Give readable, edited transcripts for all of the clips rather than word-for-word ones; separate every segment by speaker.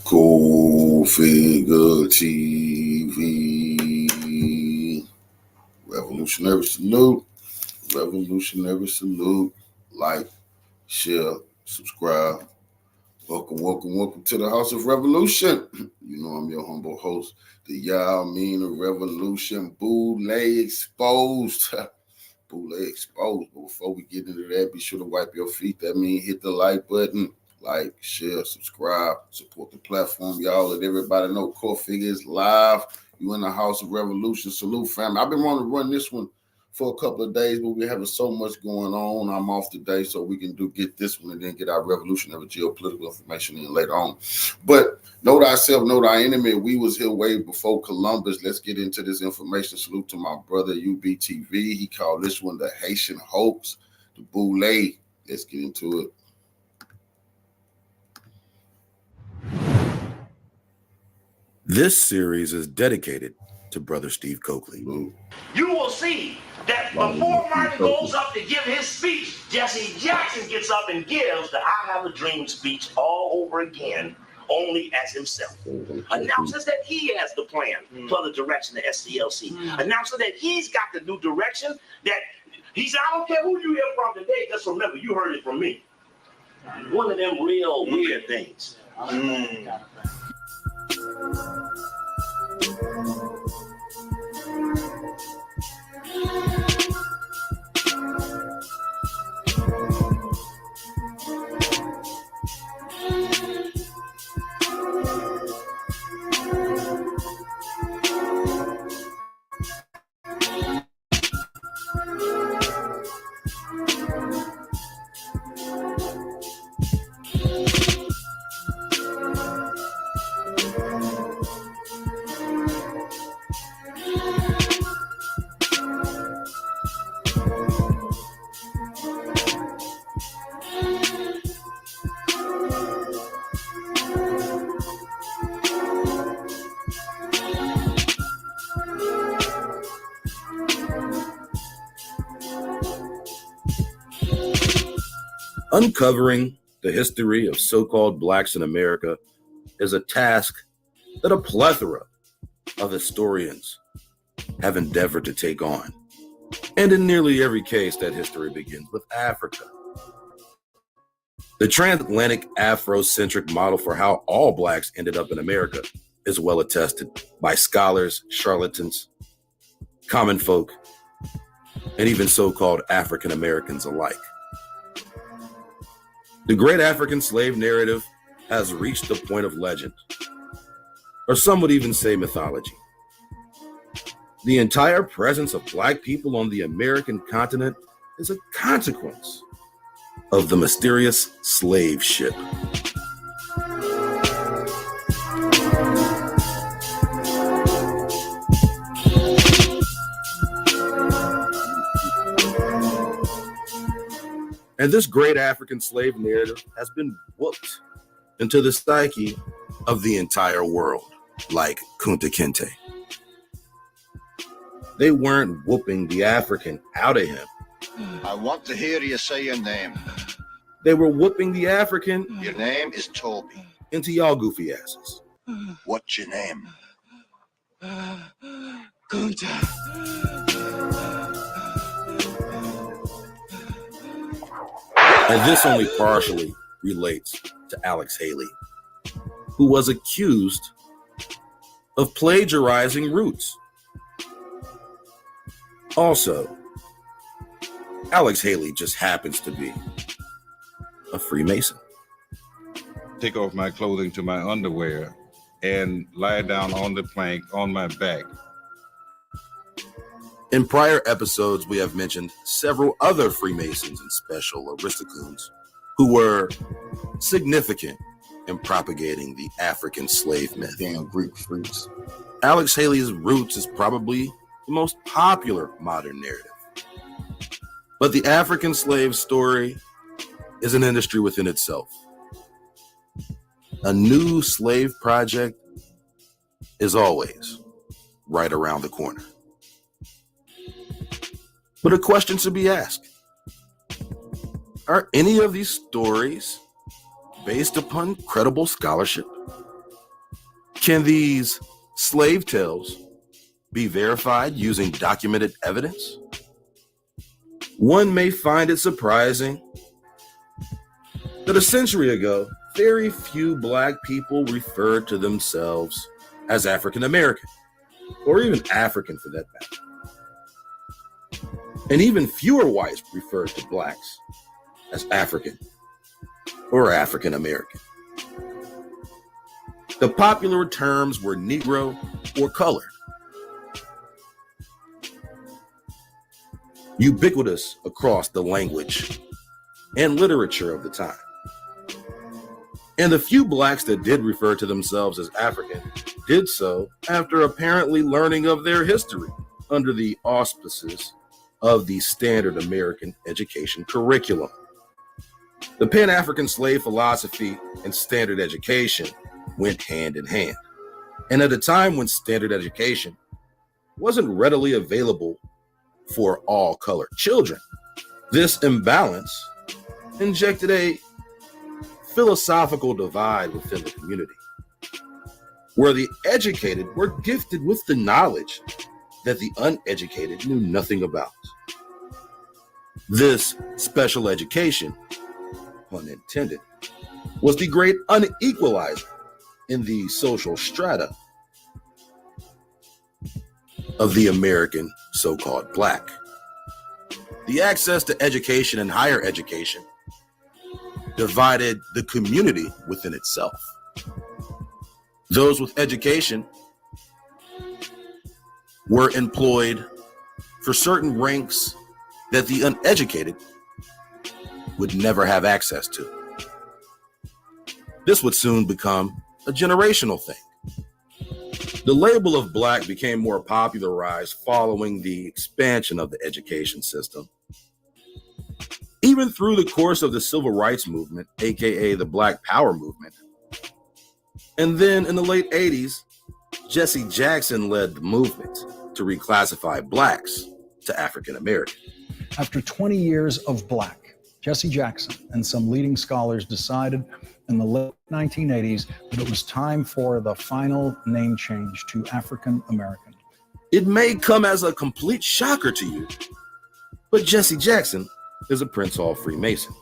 Speaker 1: Cool Figure TV. Revolutionary salute. Revolutionary salute. Like, share, subscribe. Welcome to the House of Revolution. You know I'm your humble host, the Y'all Mean of Revolution, Boule Exposed. Boule Exposed. But before we get into that, be sure to wipe your feet. That means hit the like button. Like, share, subscribe, support the platform, y'all. Let everybody know Core Figures live. You in the House of Revolution. Salute, family. I've been wanting to run this one for a couple of days, but we're having so much going on. I'm off today, so we can get this one and then get our revolutionary geopolitical information in later on. But know thyself, know thy enemy. We was here way before Columbus. Let's get into this information. Salute to my brother UBTV. He called this one the Haitian hoax, the Boule. Let's get into it.
Speaker 2: This series is dedicated to Brother Steve Coakley.
Speaker 3: You will see that before Martin goes up to give his speech, Jesse Jackson gets up and gives the I Have a Dream speech all over again, only as himself. Announces that he has the plan for the direction of SCLC. Announces that he's got the new direction, that he's, I don't care who you hear from today, just remember, you heard it from me. One of them real weird things.
Speaker 2: Uncovering the history of so-called blacks in America is a task that a plethora of historians have endeavored to take on. And in nearly every case, that history begins with Africa. The transatlantic Afrocentric model for how all blacks ended up in America is well attested by scholars, charlatans, common folk, and even so-called African Americans alike. The great African slave narrative has reached the point of legend, or some would even say mythology. The entire presence of black people on the American continent is a consequence of the mysterious slave ship. And this great African slave narrative has been whooped into the psyche of the entire world, like Kunta Kinte. They weren't whooping the African out of him.
Speaker 4: I want to hear you say your name.
Speaker 2: They were whooping the African.
Speaker 4: Your name is Toby.
Speaker 2: Into y'all goofy asses.
Speaker 4: What's your name?
Speaker 3: Kunta.
Speaker 2: And this only partially relates to Alex Haley, who was accused of plagiarizing Roots. Also, Alex Haley just happens to be a Freemason.
Speaker 5: Take off my clothing to my underwear and lie down on the plank on my back.
Speaker 2: In prior episodes, we have mentioned several other Freemasons and special Aristocunes who were significant in propagating the African slave myth.
Speaker 1: Damn Greek freaks.
Speaker 2: Alex Haley's Roots is probably the most popular modern narrative. But the African slave story is an industry within itself. A new slave project is always right around the corner. But a question to be asked: are any of these stories based upon credible scholarship? Can these slave tales be verified using documented evidence? One may find it surprising that a century ago, very few Black people referred to themselves as African American, or even African for that matter. And even fewer whites referred to Blacks as African or African American. The popular terms were Negro or colored. Ubiquitous across the language and literature of the time. And the few Blacks that did refer to themselves as African did so after apparently learning of their history under the auspices of the standard American education curriculum. The Pan-African slave philosophy and standard education went hand in hand. And at a time when standard education wasn't readily available for all colored children, this imbalance injected a philosophical divide within the community, where the educated were gifted with the knowledge that the uneducated knew nothing about. This special education, pun intended, was the great unequalizer in the social strata of the American so-called Black. The access to education and higher education divided the community within itself. Those with education were employed for certain ranks that the uneducated would never have access to. This would soon become a generational thing. The label of Black became more popularized following the expansion of the education system. Even through the course of the Civil Rights Movement, aka the Black Power Movement. And then in the late 80s, Jesse Jackson led the movement to reclassify Blacks to African American.
Speaker 6: After 20 years of Black, Jesse Jackson and some leading scholars decided in the late 1980s that it was time for the final name change to African American.
Speaker 2: It may come as a complete shocker to you, but Jesse Jackson is a Prince Hall Freemason.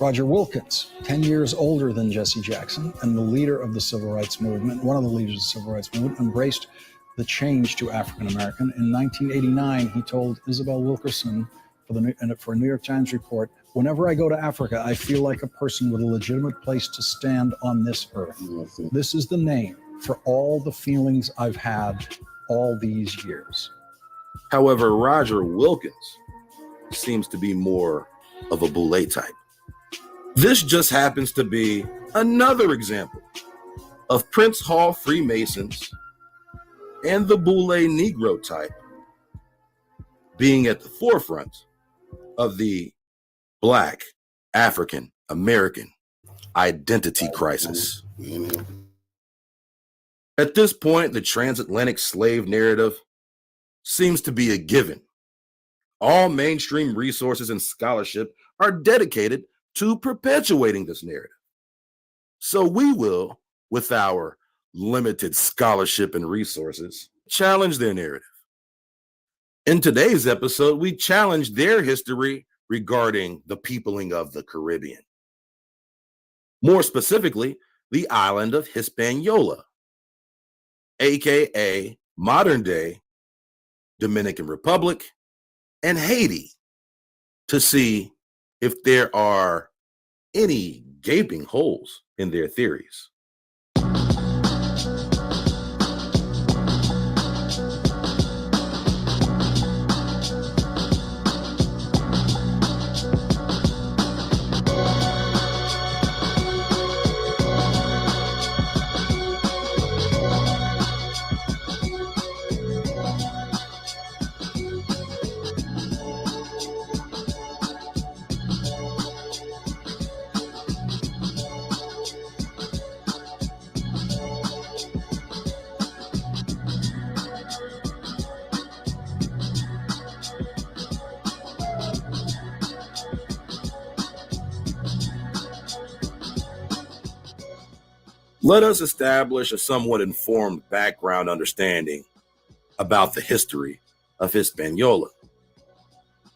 Speaker 6: Roger Wilkins, 10 years older than Jesse Jackson and the leader of the Civil Rights Movement, one of the leaders of the Civil Rights Movement, embraced the change to African American. In 1989, he told Isabel Wilkerson for a New York Times report, "Whenever I go to Africa, I feel like a person with a legitimate place to stand on this earth. This is the name for all the feelings I've had all these years."
Speaker 2: However, Roger Wilkins seems to be more of a Boule type. This just happens to be another example of Prince Hall Freemasons and the Boule Negro type being at the forefront of the Black African American identity crisis. At this point, the transatlantic slave narrative seems to be a given. All mainstream resources and scholarship are dedicated to perpetuating this narrative. So we will, with our limited scholarship and resources, challenge their narrative. In today's episode, we challenge their history regarding the peopling of the Caribbean. More specifically, the island of Hispaniola, aka modern-day Dominican Republic and Haiti, to see if there are any gaping holes in their theories. Let us establish a somewhat informed background understanding about the history of Hispaniola.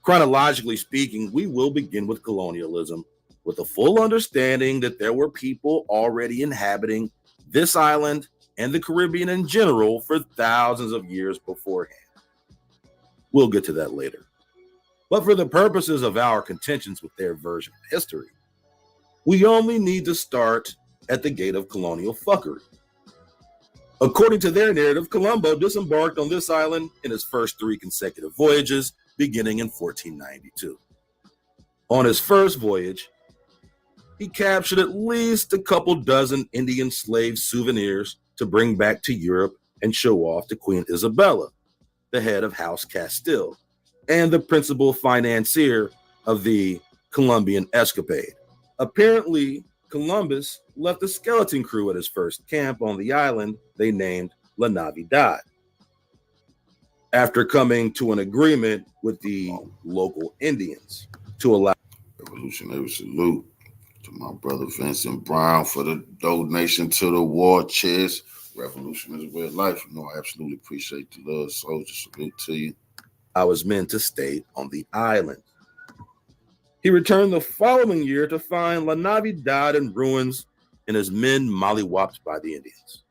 Speaker 2: Chronologically speaking, we will begin with colonialism, with a full understanding that there were people already inhabiting this island and the Caribbean in general for thousands of years beforehand. We'll get to that later. But for the purposes of our contentions with their version of history, we only need to start at the gate of colonial fuckery. According to their narrative, Colombo disembarked on this island in his first 3 consecutive voyages, beginning in 1492. On his first voyage, he captured at least a couple dozen Indian slave souvenirs to bring back to Europe and show off to Queen Isabella, the head of House Castile, and the principal financier of the Colombian escapade. Apparently, Columbus left a skeleton crew at his first camp on the island they named La Navidad. After coming to an agreement with the local Indians to allow
Speaker 1: Revolutionary salute to my brother Vincent Brown for the donation to the war chest. Revolutionary way of life. You know, I absolutely appreciate the love, soldier. Salute to you.
Speaker 2: his men to stay on the island. He returned the following year to find La Navidad in ruins and his men mollywopped by the Indians.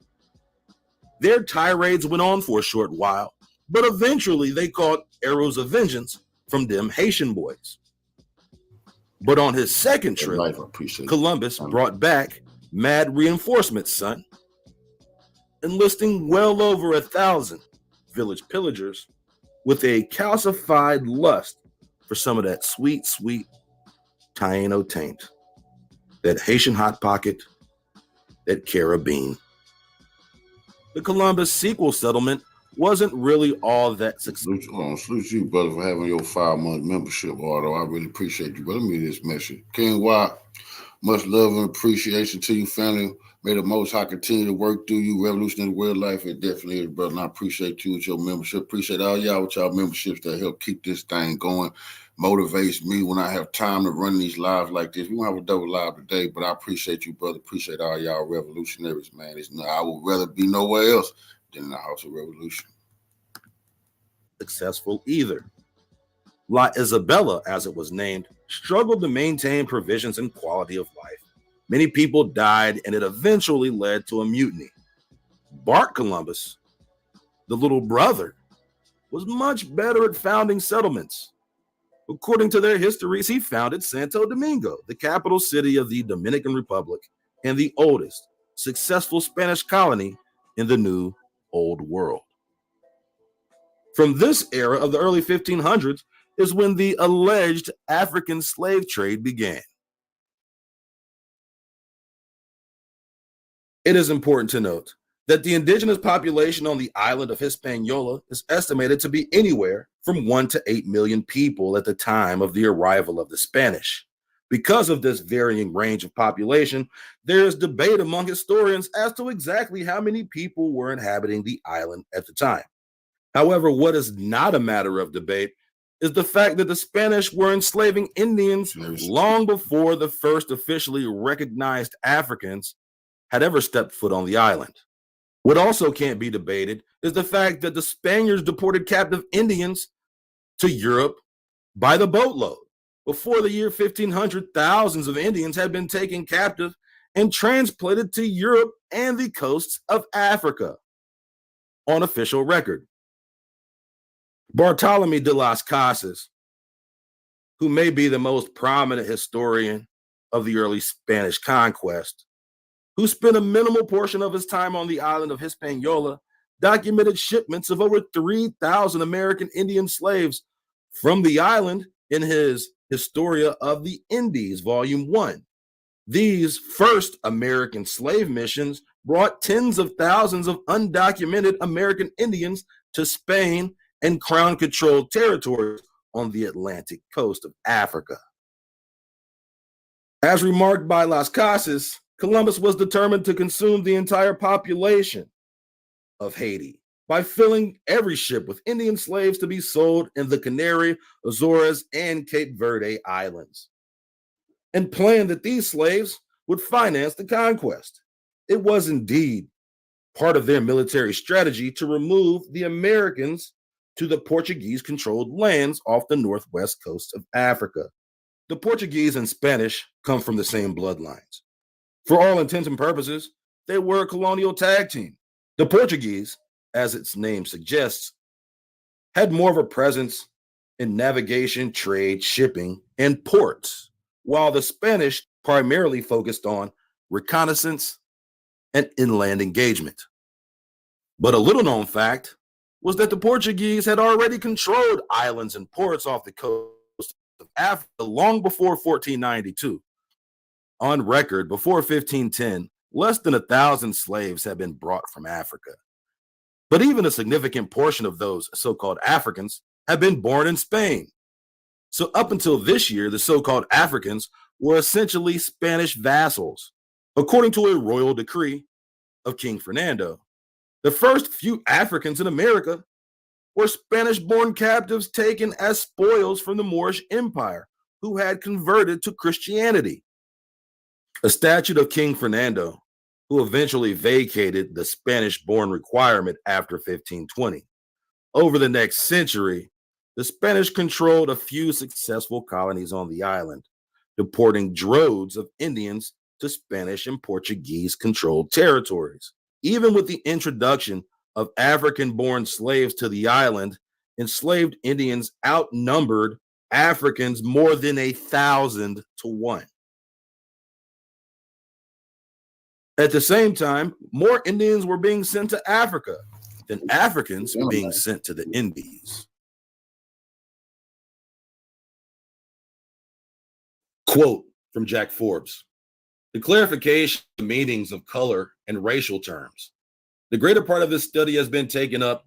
Speaker 2: Their tirades went on for a short while, but eventually they caught arrows of vengeance from them Haitian boys. But on his second trip, Columbus brought back mad reinforcements, son, enlisting well over 1,000 village pillagers with a calcified lust for some of that sweet, sweet Taino taint, that Haitian hot pocket, that carabine. The Columbus sequel settlement wasn't really all that successful.
Speaker 1: Salute you, brother, for having your 5-month membership, Ardo. I really appreciate you. But let me read this message. King Y, much love and appreciation to you, family. May the Most High continue to work through you, revolutionary world life. It definitely is, brother. And I appreciate you with your membership. Appreciate all y'all with y'all memberships that help keep this thing going. Motivates me when I have time to run these lives like this. We don't have a double live today, but I appreciate you, brother. Appreciate all y'all revolutionaries, man. I would rather be nowhere else than in the House of Revolution.
Speaker 2: Successful either. La Isabella, as it was named, struggled to maintain provisions and quality of life. Many people died, and it eventually led to a mutiny. Bart Columbus, the little brother, was much better at founding settlements. According to their histories, he founded Santo Domingo, the capital city of the Dominican Republic and the oldest successful Spanish colony in the New Old World. From this era of the early 1500s is when the alleged African slave trade began. It is important to note that the indigenous population on the island of Hispaniola is estimated to be anywhere from 1 to 8 million people at the time of the arrival of the Spanish. Because of this varying range of population, there is debate among historians as to exactly how many people were inhabiting the island at the time. However, what is not a matter of debate is the fact that the Spanish were enslaving Indians long before the first officially recognized Africans had ever stepped foot on the island. What also can't be debated is the fact that the Spaniards deported captive Indians to Europe by the boatload. Before the year 1500, thousands of Indians had been taken captive and transplanted to Europe and the coasts of Africa on official record. Bartolome de las Casas, who may be the most prominent historian of the early Spanish conquest, who spent a minimal portion of his time on the island of Hispaniola, documented shipments of over 3,000 American Indian slaves from the island in his Historia of the Indies, Volume 1. These first American slave missions brought tens of thousands of undocumented American Indians to Spain and crown-controlled territories on the Atlantic coast of Africa. As remarked by Las Casas, Columbus was determined to consume the entire population of Haiti by filling every ship with Indian slaves to be sold in the Canary, Azores, and Cape Verde Islands, and planned that these slaves would finance the conquest. It was indeed part of their military strategy to remove the Americans to the Portuguese-controlled lands off the northwest coast of Africa. The Portuguese and Spanish come from the same bloodlines. For all intents and purposes, they were a colonial tag team. The Portuguese, as its name suggests, had more of a presence in navigation, trade, shipping, and ports, while the Spanish primarily focused on reconnaissance and inland engagement. But a little-known fact was that the Portuguese had already controlled islands and ports off the coast of Africa long before 1492. On record, before 1510, less than 1,000 slaves had been brought from Africa. But even a significant portion of those so-called Africans had been born in Spain. So up until this year, the so-called Africans were essentially Spanish vassals. According to a royal decree of King Fernando, the first few Africans in America were Spanish-born captives taken as spoils from the Moorish Empire, who had converted to Christianity. A statute of King Fernando, who eventually vacated the Spanish-born requirement after 1520. Over the next century, the Spanish controlled a few successful colonies on the island, deporting droves of Indians to Spanish and Portuguese-controlled territories. Even with the introduction of African-born slaves to the island, enslaved Indians outnumbered Africans more than 1,000 to 1. At the same time, more Indians were being sent to Africa than Africans being sent to the Indies. Quote from Jack Forbes: the clarification of the meanings of color and racial terms. The greater part of this study has been taken up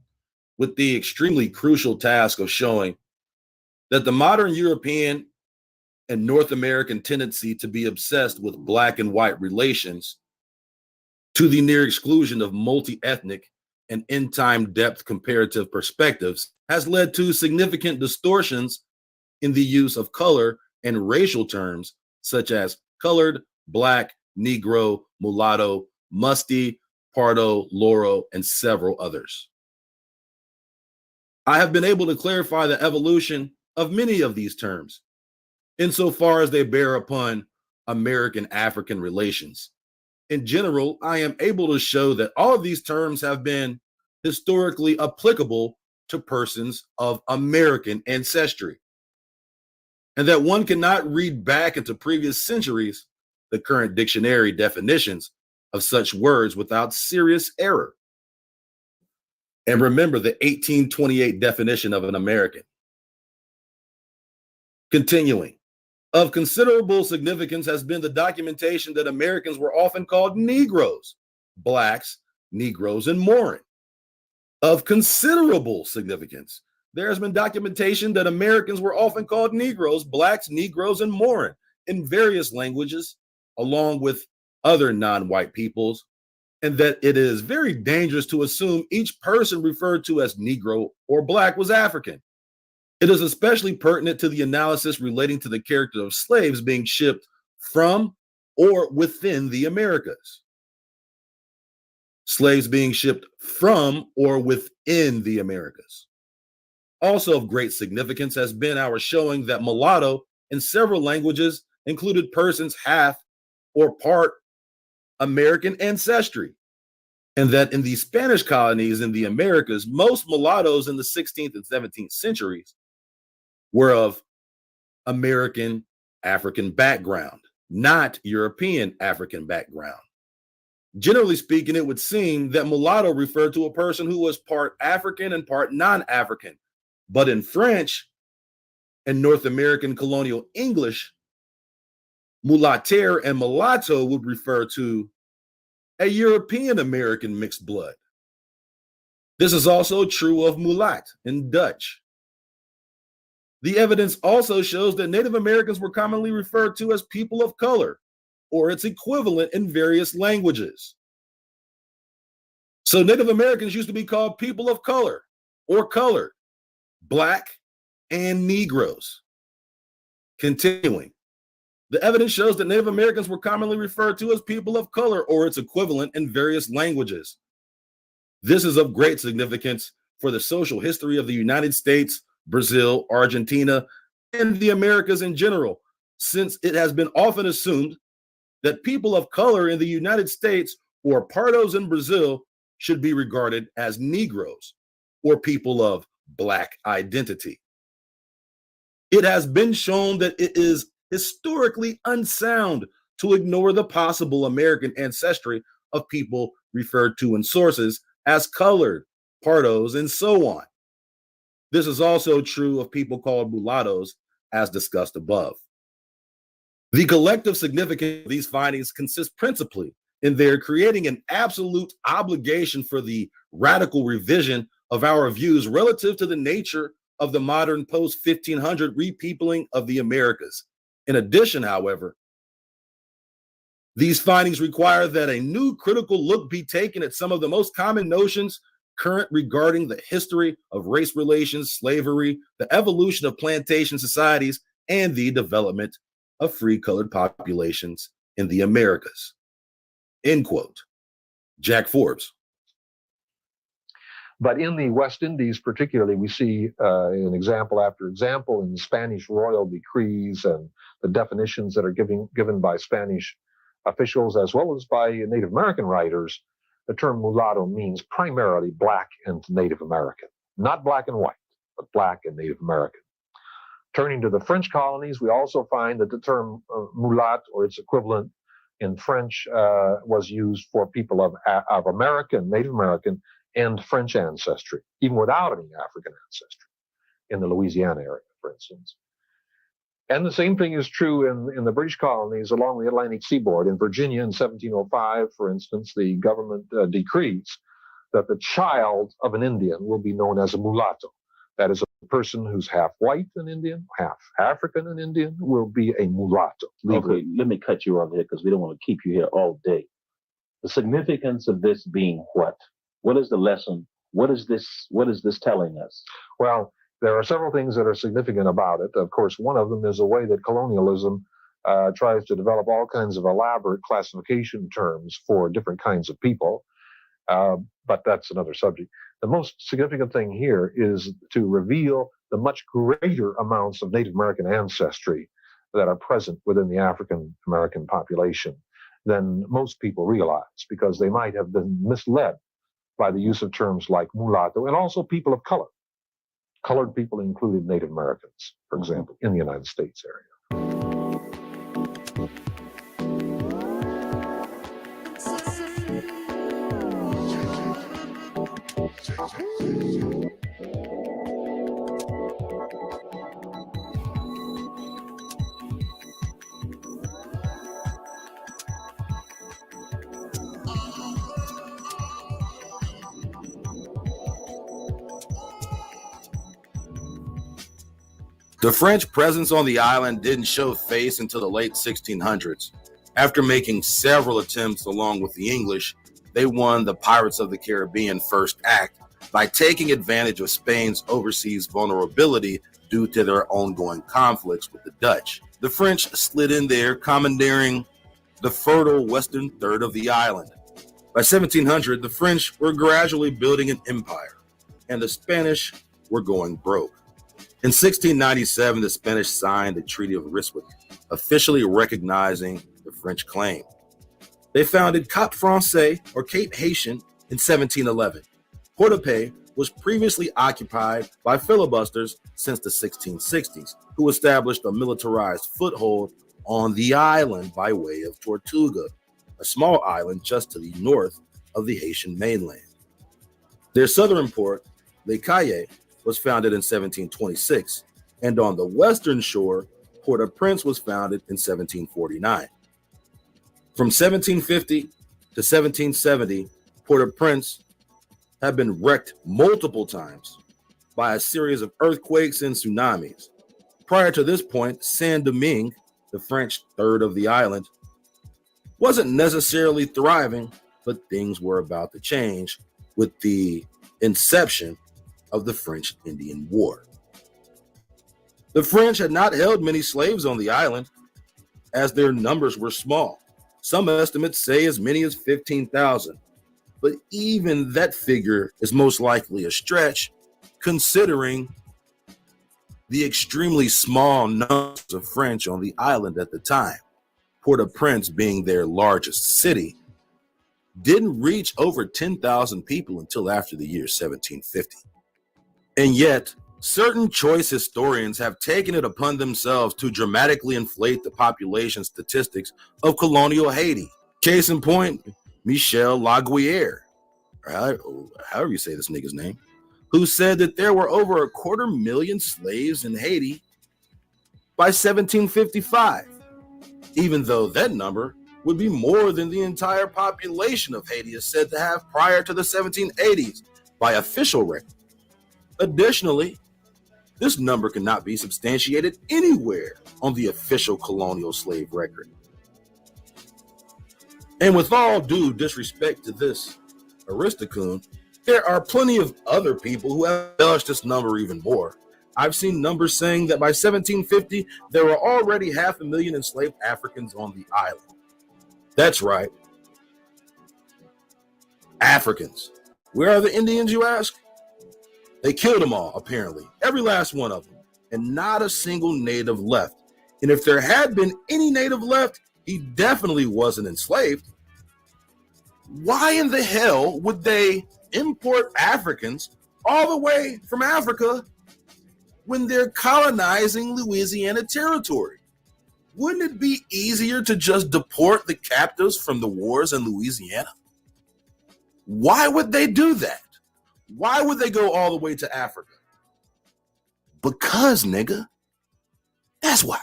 Speaker 2: with the extremely crucial task of showing that the modern European and North American tendency to be obsessed with black and white relations to the near exclusion of multi-ethnic and in-time depth comparative perspectives has led to significant distortions in the use of color and racial terms such as colored, black, Negro, mulatto, musty, pardo, loro, and several others. I have been able to clarify the evolution of many of these terms insofar as they bear upon American-African relations. In general, I am able to show that all of these terms have been historically applicable to persons of American ancestry, and that one cannot read back into previous centuries the current dictionary definitions of such words without serious error. And remember the 1828 definition of an American. Continuing. Of considerable significance has been the documentation that Americans were often called Negroes, blacks, Negroes, and Morin. Of considerable significance, there has been documentation that Americans were often called Negroes, blacks, Negroes, and Morin in various languages, along with other non-white peoples, and that it is very dangerous to assume each person referred to as Negro or black was African. It is especially pertinent to the analysis relating to the character of slaves being shipped from or within the Americas. Slaves being shipped from or within the Americas. Also of great significance has been our showing that mulatto in several languages included persons half or part American ancestry, and that in the Spanish colonies in the Americas, most mulattoes in the 16th and 17th centuries were of American African background, not European African background. Generally speaking, it would seem that mulatto referred to a person who was part African and part non-African. But in French and North American colonial English, mulatter and mulatto would refer to a European American mixed blood. This is also true of mulat in Dutch. The evidence also shows that Native Americans were commonly referred to as people of color, or its equivalent in various languages. So Native Americans used to be called people of color or colored, black, and Negroes. Continuing, The evidence shows that Native Americans were commonly referred to as people of color or its equivalent in various languages. This is of great significance for the social history of the United States, Brazil, Argentina, and the Americas in general, since it has been often assumed that people of color in the United States or Pardos in Brazil should be regarded as Negroes or people of Black identity. It has been shown that it is historically unsound to ignore the possible American ancestry of people referred to in sources as colored, Pardos, and so on. This is also true of people called mulattoes, as discussed above. The collective significance of these findings consists principally in their creating an absolute obligation for the radical revision of our views relative to the nature of the modern post-1500 repeopling of the Americas. In addition, however, these findings require that a new critical look be taken at some of the most common notions current regarding the history of race relations, slavery, the evolution of plantation societies, and the development of free colored populations in the Americas. End quote. Jack Forbes.
Speaker 7: But in the West Indies, particularly, we see an example after example in Spanish royal decrees and the definitions that are given by Spanish officials as well as by Native American writers. The term mulatto means primarily Black and Native American, not black and white, but Black and Native American. Turning to the French colonies, we also find that the term mulat or its equivalent in French was used for people of American, Native American, and French ancestry, even without any African ancestry, in the Louisiana area, for instance. And the same thing is true in the British colonies along the Atlantic seaboard. In Virginia in 1705, for instance, the government decrees that the child of an Indian will be known as a mulatto. That is, a person who's half white and Indian, half African and Indian will be a mulatto.
Speaker 8: Okay, let me cut you off here because we don't want to keep you here all day. The significance of this being what? What is the lesson? What is this telling us?
Speaker 7: Well, there are several things that are significant about it. Of course, one of them is the way that colonialism tries to develop all kinds of elaborate classification terms for different kinds of people. But that's another subject. The most significant thing here is to reveal the much greater amounts of Native American ancestry that are present within the African American population than most people realize, because they might have been misled by the use of terms like mulatto and also people of color. Colored people included Native Americans, for example, in the United States area.
Speaker 2: The French presence on the island didn't show face until the late 1600s. After making several attempts along with the English, they won the Pirates of the Caribbean first act by taking advantage of Spain's overseas vulnerability due to their ongoing conflicts with the Dutch. The French slid in there, commandeering the fertile western third of the island. By 1700, the French were gradually building an empire, and the Spanish were going broke. In 1697, the Spanish signed the Treaty of Ryswick, officially recognizing the French claim. They founded Cap Français, or Cape Haitian, in 1711. Port-au-Paix was previously occupied by filibusters since the 1660s, who established a militarized foothold on the island by way of Tortuga, a small island just to the north of the Haitian mainland. Their southern port, Les Cayes, was founded in 1726, and on the western shore, Port-au-Prince was founded in 1749. From 1750 to 1770, Port-au-Prince had been wrecked multiple times by a series of earthquakes and tsunamis. Prior to this point, Saint-Domingue, the French third of the island, wasn't necessarily thriving, but things were about to change with the inception of the French-Indian War. The French had not held many slaves on the island. as their numbers were small. Some estimates say as many as 15,000. But even that figure is most likely a stretch, considering the extremely small numbers of French on the island at the time. Port-au-Prince, being their largest city, didn't reach over 10,000 people until after the year 1750. And yet, certain choice historians have taken it upon themselves to dramatically inflate the population statistics of colonial Haiti. Case in point, Michel Laguerre, or however you say this nigga's name, who said that there were over 250,000 slaves in Haiti by 1755, even though that number would be more than the entire population of Haiti is said to have prior to the 1780s by official record. Additionally, this number cannot be substantiated anywhere on the official colonial slave record. And with all due disrespect to this Aristocoon, there are plenty of other people who have embellished this number even more. I've seen numbers saying that by 1750, there were already 500,000 enslaved Africans on the island. That's right. Africans. Where are the Indians, you ask? They killed them all, apparently. Every last one of them. And not a single native left. And if there had been any native left, he definitely wasn't enslaved. Why in the hell would they import Africans all the way from Africa when they're colonizing Louisiana territory? Wouldn't it be easier to just deport the captives from the wars in Louisiana? Why would they do that? Why would they go all the way to Africa? Because, nigga. That's why.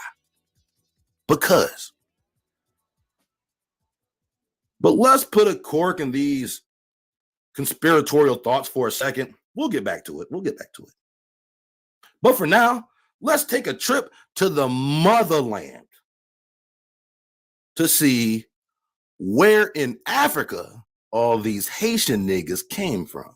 Speaker 2: Because. But let's put a cork in these conspiratorial thoughts for a second. We'll get back to it. But for now, let's take a trip to the motherland to see where in Africa all these Haitian niggas came from.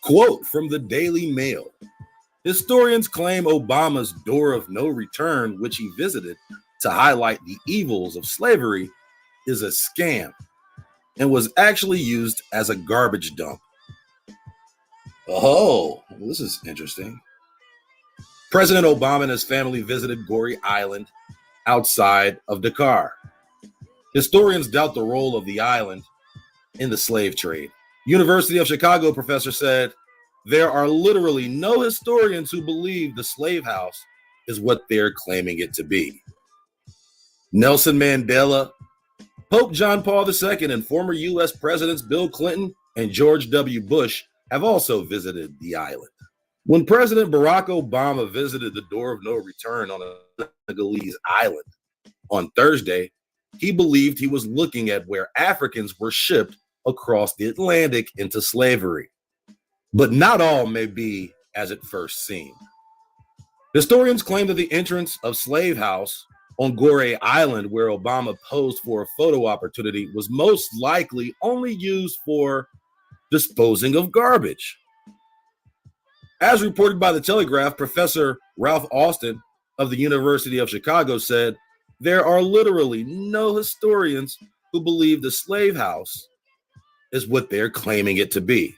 Speaker 2: Quote from the Daily Mail. Historians claim Obama's door of no return, which he visited to highlight the evils of slavery, is a scam and was actually used as a garbage dump. Oh, this is interesting. President Obama and his family visited Goree Island outside of Dakar. Historians doubt the role of the island in the slave trade. University of Chicago professor said, there are literally no historians who believe the slave house is what they're claiming it to be. Nelson Mandela, Pope John Paul II, and former U.S. Presidents Bill Clinton and George W. Bush have also visited the island. When President Barack Obama visited the door of no return on a Senegalese island on Thursday, he believed he was looking at where Africans were shipped across the Atlantic into slavery. But not all may be as it first seemed. Historians claim that the entrance of Slave House on Goree Island, where Obama posed for a photo opportunity, was most likely only used for disposing of garbage. As reported by the Telegraph, Professor Ralph Austin of the University of Chicago said, there are literally no historians who believe the slave house is what they're claiming it to be,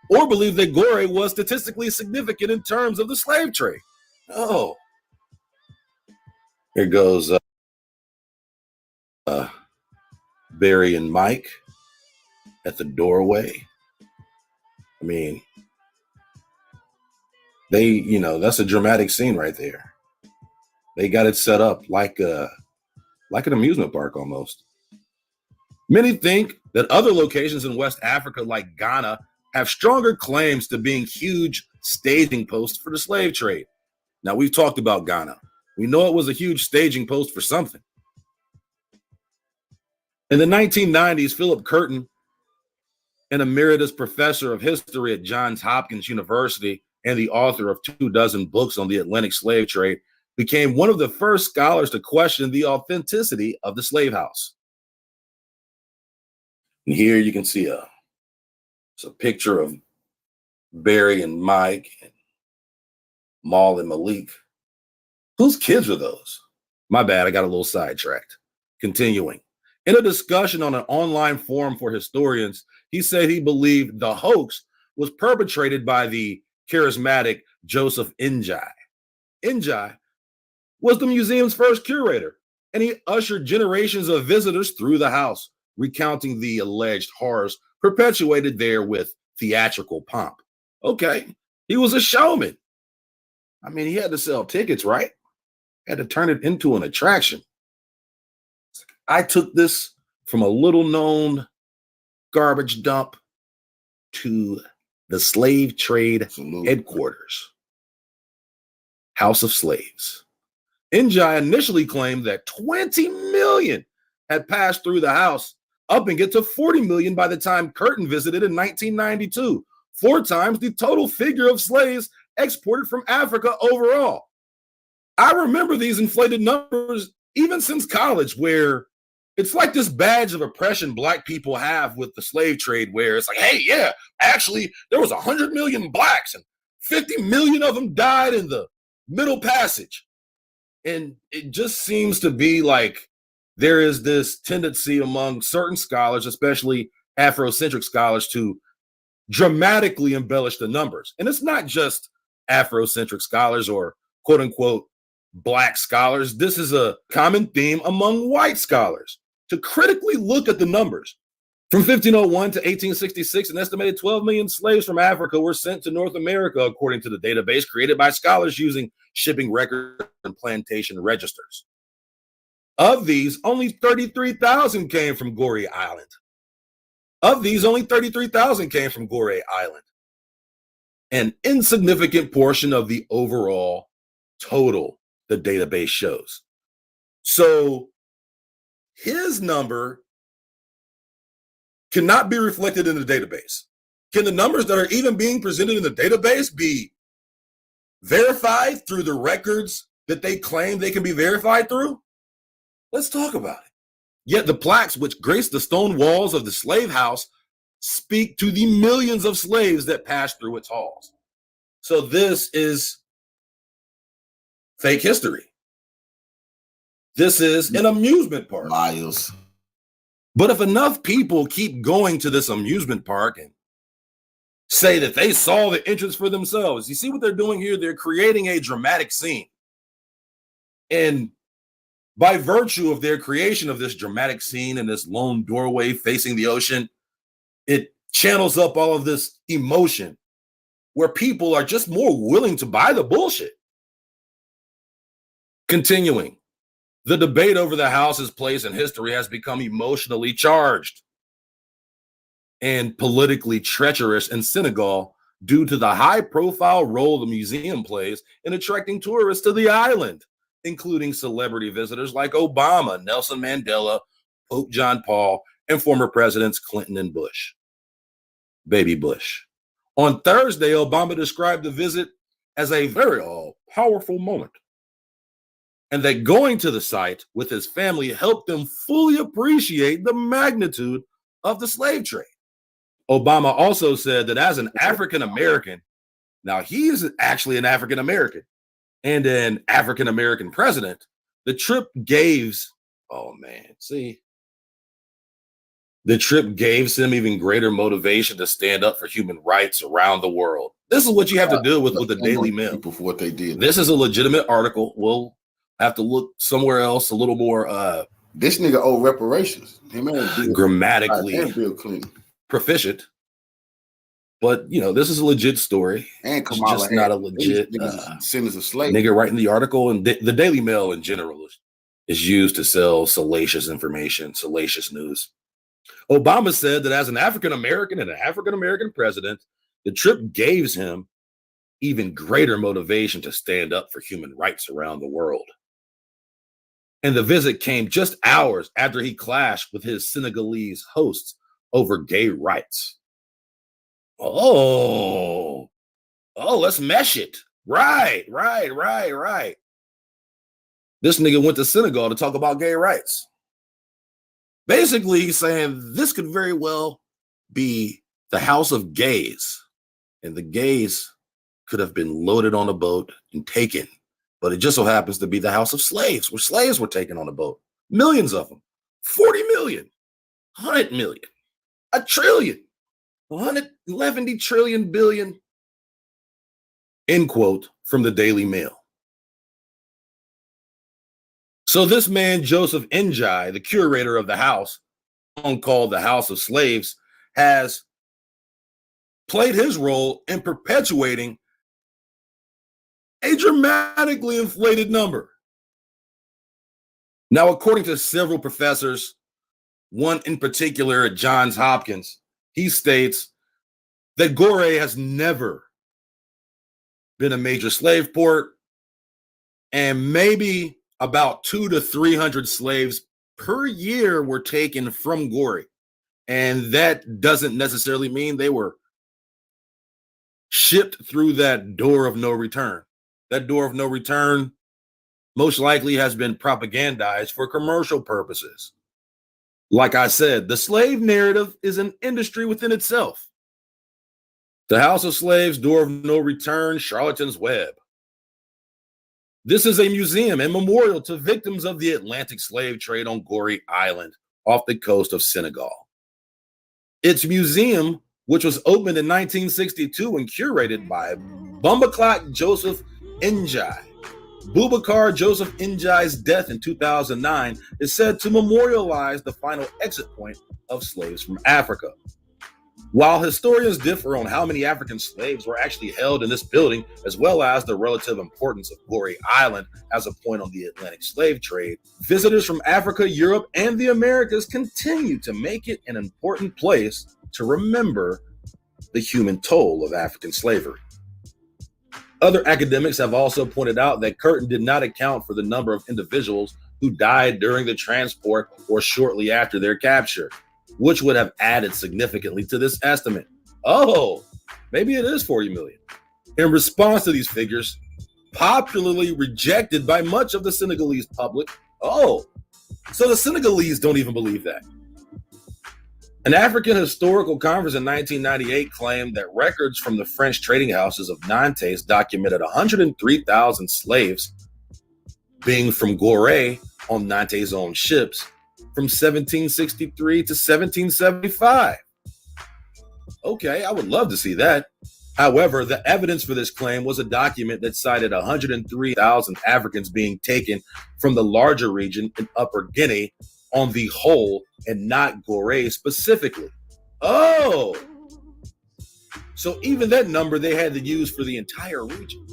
Speaker 2: or believe that Goree was statistically significant in terms of the slave trade. Oh. Here goes Barry and Mike at the doorway. I mean, They, you know, that's a dramatic scene right there. They got it set up like an amusement park almost. Many think that other locations in West Africa, like Ghana, have stronger claims to being huge staging posts for the slave trade. Now, we've talked about Ghana. We know it was a huge staging post for something. In the 1990s, Philip Curtin, an emeritus professor of history at Johns Hopkins University and the author of 24 books on the Atlantic slave trade, became one of the first scholars to question the authenticity of the slave house. And here you can see it's a picture of Barry and Mike and Maul and Malik. Whose kids are those? My bad, I got a little sidetracked. Continuing. In a discussion on an online forum for historians, he said he believed the hoax was perpetrated by the charismatic Joseph Njai. Njai was the museum's first curator, and he ushered generations of visitors through the house, recounting the alleged horrors perpetuated there with theatrical pomp. Okay, he was a showman. I mean, he had to sell tickets, right? Had to turn it into an attraction. I took this from a little known garbage dump to the slave trade headquarters, House of Slaves. Njai initially claimed that 20 million had passed through the house, upping it to 40 million by the time Curtin visited in 1992, 4 times the total figure of slaves exported from Africa overall. I remember these inflated numbers even since college, where it's like this badge of oppression Black people have with the slave trade, where it's like, hey, yeah, actually, there was 100 million Blacks and 50 million of them died in the Middle Passage. And it just seems to be like there is this tendency among certain scholars, especially Afrocentric scholars, to dramatically embellish the numbers. And it's not just Afrocentric scholars or quote unquote Black scholars. This is a common theme among white scholars to critically look at the numbers. From 1501 to 1866, an estimated 12 million slaves from Africa were sent to North America, according to the database created by scholars using shipping records and plantation registers. Of these, only 33,000 came from Goree Island. An insignificant portion of the overall total, the database shows. So his number cannot be reflected in the database. Can the numbers that are even being presented in the database be verified through the records that they claim they can be verified through? Let's talk about it. Yet the plaques which grace the stone walls of the slave house speak to the millions of slaves that passed through its halls. So this is fake history. This is an amusement park.
Speaker 1: Liars.
Speaker 2: But if enough people keep going to this amusement park and say that they saw the entrance for themselves, you see what they're doing here? They're creating a dramatic scene. And by virtue of their creation of this dramatic scene and this lone doorway facing the ocean, it channels up all of this emotion where people are just more willing to buy the bullshit. Continuing, the debate over the house's place in history has become emotionally charged and politically treacherous in Senegal due to the high-profile role the museum plays in attracting tourists to the island, including celebrity visitors like Obama, Nelson Mandela, Pope John Paul, and former presidents Clinton and Bush. Baby Bush. On Thursday, Obama described the visit as a very powerful moment, and that going to the site with his family helped them fully appreciate the magnitude of the slave trade. Obama also said that as an African American, now he is actually an African American and an African American president, the trip gives him even greater motivation to stand up for human rights around the world. This is what you have to deal with the Daily Mail.
Speaker 1: For what they did.
Speaker 2: This is a legitimate article. We'll have to look somewhere else a little more
Speaker 1: this nigga owe reparations.
Speaker 2: Grammatically
Speaker 1: Bill Clinton.
Speaker 2: proficient. But, you know, this is a legit story.
Speaker 1: And
Speaker 2: It's
Speaker 1: Kamala
Speaker 2: just not a
Speaker 1: Harris.
Speaker 2: legit
Speaker 1: Sin as a slave.
Speaker 2: nigga writing the article. And the Daily Mail in general is used to sell salacious information, salacious news. Obama said that as an African-American and an African-American president, the trip gave him even greater motivation to stand up for human rights around the world. And the visit came just hours after he clashed with his Senegalese hosts over gay rights. Oh, let's mesh it. Right. This nigga went to Senegal to talk about gay rights. Basically, he's saying this could very well be the house of gays, and the gays could have been loaded on a boat and taken, but it just so happens to be the house of slaves, where slaves were taken on a boat. Millions of them. 40 million, 100 million, a trillion, 111 trillion billion, end quote from the Daily Mail. So this man, Joseph Njai, the curator of the house, called the House of Slaves, has played his role in perpetuating a dramatically inflated number. Now, according to several professors, one in particular at Johns Hopkins, he states that Goree has never been a major slave port, and maybe about 200 to 300 slaves per year were taken from Goree. And that doesn't necessarily mean they were shipped through that door of no return. That door of no return most likely has been propagandized for commercial purposes. Like I said, the slave narrative is an industry within itself. The House of Slaves, door of no return, charlatan's web. This is a museum and memorial to victims of the Atlantic slave trade on Goree Island off the coast of Senegal. Its museum, which was opened in 1962 and curated by Boubacar Joseph Njai. Boubacar Joseph Njai's death in 2009 is said to memorialize the final exit point of slaves from Africa. While historians differ on how many African slaves were actually held in this building, as well as the relative importance of Goree Island as a point on the Atlantic slave trade, visitors from Africa, Europe, and the Americas continue to make it an important place to remember the human toll of African slavery. Other academics have also pointed out that Curtin did not account for the number of individuals who died during the transport or shortly after their capture, which would have added significantly to this estimate. Oh, maybe it is 40 million. In response to these figures, popularly rejected by much of the Senegalese public. Oh, so the Senegalese don't even believe that. An African historical conference in 1998 claimed that records from the French trading houses of Nantes documented 103,000 slaves being from Goree on Nantes' own ships from 1763 to 1775. Okay, I would love to see that. However, the evidence for this claim was a document that cited 103,000 Africans being taken from the larger region in Upper Guinea on the whole and not Goree specifically. Oh, so even that number they had to use for the entire region.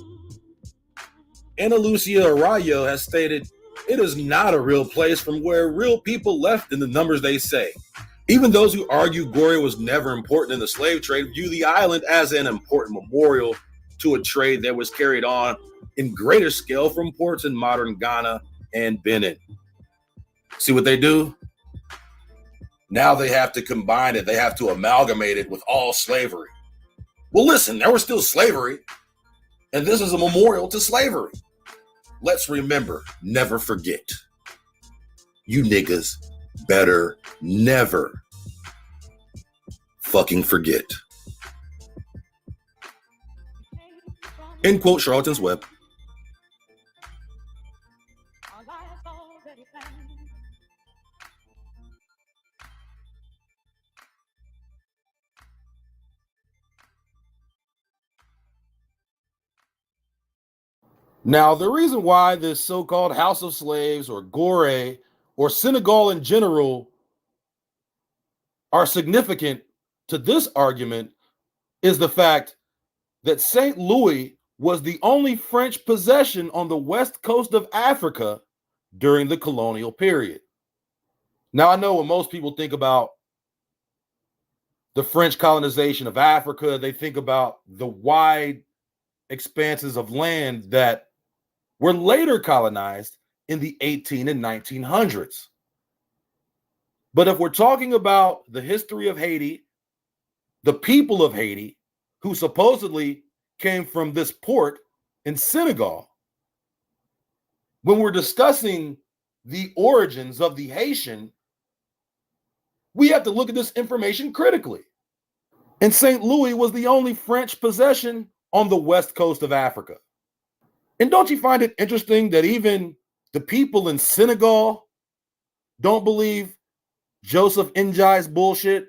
Speaker 2: Ana Lucia Arroyo has stated, it is not a real place from where real people left in the numbers they say. Even those who argue Goree was never important in the slave trade view the island as an important memorial to a trade that was carried on in greater scale from ports in modern Ghana and Benin. See what they do? Now they have to combine it. They have to amalgamate it with all slavery. Well, listen, there was still slavery, and this is a memorial to slavery. Let's remember, never forget. You niggas better never fucking forget. End quote, Charlatan's Web. Now, the reason why this so-called House of Slaves or Goree or Senegal in general are significant to this argument is the fact that St. Louis was the only French possession on the west coast of Africa during the colonial period. Now, I know when most people think about the French colonization of Africa, they think about the wide expanses of land that were later colonized in the 18 and 1900s. But if we're talking about the history of Haiti, the people of Haiti, who supposedly came from this port in Senegal, when we're discussing the origins of the Haitian, we have to look at this information critically. And St. Louis was the only French possession on the west coast of Africa. And don't you find it interesting that even the people in Senegal don't believe Joseph Njai's bullshit?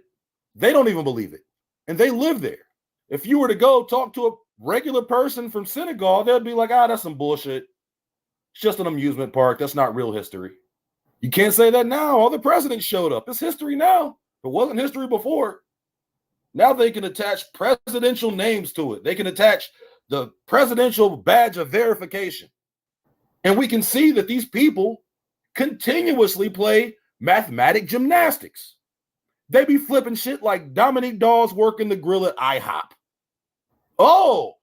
Speaker 2: They don't even believe it. And they live there. If you were to go talk to a regular person from Senegal, they'd be like, that's some bullshit. It's just an amusement park. That's not real history. You can't say that now. All the presidents showed up. It's history now. It wasn't history before. Now they can attach presidential names to it. They can attach the presidential badge of verification. And we can see that these people continuously play mathematic gymnastics. They be flipping shit like Dominique Dawes working the grill at IHOP. Oh,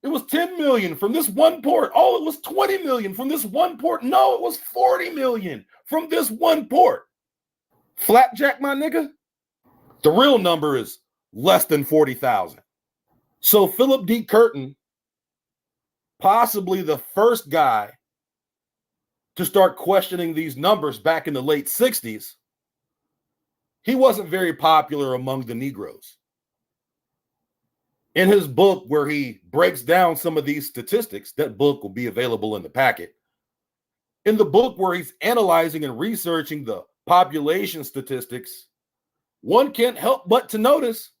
Speaker 2: it was 10 million from this one port. Oh, it was 20 million from this one port. No, it was 40 million from this one port. Flapjack, my nigga. The real number is less than 40,000. So Philip D. Curtin, possibly the first guy to start questioning these numbers back in the late 60s, he wasn't very popular among the Negroes. In his book, where he breaks down some of these statistics, that book will be available in the packet. In the book where he's analyzing and researching the population statistics, one can't help but to notice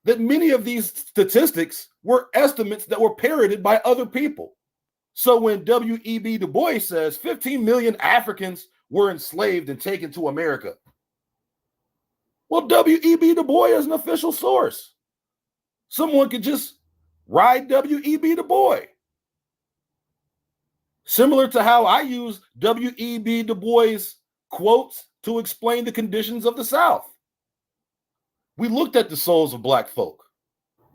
Speaker 2: that many of these statistics were estimates that were parroted by other people. So when W.E.B. Du Bois says 15 million Africans were enslaved and taken to America, well, W.E.B. Du Bois is an official source. Someone could just ride W.E.B. Du Bois. Similar to how I use W.E.B. Du Bois quotes to explain the conditions of the South. We looked at the souls of Black folk,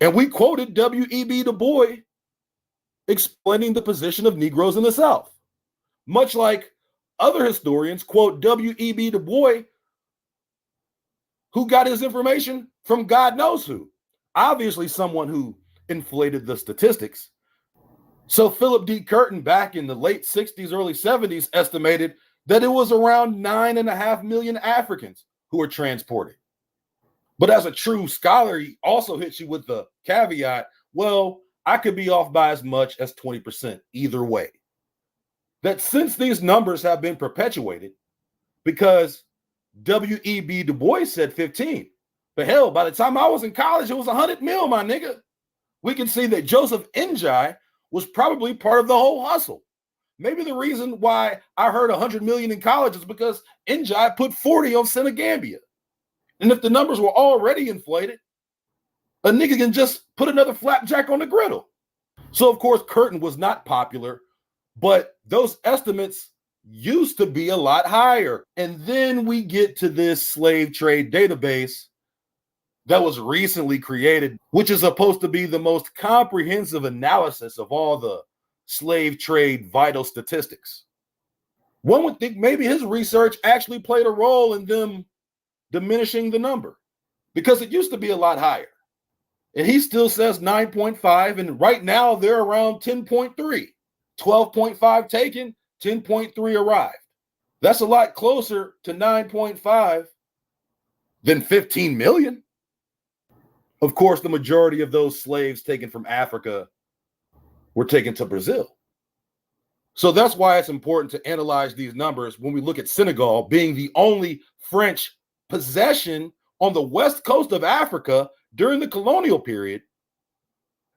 Speaker 2: and we quoted W.E.B. Du Bois explaining the position of Negroes in the South, much like other historians quote W.E.B. Du Bois, who got his information from God knows who. Obviously, someone who inflated the statistics. So Philip D. Curtin, back in the late 60s, early 70s, estimated that it was around 9.5 million Africans who were transported. But as a true scholar, he also hits you with the caveat, well, I could be off by as much as 20% either way. That since these numbers have been perpetuated, because W.E.B. Du Bois said 15, but hell, by the time I was in college, it was 100 mil, my nigga. We can see that Joseph Njai was probably part of the whole hustle. Maybe the reason why I heard 100 million in college is because Njai put 40 on Senegambia. And if the numbers were already inflated, a nigga can just put another flapjack on the griddle. So, of course, Curtin was not popular, but those estimates used to be a lot higher. And then we get to this slave trade database that was recently created, which is supposed to be the most comprehensive analysis of all the slave trade vital statistics. One would think maybe his research actually played a role in them diminishing the number, because it used to be a lot higher. And he still says 9.5, and right now they're around 10.3. 12.5 taken, 10.3 arrived. That's a lot closer to 9.5 than 15 million. Of course, the majority of those slaves taken from Africa were taken to Brazil. So that's why it's important to analyze these numbers when we look at Senegal being the only French possession on the west coast of Africa during the colonial period.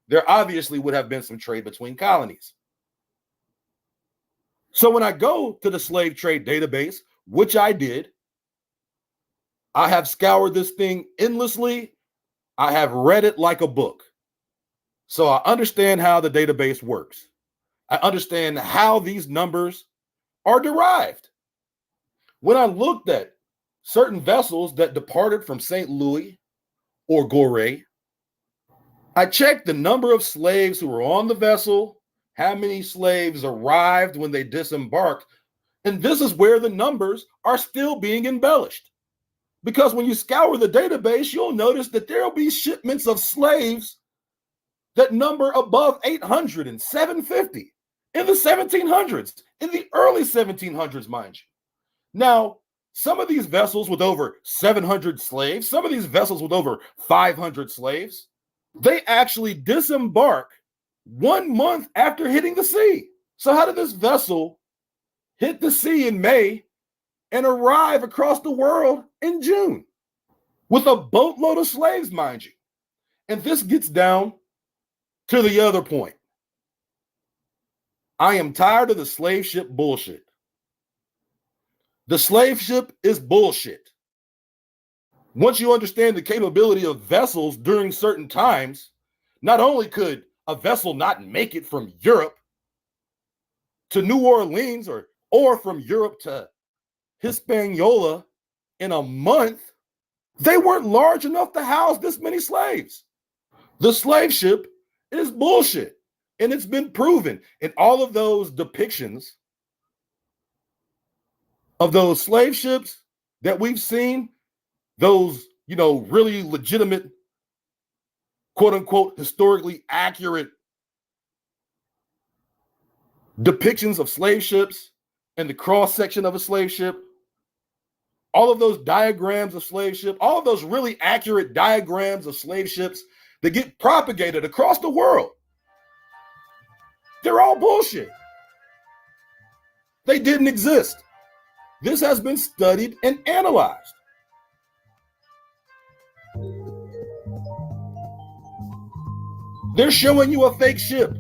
Speaker 2: There obviously would have been some trade between colonies. So when I go to the slave trade database, which I did, I have scoured this thing endlessly I have read it like a book. So I understand how the database works. I understand how these numbers are derived. When I looked at certain vessels that departed from St. Louis or Goree, I checked the number of slaves who were on the vessel, how many slaves arrived when they disembarked, and this is where the numbers are still being embellished. Because when you scour the database, you'll notice that there'll be shipments of slaves that number above 800 and 750 in the 1700s, in the early 1700s, mind you. Now, some of these vessels with over 700 slaves, some of these vessels with over 500 slaves, they actually disembark 1 month after hitting the sea. So how did this vessel hit the sea in May and arrive across the world in June with a boatload of slaves, mind you? And this gets down to the other point. I am tired of the slave ship bullshit. The slave ship is bullshit. Once you understand the capability of vessels during certain times, not only could a vessel not make it from Europe to New Orleans or from Europe to Hispanola in a month, they weren't large enough to house this many slaves. The slave ship is bullshit, and it's been proven in all of those depictions of those slave ships that we've seen, those, really legitimate, quote unquote, historically accurate depictions of slave ships and the cross section of a slave ship, all of those diagrams of slave ship, all of those really accurate diagrams of slave ships that get propagated across the world. They're all bullshit. They didn't exist. This has been studied and analyzed. They're showing you a fake ship.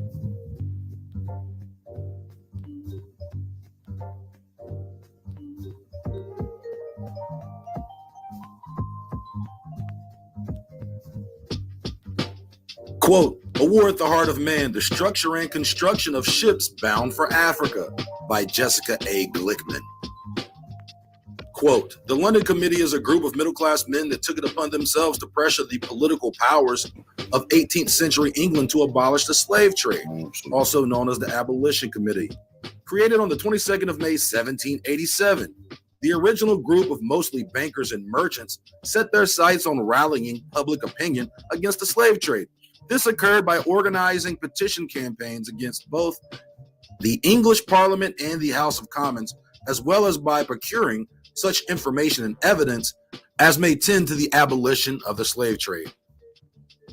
Speaker 2: Quote, A War at the Heart of Man, The Structure and Construction of Ships Bound for Africa by Jessica A. Glickman. Quote, The London Committee is a group of middle-class men that took it upon themselves to pressure the political powers of 18th century England to abolish the slave trade, also known as the Abolition Committee. Created on the 22nd of May, 1787, the original group of mostly bankers and merchants set their sights on rallying public opinion against the slave trade. This occurred by organizing petition campaigns against both the English Parliament and the House of Commons, as well as by procuring such information and evidence as may tend to the abolition of the slave trade.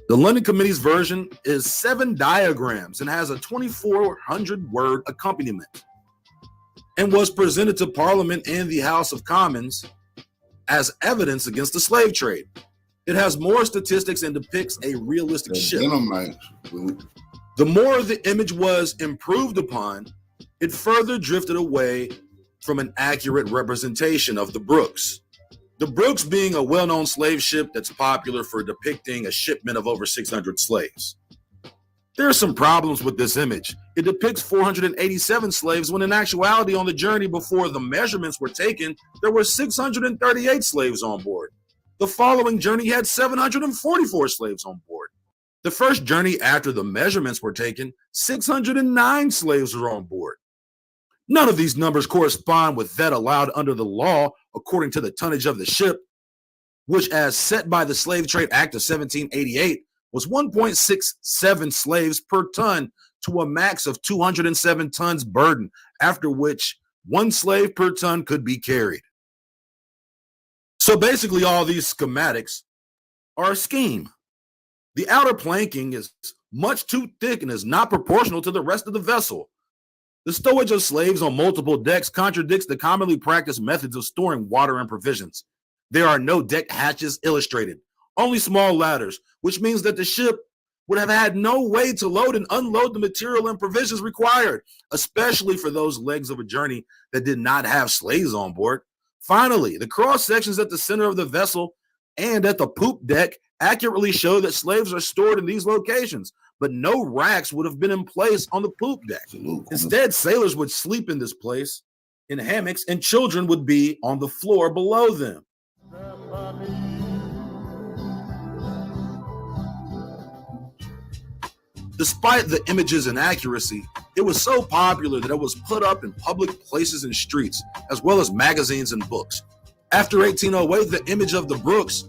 Speaker 2: The London Committee's version is 7 diagrams and has a 2,400-word accompaniment, and was presented to Parliament and the House of Commons as evidence against the slave trade. It has more statistics and depicts a realistic ship. The more the image was improved upon, it further drifted away from an accurate representation of the Brooks. The Brooks being a well-known slave ship that's popular for depicting a shipment of over 600 slaves. There are some problems with this image. It depicts 487 slaves when in actuality on the journey before the measurements were taken, there were 638 slaves on board. The following journey had 744 slaves on board. The first journey after the measurements were taken, 609 slaves were on board. None of these numbers correspond with that allowed under the law according to the tonnage of the ship, which as set by the Slave Trade Act of 1788 was 1.67 slaves per ton to a max of 207 tons burden, after which 1 slave per ton could be carried. So basically all these schematics are a scheme. The outer planking is much too thick and is not proportional to the rest of the vessel. The stowage of slaves on multiple decks contradicts the commonly practiced methods of storing water and provisions. There are no deck hatches illustrated, only small ladders, which means that the ship would have had no way to load and unload the material and provisions required, especially for those legs of a journey that did not have slaves on board. Finally, the cross sections at the center of the vessel and at the poop deck accurately show that slaves are stored in these locations, but no racks would have been in place on the poop deck. Instead, sailors would sleep in this place in hammocks, and children would be on the floor below them. Despite the image's inaccuracy, it was so popular that it was put up in public places and streets, as well as magazines and books. After 1808, the image of the Brooks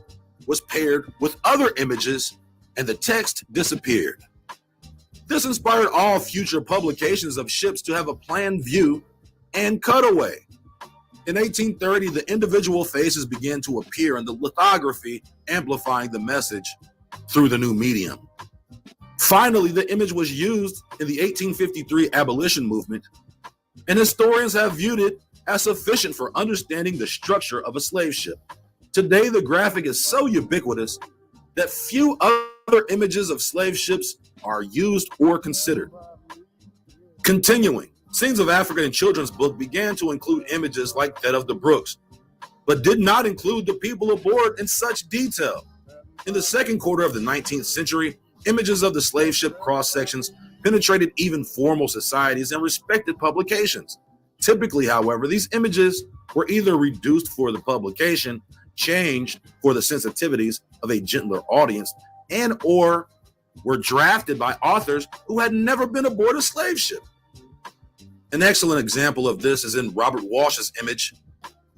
Speaker 2: was paired with other images, and the text disappeared. This inspired all future publications of ships to have a planned view and cutaway. In 1830, the individual faces began to appear in the lithography, amplifying the message through the new medium. Finally, the image was used in the 1853 abolition movement, and historians have viewed it as sufficient for understanding the structure of a slave ship. Today, the graphic is so ubiquitous that few other images of slave ships are used or considered. Continuing, Scenes of Africa in children's book began to include images like that of the Brooks, but did not include the people aboard in such detail. In the second quarter of the 19th century, images of the slave ship cross-sections penetrated even formal societies and respected publications. Typically, however, these images were either reduced for the publication, changed for the sensitivities of a gentler audience, and or were drafted by authors who had never been aboard a slave ship. An excellent example of this is in Robert Walsh's image,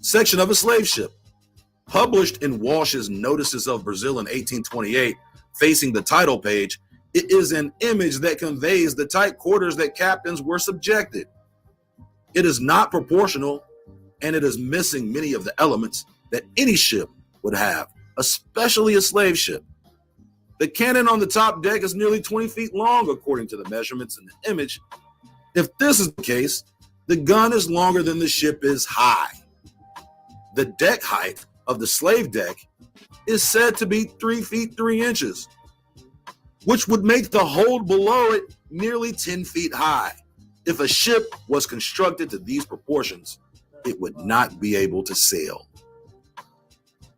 Speaker 2: Section of a Slave Ship. Published in Walsh's Notices of Brazil in 1828, facing the title page, it is an image that conveys the tight quarters that captains were subjected. It is not proportional, and it is missing many of the elements that any ship would have, especially a slave ship. The cannon on the top deck is nearly 20 feet long, according to the measurements in the image. If this is the case, the gun is longer than the ship is high. The deck height of the slave deck is said to be 3 feet 3 inches, which would make the hold below it nearly 10 feet high. If a ship was constructed to these proportions, it would not be able to sail.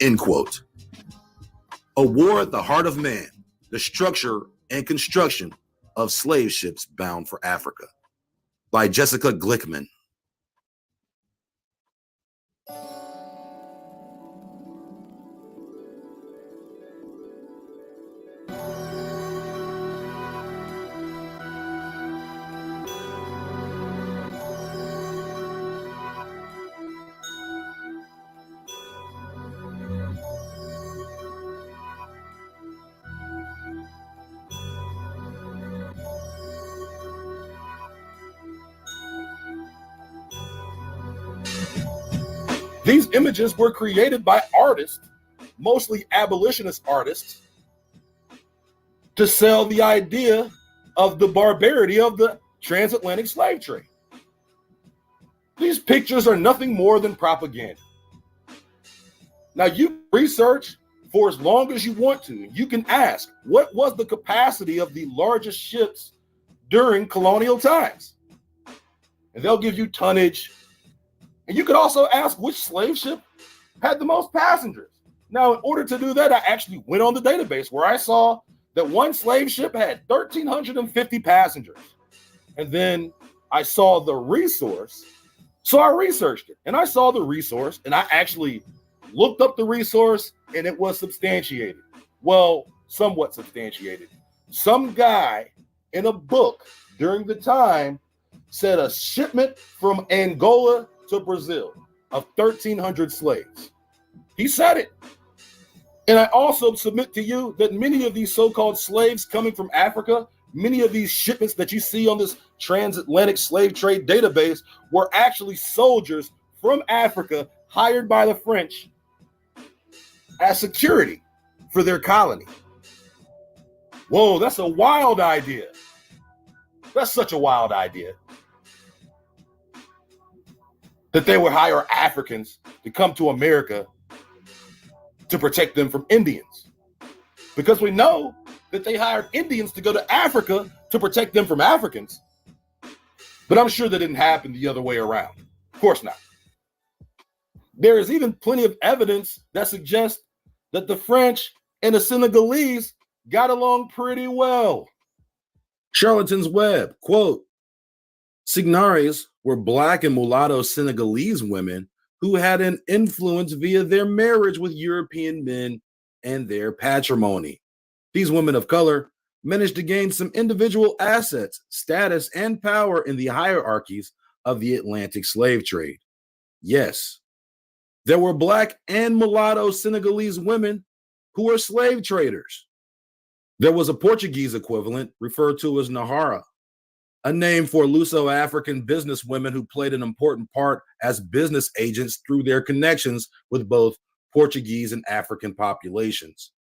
Speaker 2: End quote. A War at the Heart of Man, the Structure and Construction of Slave Ships Bound for Africa, by Jessica Glickman. These images were created by artists, mostly abolitionist artists, to sell the idea of the barbarity of the transatlantic slave trade. These pictures are nothing more than propaganda. Now, you research for as long as you want to. You can ask, what was the capacity of the largest ships during colonial times? And they'll give you tonnage. And you could also ask which slave ship had the most passengers. Now, in order to do that, I actually went on the database where I saw that one slave ship had 1,350 passengers. And then I saw the resource. So I researched it and I saw the resource and I actually looked up the resource and it was substantiated. Well, somewhat substantiated. Some guy in a book during the time said a shipment from Angola to Brazil of 1,300 slaves. He said it. And I also submit to you that many of these so-called slaves coming from Africa, many of these shipments that you see on this transatlantic slave trade database were actually soldiers from Africa hired by the French as security for their colony. Whoa, that's a wild idea. That's such a wild idea. That they would hire Africans to come to America to protect them from Indians. Because we know that they hired Indians to go to Africa to protect them from Africans. But I'm sure that didn't happen the other way around. Of course not. There is even plenty of evidence that suggests that the French and the Senegalese got along pretty well. Charlatan's Web, quote, Signares were black and mulatto Senegalese women who had an influence via their marriage with European men and their patrimony. These women of color managed to gain some individual assets, status, and power in the hierarchies of the Atlantic slave trade. Yes, there were black and mulatto Senegalese women who were slave traders. There was a Portuguese equivalent referred to as Nahara, a name for Luso-African businesswomen who played an important part as business agents through their connections with both Portuguese and African populations.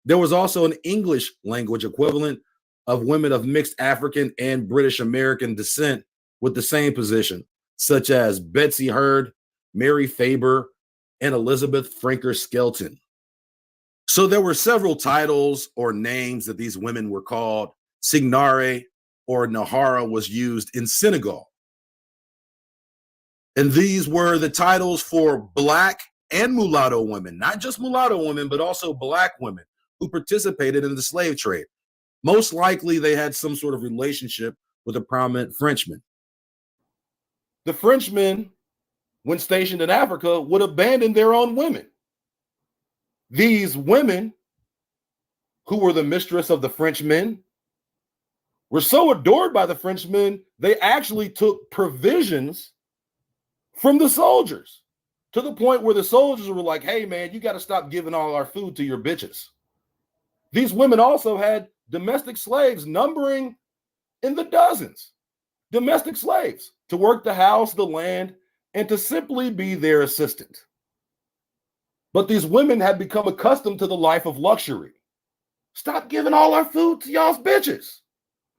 Speaker 2: There was also an English language equivalent of women of mixed African and British American descent with the same position, such as Betsy Heard, Mary Faber, and Elizabeth Franker Skelton. So there were several titles or names that these women were called. Signare or Nahara was used in Senegal. And these were the titles for black and mulatto women, not just mulatto women, but also black women who participated in the slave trade. Most likely they had some sort of relationship with a prominent Frenchman. The Frenchmen, when stationed in Africa, would abandon their own women. These women, who were the mistress of the Frenchmen, were so adored by the Frenchmen, they actually took provisions from the soldiers to the point where the soldiers were like, hey, man, you got to stop giving all our food to your bitches. These women also had domestic slaves numbering in the dozens, domestic slaves to work the house, the land, and to simply be their assistant. But these women had become accustomed to the life of luxury. Stop giving all our food to y'all's bitches.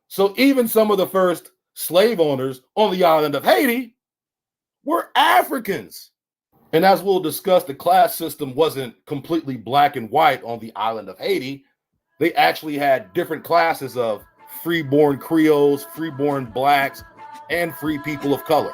Speaker 2: So even some of the first slave owners on the island of Haiti were Africans. And as we'll discuss, the class system wasn't completely black and white on the island of Haiti. They actually had different classes of freeborn Creoles, freeborn blacks, and free people of color.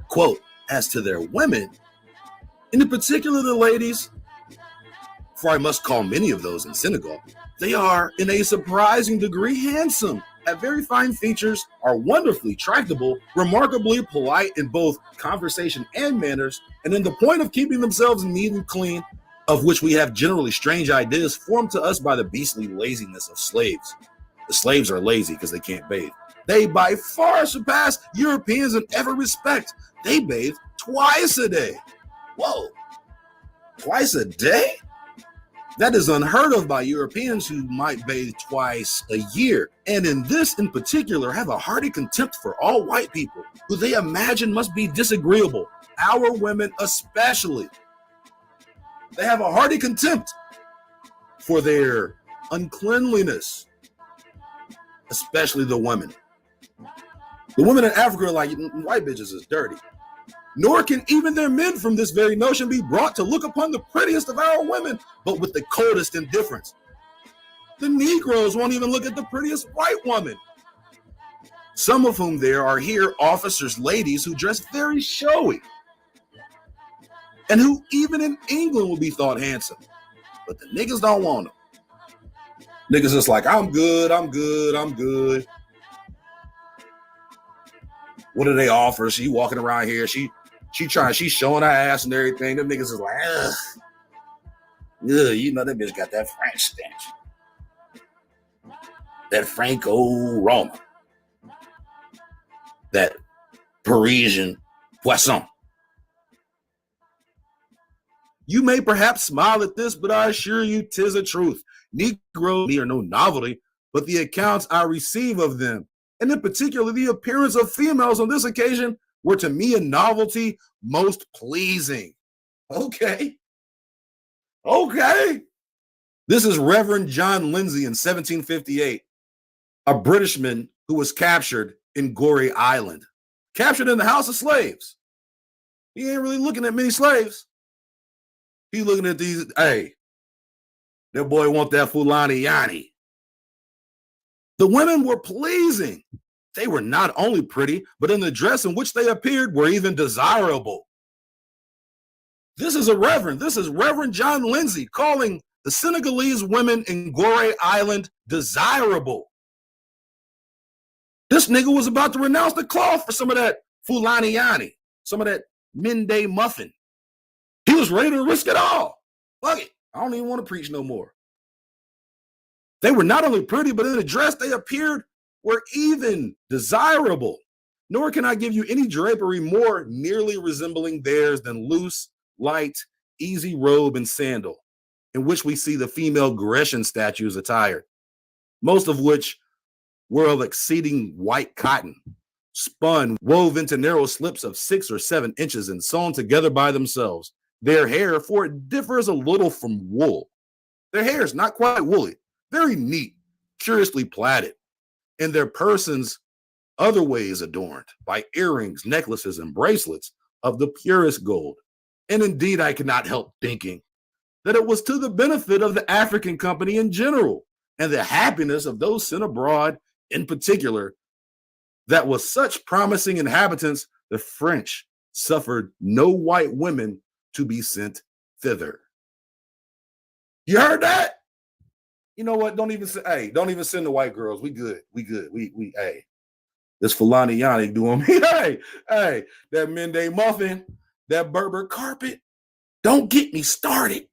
Speaker 2: Quote, as to their women, and in particular the ladies, for I must call many of those in Senegal, they are in a surprising degree handsome, have very fine features, are wonderfully tractable, remarkably polite in both conversation and manners, and in the point of keeping themselves neat and clean, of which we have generally strange ideas formed to us by the beastly laziness of slaves. The slaves are lazy because they can't bathe. They by far surpass Europeans in every respect. They bathe twice a day. Whoa, twice a day? That is unheard of by Europeans who might bathe twice a year. And in this in particular, have a hearty contempt for all white people who they imagine must be disagreeable. Our women especially. They have a hearty contempt for their uncleanliness, especially the women. The women in Africa are like, white bitches is dirty. Nor can even their men from this very notion be brought to look upon the prettiest of our women, but with the coldest indifference. The Negroes won't even look at the prettiest white woman. Some of whom there are here officers' ladies who dress very showy, and who even in England will be thought handsome. But the niggas don't want them. Niggas just like, I'm good. What do they offer? She walking around here. She's showing her ass and everything. Them niggas is like, ugh. Ugh, you know that bitch got that French stench. That Franco-Roma. That Parisian poisson. You may perhaps smile at this, but I assure you 'tis a truth. Negroes are no novelty, but the accounts I receive of them and in particular the appearance of females on this occasion, were to me a novelty most pleasing. Okay. This is Reverend John Lindsay in 1758, a Britishman who was captured in Goree Island, captured in the house of slaves. He ain't really looking at many slaves. He looking at these, hey, that boy want that Fulani Yani. The women were pleasing. They were not only pretty, but in the dress in which they appeared were even desirable. This is Reverend John Lindsay calling the Senegalese women in Goree Island desirable. This nigga was about to renounce the cloth for some of that Fulani Yani, some of that midday muffin. He was ready to risk it all. Fuck it. I don't even want to preach no more. They were not only pretty, but in the dress they appeared were even desirable. Nor can I give you any drapery more nearly resembling theirs than loose, light, easy robe and sandal, in which we see the female Grecian statues attired, most of which were of exceeding white cotton, spun, wove into narrow slips of 6 or 7 inches and sewn together by themselves. Their hair, for it differs a little from wool. Their hair is not quite woolly, very neat, curiously plaited, and their persons other ways adorned by earrings, necklaces, and bracelets of the purest gold. And indeed, I cannot help thinking that it was to the benefit of the African company in general and the happiness of those sent abroad in particular that with such promising inhabitants, the French suffered no white women to be sent thither. You heard that? You know what? Don't even send the white girls. We good. Hey, this Fulani Yani doing me. Hey, that midday muffin, that Berber carpet. Don't get me started.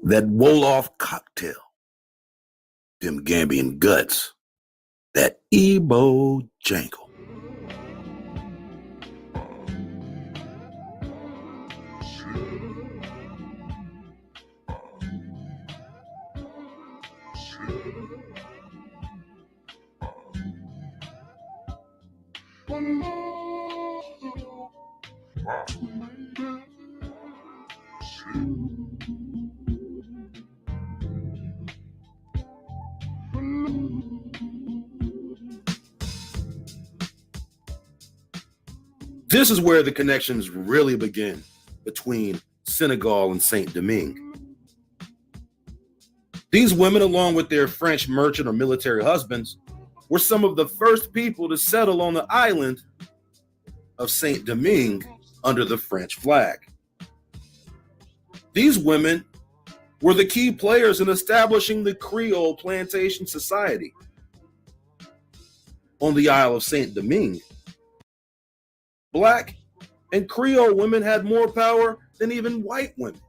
Speaker 2: That Wolof cocktail, them Gambian guts, that Igbo jangle. This is where the connections really begin between Senegal and Saint-Domingue. These women, along with their French merchant or military husbands, were some of the first people to settle on the island of Saint-Domingue under the French flag. These women were the key players in establishing the Creole plantation society on the Isle of Saint-Domingue. Black and Creole women had more power than even white women.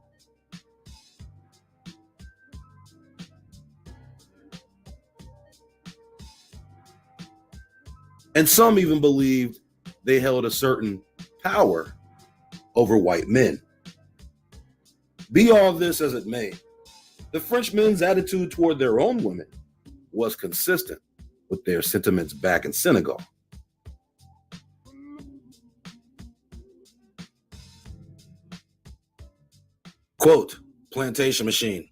Speaker 2: And some even believed they held a certain power over white men. Be all this as it may, the Frenchmen's attitude toward their own women was consistent with their sentiments back in Senegal. Quote, plantation machine.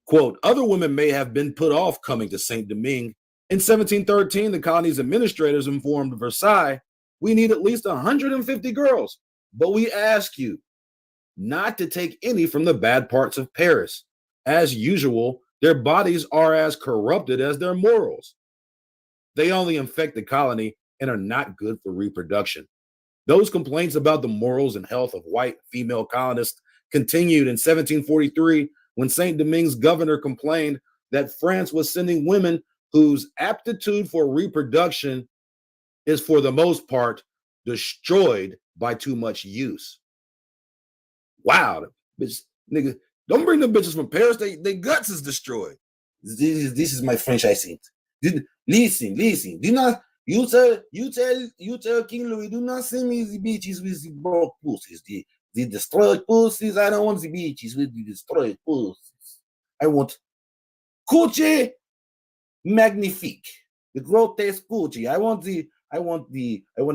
Speaker 2: Quote, other women may have been put off coming to Saint-Domingue. In 1713, the colony's administrators informed Versailles, we need at least 150 girls, but we ask you not to take any from the bad parts of Paris. As usual, their bodies are as corrupted as their morals. They only infect the colony and are not good for reproduction. Those complaints about the morals and health of white female colonists continued in 1743 when Saint-Domingue's governor complained that France was sending women whose aptitude for reproduction is for the most part destroyed by too much use. Wow, bitch, nigga, don't bring them bitches from Paris. They guts is destroyed. This is my French accent. Listen. Do not you tell King Louis, do not send me the bitches with the broke pussies. The destroyed pussies. I don't want the bitches with the destroyed pussies. I want Couche Magnifique. the grotesque coochie. I want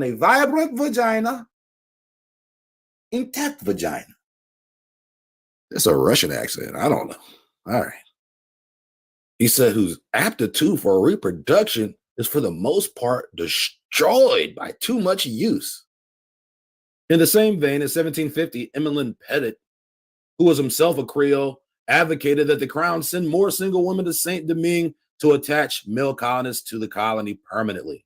Speaker 2: a vibrant vagina, intact vagina. That's a Russian accent. I don't know. All right. He said, whose aptitude for reproduction is for the most part destroyed by too much use. In the same vein, in 1750, Emmeline Pettit, who was himself a Creole, advocated that the crown send more single women to Saint-Domingue to attach male colonists to the colony permanently.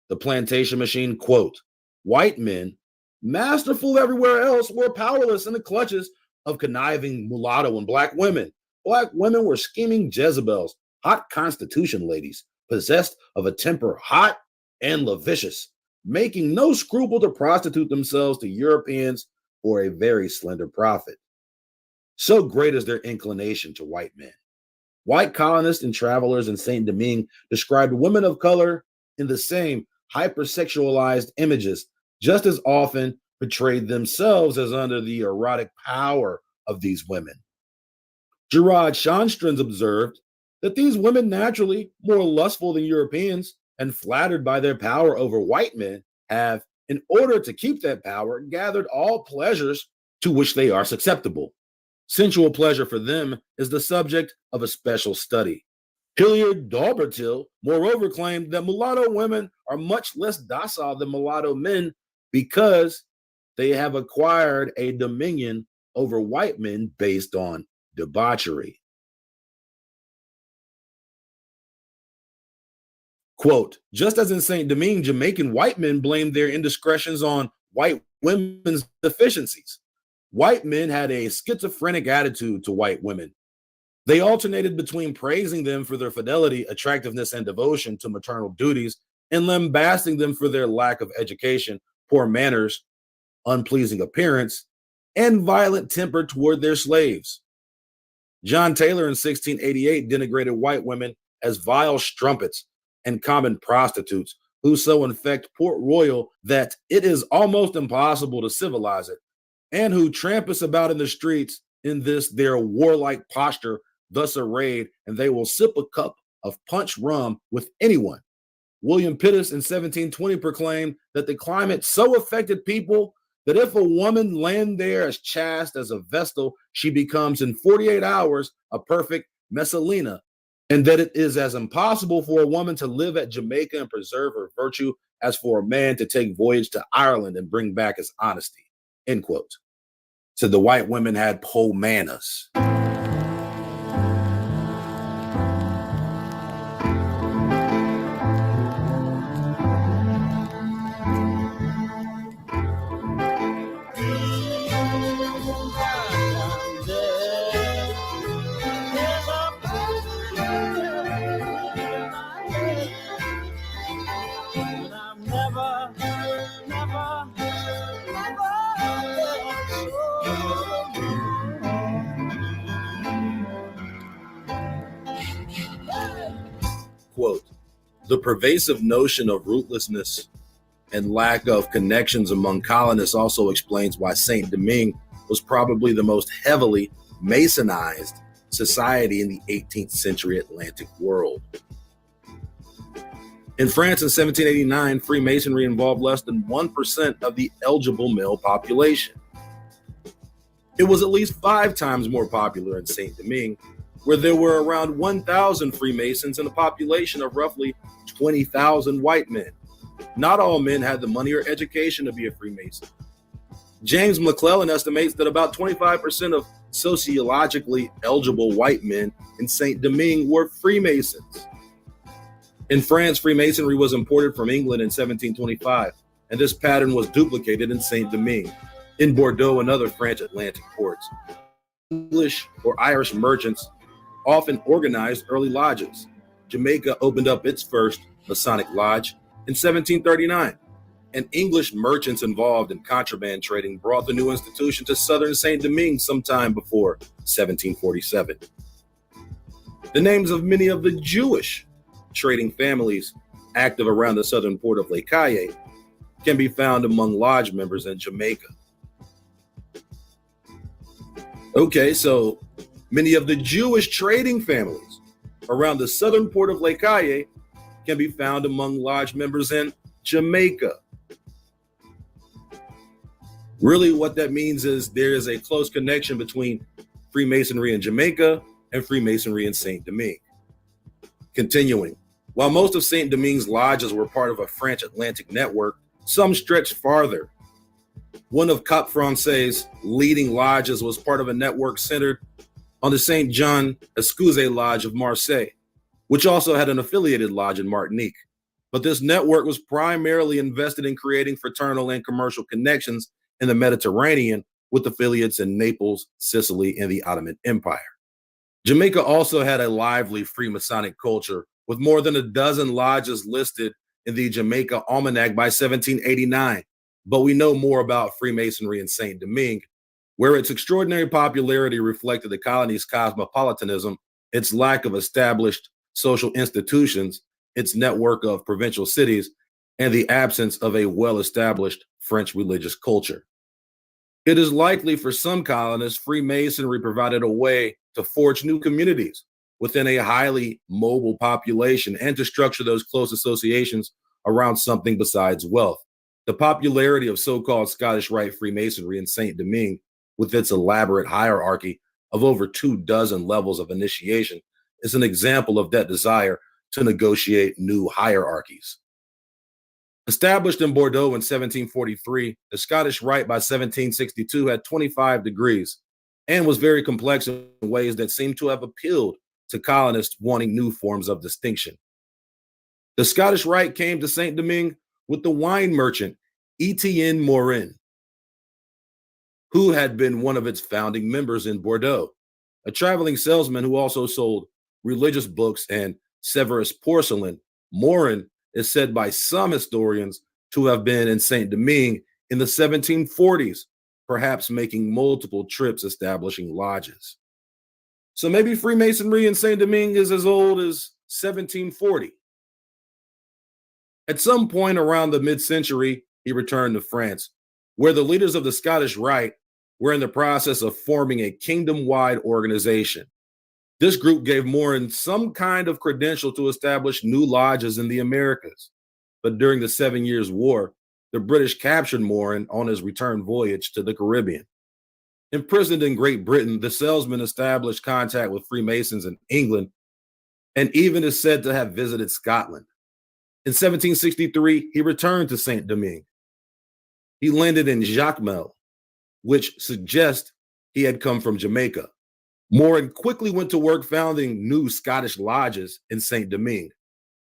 Speaker 2: The plantation machine, quote, white men, masterful everywhere else, were powerless in the clutches of conniving mulatto and black women. Black women were scheming Jezebels, hot constitution ladies, possessed of a temper hot and lascivious, making no scruple to prostitute themselves to Europeans for a very slender profit. So great is their inclination to white men. White colonists and travelers in Saint-Domingue described women of color in the same hypersexualized images, just as often portrayed themselves as under the erotic power of these women. Gerard Schonstrens observed that these women, naturally more lustful than Europeans and flattered by their power over white men, have, in order to keep that power, gathered all pleasures to which they are susceptible. Sensual pleasure for them is the subject of a special study. Hilliard Daubertil, moreover, claimed that mulatto women are much less docile than mulatto men because they have acquired a dominion over white men based on debauchery. Quote, just as in Saint-Domingue, Jamaican white men blamed their indiscretions on white women's deficiencies. White men had a schizophrenic attitude to white women. They alternated between praising them for their fidelity, attractiveness, and devotion to maternal duties, and lambasting them for their lack of education, poor manners, unpleasing appearance, and violent temper toward their slaves. John Taylor in 1688 denigrated white women as vile strumpets and common prostitutes who so infect Port Royal that it is almost impossible to civilize it, and who tramp us about in the streets in this their warlike posture, thus arrayed, and they will sip a cup of punch rum with anyone. William Pittis in 1720 proclaimed that the climate so affected people that if a woman land there as chaste as a vestal, she becomes in 48 hours a perfect Messalina, and that it is as impossible for a woman to live at Jamaica and preserve her virtue as for a man to take voyage to Ireland and bring back his honesty, end quote. So the white women had poor manners. Quote, the pervasive notion of rootlessness and lack of connections among colonists also explains why Saint-Domingue was probably the most heavily Masonized society in the 18th century Atlantic world. In France in 1789, Freemasonry involved less than 1% of the eligible male population. It was at least 5 times more popular in Saint-Domingue, where there were around 1,000 Freemasons and a population of roughly 20,000 white men. Not all men had the money or education to be a Freemason. James McClellan estimates that about 25% of sociologically eligible white men in Saint-Domingue were Freemasons. In France, Freemasonry was imported from England in 1725, and this pattern was duplicated in Saint-Domingue, in Bordeaux and other French Atlantic ports. English or Irish merchants often organized early lodges. Jamaica opened up its first Masonic lodge in 1739, and English merchants involved in contraband trading brought the new institution to southern Saint-Domingue sometime before 1747. The names of many of the Jewish trading families active around the southern port of Les Cayes can be found among lodge members in Jamaica. Okay, so many of the Jewish trading families around the southern port of Lake Cayey can be found among lodge members in Jamaica. Really, what that means is there is a close connection between Freemasonry in Jamaica and Freemasonry in Saint Domingue. Continuing, while most of Saint Domingue's lodges were part of a French Atlantic network, some stretched farther. One of Cap Francais' leading lodges was part of a network centered on the Saint Jean Escouze Lodge of Marseille, which also had an affiliated lodge in Martinique. But this network was primarily invested in creating fraternal and commercial connections in the Mediterranean with affiliates in Naples, Sicily, and the Ottoman Empire. Jamaica also had a lively Freemasonic culture, with more than a dozen lodges listed in the Jamaica Almanac by 1789. But we know more about Freemasonry in Saint Domingue, where its extraordinary popularity reflected the colony's cosmopolitanism, its lack of established social institutions, its network of provincial cities, and the absence of a well-established French religious culture. It is likely for some colonists, Freemasonry provided a way to forge new communities within a highly mobile population and to structure those close associations around something besides wealth. The popularity of so-called Scottish Rite Freemasonry in Saint Domingue, with its elaborate hierarchy of over 24 levels of initiation, is an example of that desire to negotiate new hierarchies. Established in Bordeaux in 1743, the Scottish Rite by 1762 had 25 degrees and was very complex in ways that seem to have appealed to colonists wanting new forms of distinction. The Scottish Rite came to Saint Domingue with the wine merchant Etienne Morin, who had been one of its founding members in Bordeaux, a traveling salesman who also sold religious books and Severus porcelain. Morin is said by some historians to have been in Saint Domingue in the 1740s, perhaps making multiple trips establishing lodges. So maybe Freemasonry in Saint Domingue is as old as 1740. At some point around the mid-century, he returned to France, where the leaders of the Scottish Rite were in the process of forming a kingdom-wide organization. This group gave Morin some kind of credential to establish new lodges in the Americas. But during the 7 Years' War, the British captured Morin on his return voyage to the Caribbean. Imprisoned in Great Britain, the salesman established contact with Freemasons in England and even is said to have visited Scotland. In 1763, he returned to Saint Domingue. He landed in Jacmel, which suggests he had come from Jamaica. Morin quickly went to work founding new Scottish lodges in Saint Domingue.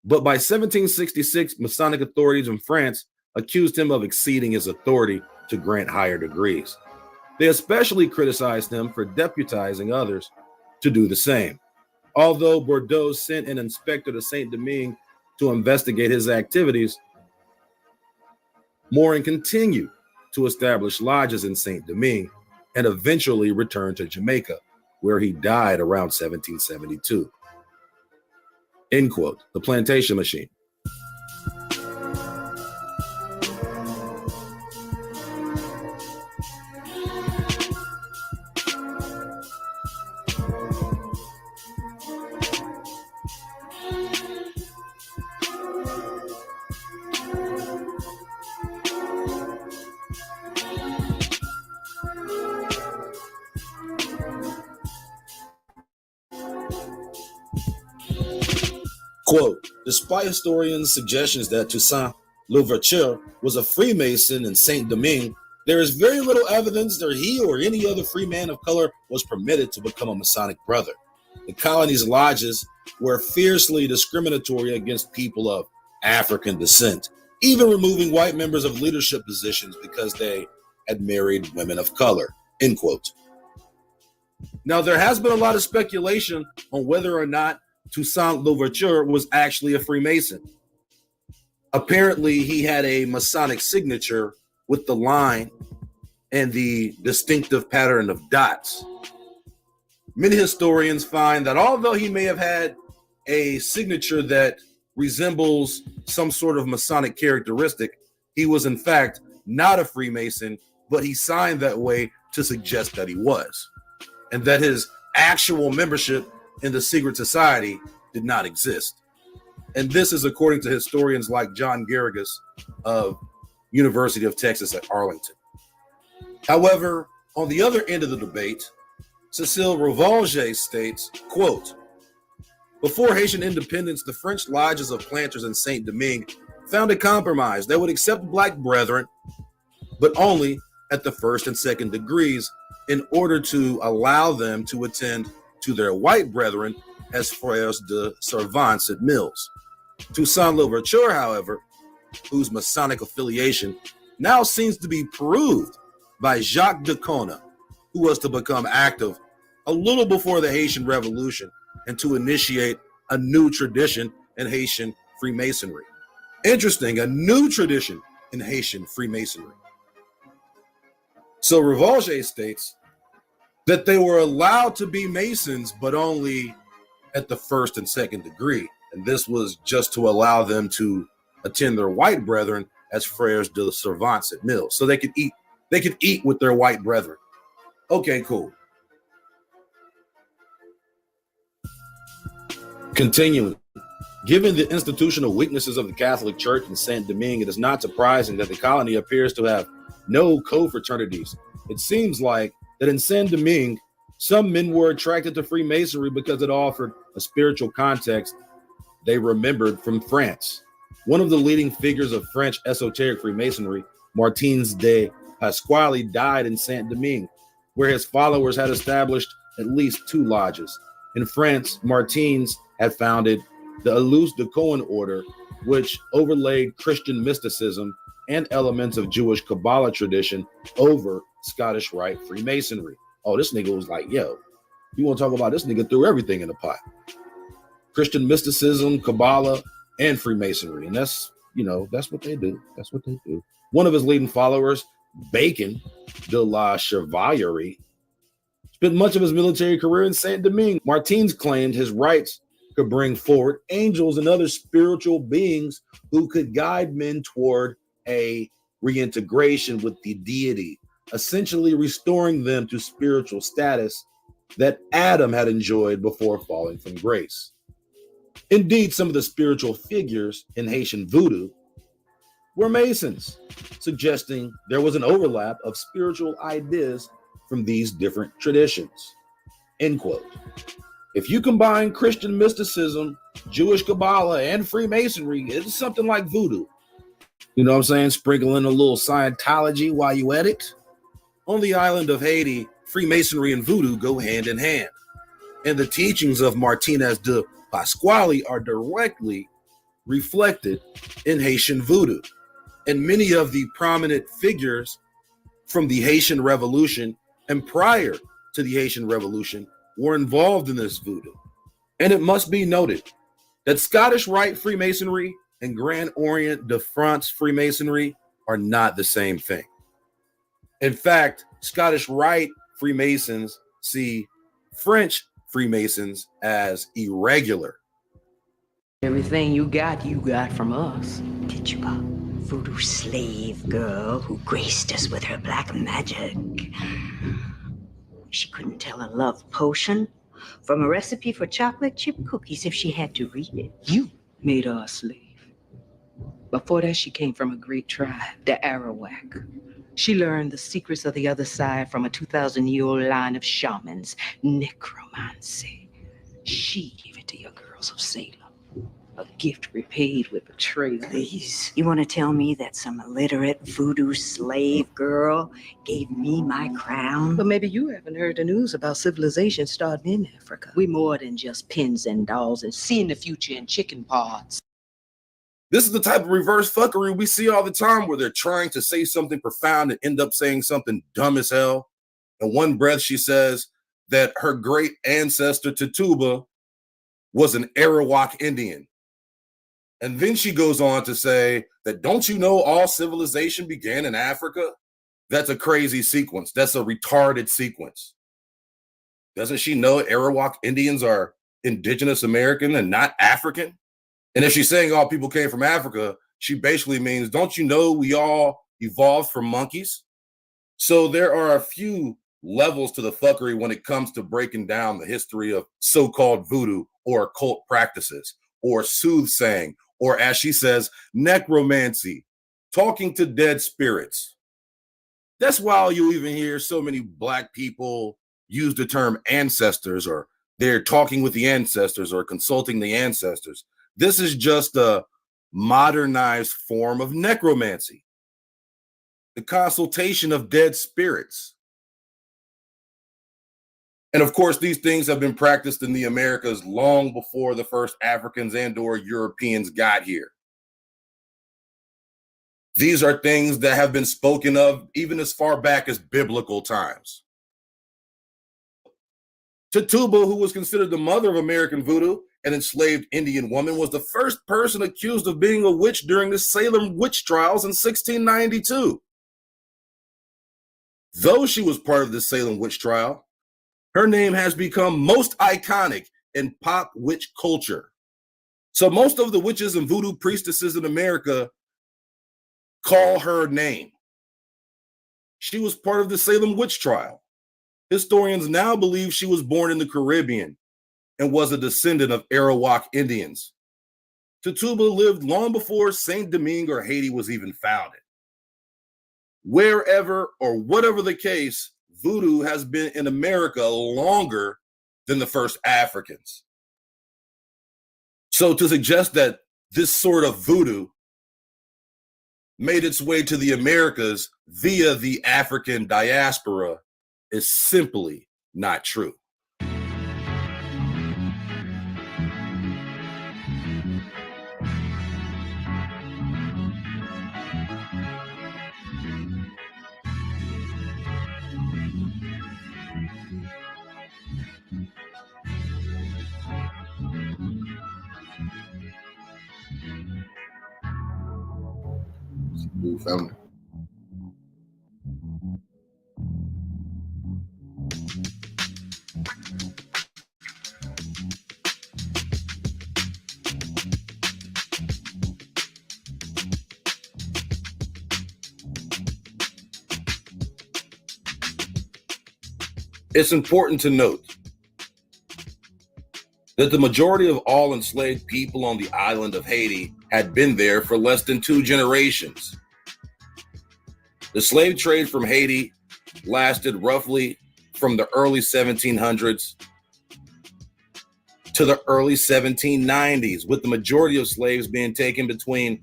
Speaker 2: But by 1766, Masonic authorities in France accused him of exceeding his authority to grant higher degrees. They especially criticized him for deputizing others to do the same. Although Bordeaux sent an inspector to Saint Domingue to investigate his activities, Morin continued to establish lodges in Saint Domingue and eventually returned to Jamaica, where he died around 1772. End quote. The Plantation Machine. Quote, despite historians' suggestions that Toussaint Louverture was a Freemason in Saint Domingue, there is very little evidence that he or any other free man of color was permitted to become a Masonic brother. The colony's lodges were fiercely discriminatory against people of African descent, even removing white members of leadership positions because they had married women of color, end quote. Now, there has been a lot of speculation on whether or not Toussaint Louverture was actually a Freemason. Apparently, he had a Masonic signature with the line and the distinctive pattern of dots. Many historians find that although he may have had a signature that resembles some sort of Masonic characteristic, he was in fact not a Freemason, but he signed that way to suggest that he was, and that his actual membership in the secret society did not exist. And this is according to historians like John Garrigus of University of Texas at Arlington. However, on the other end of the debate, Cecile Revolge states, quote, before Haitian independence, the French lodges of planters in Saint-Domingue found a compromise that would accept black brethren, but only at the first and second degrees in order to allow them to attend to their white brethren as frères de servants at mills. Toussaint Louverture, however, whose Masonic affiliation now seems to be proved by Jacques de Cona, who was to become active a little before the Haitian Revolution and to initiate a new tradition in Haitian Freemasonry. Interesting, a new tradition in Haitian Freemasonry. So Revolge states that they were allowed to be Masons, but only at the first and second degree. And this was just to allow them to attend their white brethren as frères de servants at mills. So they could eat with their white brethren. Okay, cool. Continuing, given the institutional weaknesses of the Catholic Church in Saint-Domingue, it is not surprising that the colony appears to have no co-fraternities. It seems like that in Saint-Domingue, some men were attracted to Freemasonry because it offered a spiritual context they remembered from France. One of the leading figures of French esoteric Freemasonry, Martins de Pasquale, died in Saint-Domingue, where his followers had established at least 2 lodges. In France, Martins had founded the Alus de Cohen order, which overlaid Christian mysticism and elements of Jewish Kabbalah tradition over Scottish Rite Freemasonry. Oh, this nigga was like, yo, you want to talk about this nigga threw everything in the pot. Christian mysticism, Kabbalah, and Freemasonry. And that's what they do. That's what they do. One of his leading followers, Bacon de la Chevalerie, spent much of his military career in Saint-Domingue. Martins claimed his rites could bring forward angels and other spiritual beings who could guide men toward a reintegration with the deity, essentially restoring them to spiritual status that Adam had enjoyed before falling from grace. Indeed, some of the spiritual figures in Haitian Voodoo were Masons, suggesting there was an overlap of spiritual ideas from these different traditions. End quote. If you combine Christian mysticism, Jewish Kabbalah, and Freemasonry, it's something like Voodoo. You know what I'm saying? Sprinkle in a little Scientology while you at it. On the island of Haiti, Freemasonry and Voodoo go hand in hand. And the teachings of Martinez de Pasquale are directly reflected in Haitian Voodoo. And many of the prominent figures from the Haitian Revolution and prior to the Haitian Revolution were involved in this Voodoo. And it must be noted that Scottish Rite Freemasonry and Grand Orient de France Freemasonry are not the same thing. In fact, Scottish Rite Freemasons see French Freemasons as irregular.
Speaker 9: Everything you got from us.
Speaker 10: Did you, voodoo slave girl who graced us with her black magic? She couldn't tell a love potion from a recipe for chocolate chip cookies if she had to read it.
Speaker 9: You made her a slave. Before that, she came from a great tribe, the Arawak. She learned the secrets of the other side from a 2,000-year-old line of shamans, necromancy. She gave it to your girls of Salem. A gift repaid with betrayal.
Speaker 10: Please, you want to tell me that some illiterate voodoo slave girl gave me my crown?
Speaker 9: But maybe you haven't heard the news about civilization starting in Africa. We more than just pins and dolls and seeing the future in chicken pods.
Speaker 2: This is the type of reverse fuckery we see all the time, where they're trying to say something profound and end up saying something dumb as hell. In one breath, she says that her great ancestor Tituba was an Arawak Indian. And then she goes on to say that, don't you know all civilization began in Africa? That's a crazy sequence. That's a retarded sequence. Doesn't she know Arawak Indians are indigenous American and not African? And if she's saying all people came from Africa, she basically means, don't you know we all evolved from monkeys? So there are a few levels to the fuckery when it comes to breaking down the history of so-called voodoo or occult practices, or soothsaying, or as she says, necromancy, talking to dead spirits. That's why you even hear so many Black people use the term ancestors, or they're talking with the ancestors or consulting the ancestors. This is just a modernized form of necromancy, the consultation of dead spirits. And of course, these things have been practiced in the Americas long before the first Africans and or Europeans got here. These are things that have been spoken of even as far back as biblical times. Tituba, who was considered the mother of American voodoo, an enslaved Indian woman, was the first person accused of being a witch during the Salem witch trials in 1692. Though she was part of the Salem witch trial, her name has become most iconic in pop witch culture. So most of the witches and voodoo priestesses in America call her name. She was part of the Salem witch trial. Historians now believe she was born in the Caribbean and was a descendant of Arawak Indians. Tituba lived long before Saint Domingue or Haiti was even founded. Wherever or whatever the case, voodoo has been in America longer than the first Africans. So to suggest that this sort of voodoo made its way to the Americas via the African diaspora is simply not true.
Speaker 1: Family.
Speaker 2: It's important to note that the majority of all enslaved people on the island of Haiti had been there for less than 2 generations. The slave trade from Haiti lasted roughly from the early 1700s to the early 1790s, with the majority of slaves being taken between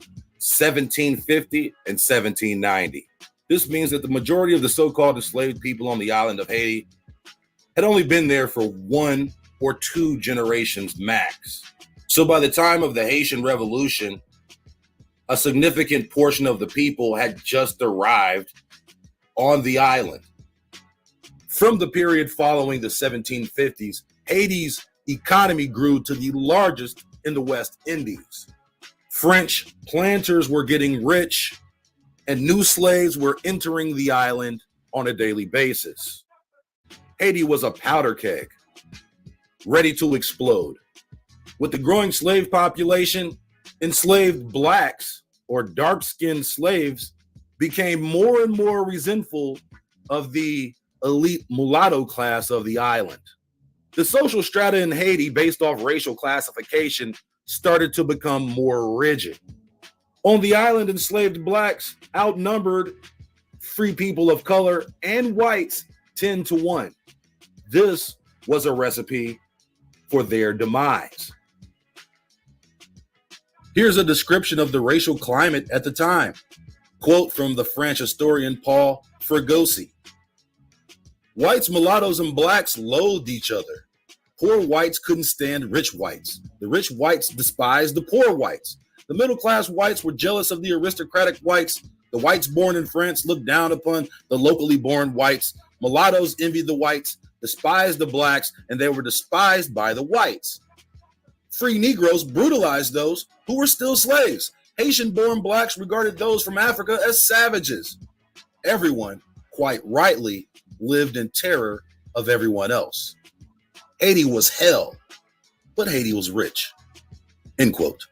Speaker 2: 1750 and 1790. This means that the majority of the so-called enslaved people on the island of Haiti had only been there for 1 or 2 generations max. So by the time of the Haitian Revolution, a significant portion of the people had just arrived on the island. From the period following the 1750s, Haiti's economy grew to the largest in the West Indies. French planters were getting rich, and new slaves were entering the island on a daily basis. Haiti was a powder keg, ready to explode. With the growing slave population, enslaved blacks or dark-skinned slaves became more and more resentful of the elite mulatto class of the island. The social strata in Haiti, based off racial classification, started to become more rigid. On the island, enslaved blacks outnumbered free people of color and whites 10 to 1. This was a recipe for their demise. Here's a description of the racial climate at the time. Quote from the French historian Paul Fregosi. Whites, mulattoes, and blacks loathed each other. Poor whites couldn't stand rich whites. The rich whites despised the poor whites. The middle-class whites were jealous of the aristocratic whites. The whites born in France looked down upon the locally born whites. Mulattoes envied the whites, despised the blacks, and they were despised by the whites. Free Negroes brutalized those who were still slaves. Haitian-born blacks regarded those from Africa as savages. Everyone, quite rightly, lived in terror of everyone else. Haiti was hell, but Haiti was rich. End quote.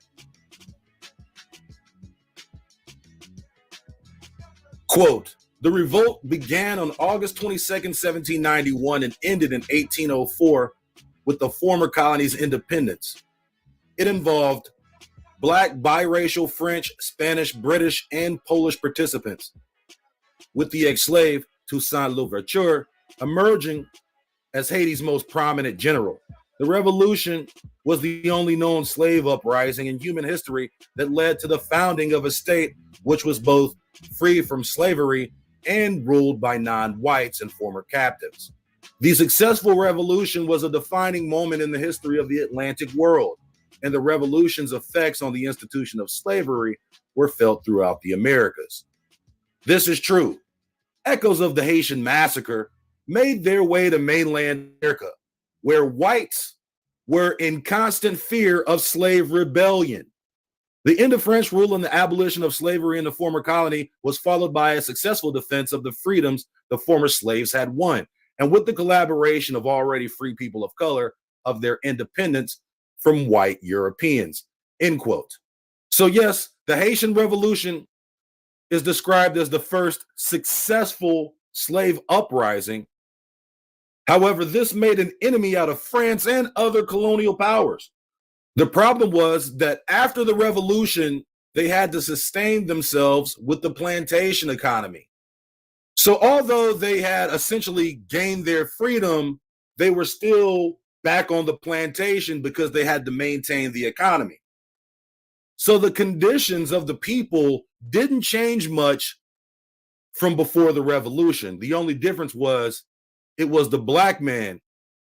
Speaker 2: Quote, the revolt began on August 22nd, 1791 and ended in 1804 with the former colony's independence. It involved Black, biracial, French, Spanish, British, and Polish participants, with the ex-slave Toussaint Louverture emerging as Haiti's most prominent general. The revolution was the only known slave uprising in human history that led to the founding of a state which was both free from slavery and ruled by non-whites and former captives. The successful revolution was a defining moment in the history of the Atlantic world, and the revolution's effects on the institution of slavery were felt throughout the Americas. This is true. Echoes of the Haitian massacre made their way to mainland America, where whites were in constant fear of slave rebellion. The end of French rule and the abolition of slavery in the former colony was followed by a successful defense of the freedoms the former slaves had won, and with the collaboration of already free people of color of their independence from white Europeans, end quote. So yes, the Haitian Revolution is described as the first successful slave uprising. However, this made an enemy out of France and other colonial powers. The problem was that after the revolution, they had to sustain themselves with the plantation economy. So although they had essentially gained their freedom, they were still back on the plantation because they had to maintain the economy. So the conditions of the people didn't change much from before the revolution. The only difference was it was the black man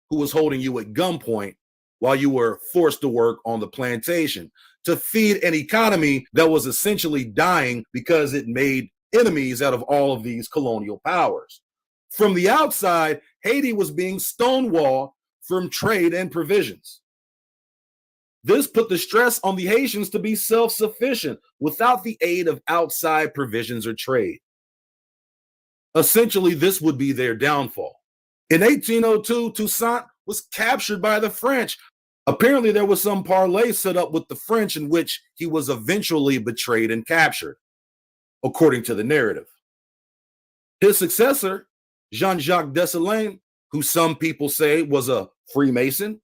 Speaker 2: who was holding you at gunpoint while you were forced to work on the plantation to feed an economy that was essentially dying because it made enemies out of all of these colonial powers. From the outside, Haiti was being stonewalled from trade and provisions. This put the stress on the Haitians to be self-sufficient without the aid of outside provisions or trade. Essentially, this would be their downfall. In 1802, Toussaint was captured by the French. Apparently, there was some parlay set up with the French in which he was eventually betrayed and captured, according to the narrative. His successor, Jean-Jacques Dessalines, who some people say was a Freemason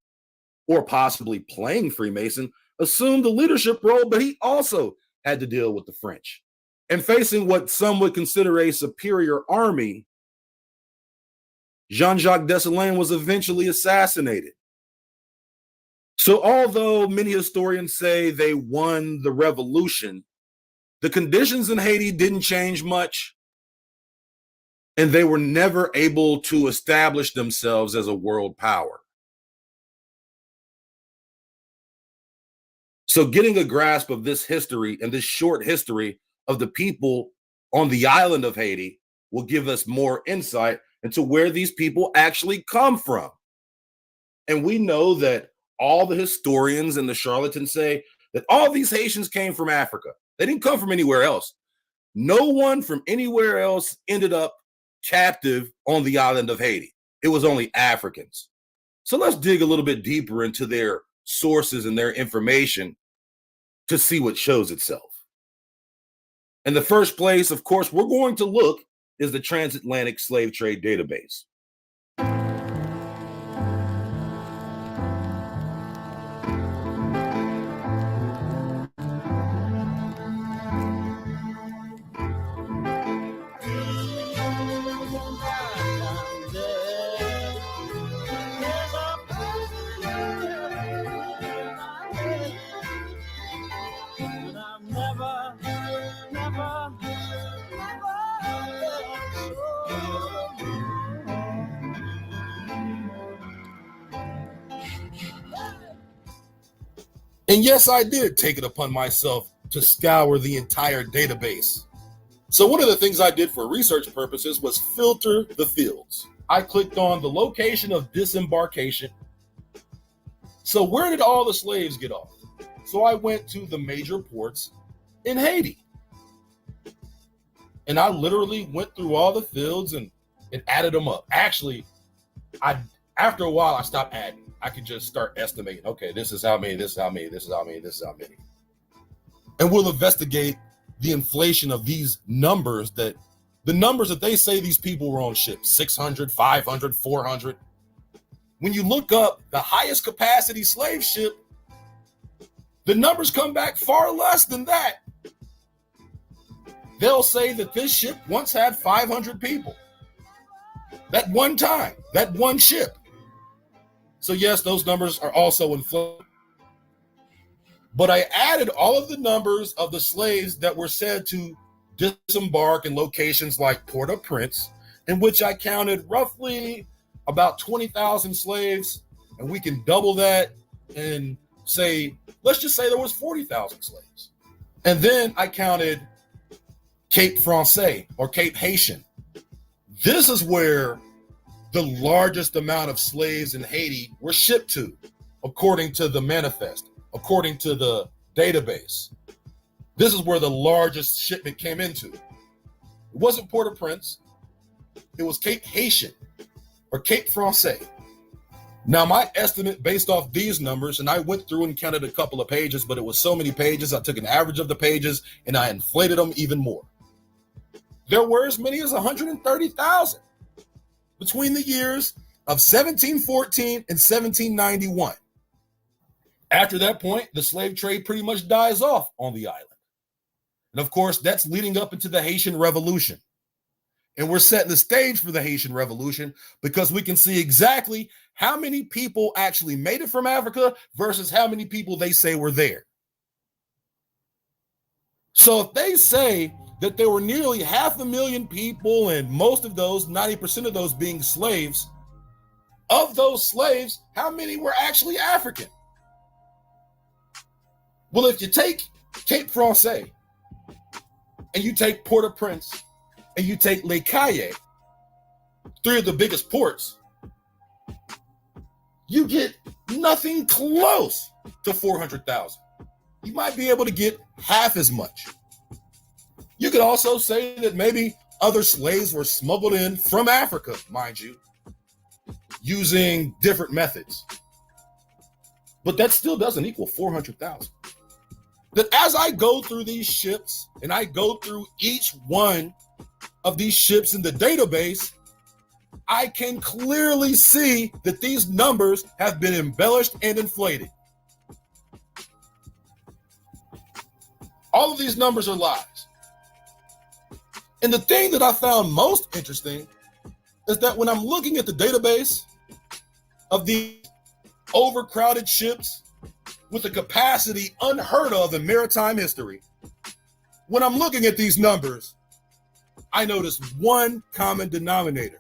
Speaker 2: or possibly playing Freemason, assumed the leadership role, but he also had to deal with the French. And facing what some would consider a superior army, Jean-Jacques Dessalines was eventually assassinated. So although many historians say they won the revolution, the conditions in Haiti didn't change much, and they were never able to establish themselves as a world power. So getting a grasp of this history and this short history of the people on the island of Haiti will give us more insight into where these people actually come from. And we know that all the historians and the charlatans say that all these Haitians came from Africa. They didn't come from anywhere else. No one from anywhere else ended up captive on the island of Haiti. It was only Africans. So let's dig a little bit deeper into their sources and their information to see what shows itself. In the first place, of course, we're going to look is the Transatlantic Slave Trade Database. And yes, I did take it upon myself to scour the entire database. So one of the things I did for research purposes was filter the fields. I clicked on the location of disembarkation. So where did all the slaves get off? So I went to the major ports in Haiti. And I literally went through all the fields and added them up. Actually, after a while, I stopped adding. I could just start estimating. Okay, this is how many, this is how many, this is how many, this is how many. And we'll investigate the inflation of these numbers, that the numbers that they say these people were on ships, 600, 500, 400. when you look up the highest capacity slave ship, the numbers come back far less than that. They'll say that this ship once had 500 people. That one time, that one ship. So yes, those numbers are also inflated. But I added all of the numbers of the slaves that were said to disembark in locations like Port-au-Prince, in which I counted roughly about 20,000 slaves, and we can double that and say, let's just say there was 40,000 slaves. And then I counted Cape Francais or Cape Haitian. This is where the largest amount of slaves in Haiti were shipped to, according to the manifest, according to the database. This is where the largest shipment came into. It wasn't Port-au-Prince. It was Cape Haitian or Cape Francais. Now, my estimate based off these numbers, and I went through and counted a couple of pages, but it was so many pages, I took an average of the pages and I inflated them even more. There were as many as 130,000 between the years of 1714 and 1791. After that point, the slave trade pretty much dies off on the island. And of course, that's leading up into the Haitian Revolution. And we're setting the stage for the Haitian Revolution because we can see exactly how many people actually made it from Africa versus how many people they say were there. So if they say that there were nearly 500,000 people and most of those, 90% of those being slaves, of those slaves, how many were actually African? Well, if you take Cape Francais and you take Port-au-Prince and you take Les Cayes, three of the biggest ports, you get nothing close to 400,000. You might be able to get half as much. You could also say that maybe other slaves were smuggled in from Africa, mind you, using different methods. But that still doesn't equal 400,000. That as I go through these ships and I go through each one of these ships in the database, I can clearly see that these numbers have been embellished and inflated. All of these numbers are lies. And the thing that I found most interesting is that when I'm looking at the database of these overcrowded ships with a capacity unheard of in maritime history, when I'm looking at these numbers, I notice one common denominator.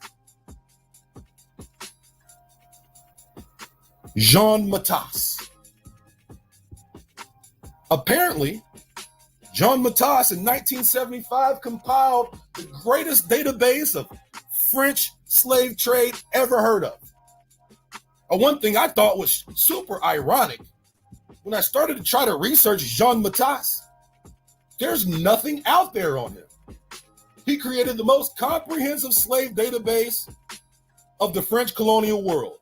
Speaker 2: Jean Matas. Apparently, Jean Matas in 1975 compiled the greatest database of French slave trade ever heard of. One thing I thought was super ironic, when I started to try to research Jean Matas, there's nothing out there on him. He created the most comprehensive slave database of the French colonial world.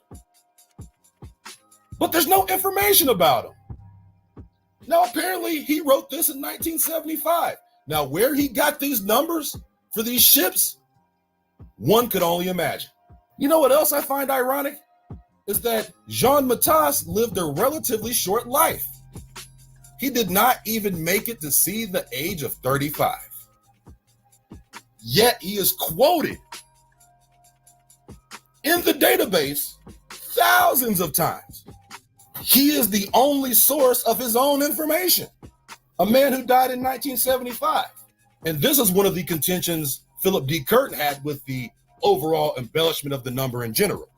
Speaker 2: But there's no information about him. Now, apparently, he wrote this in 1975. Now, where he got these numbers for these ships, one could only imagine. You know what else I find ironic? Is that Jean Matas lived a relatively short life. He did not even make it to see the age of 35. Yet he is quoted in the database thousands of times. He is the only source of his own information. A man who died in 1975. And this is one of the contentions Philip D. Curtin had with the overall embellishment of the number in general.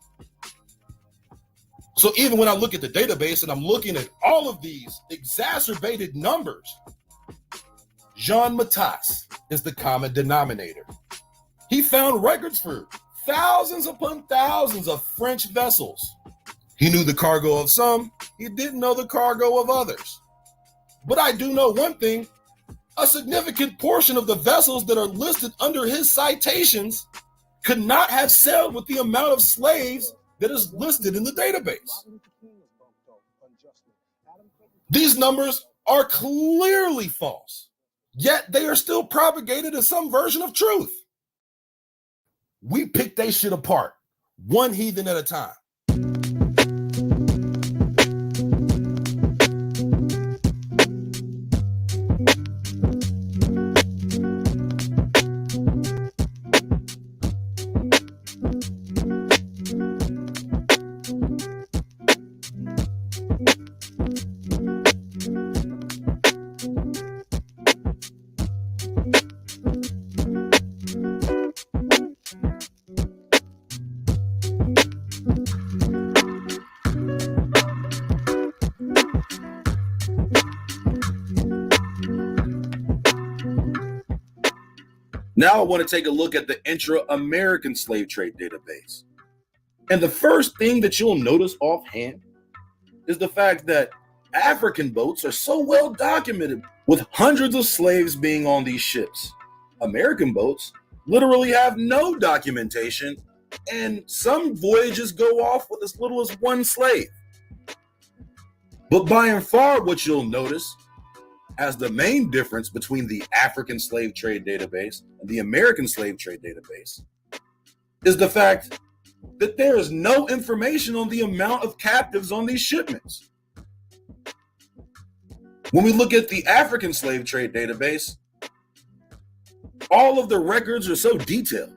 Speaker 2: So even when I look at the database and I'm looking at all of these exacerbated numbers, Jean Matas is the common denominator. He found records for thousands upon thousands of French vessels. He knew the cargo of some, he didn't know the cargo of others. But I do know one thing, a significant portion of the vessels that are listed under his citations could not have sailed with the amount of slaves that is listed in the database. These numbers are clearly false, yet they are still propagated as some version of truth. We pick that shit apart, one heathen at a time. Now I want to take a look at the Intra-American slave trade database. And the first thing that you'll notice offhand is the fact that African boats are so well documented, with hundreds of slaves being on these ships. American boats literally have no documentation, and some voyages go off with as little as one slave. But by and far, what you'll notice as the main difference between the African slave trade database and the American slave trade database is the fact that there is no information on the amount of captives on these shipments. When we look at the African slave trade database, all of the records are so detailed.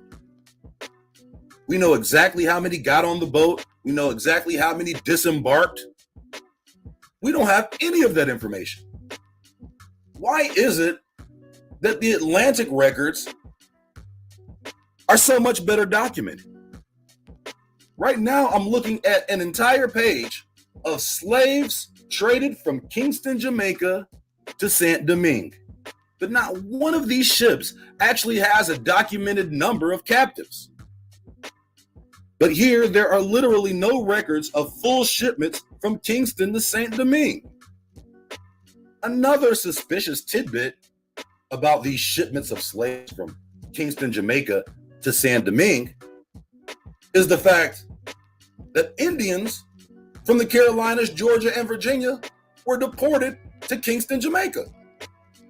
Speaker 2: We know exactly how many got on the boat. We know exactly how many disembarked. We don't have any of that information. Why is it that the Atlantic records are so much better documented? Right now, I'm looking at an entire page of slaves traded from Kingston, Jamaica to Saint Domingue. But not one of these ships actually has a documented number of captives. But here, there are literally no records of full shipments from Kingston to Saint Domingue. Another suspicious tidbit about these shipments of slaves from Kingston, Jamaica to Saint Domingue is the fact that Indians from the Carolinas, Georgia, and Virginia were deported to Kingston, Jamaica.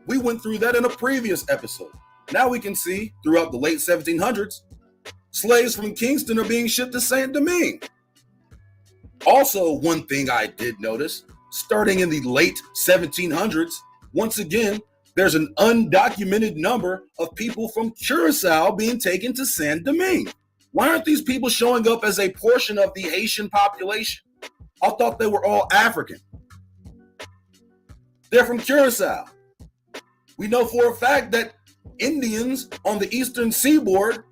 Speaker 2: We went through that in a previous episode. Now we can see throughout the late 1700s, slaves from Kingston are being shipped to Saint Domingue. Also, one thing I did notice, starting in the late 1700s, once again, there's an undocumented number of people from Curacao being taken to Saint Domingue. Why aren't these people showing up as a portion of the Haitian population? I thought they were all African. They're from Curacao. We know for a fact that Indians on the eastern seaboard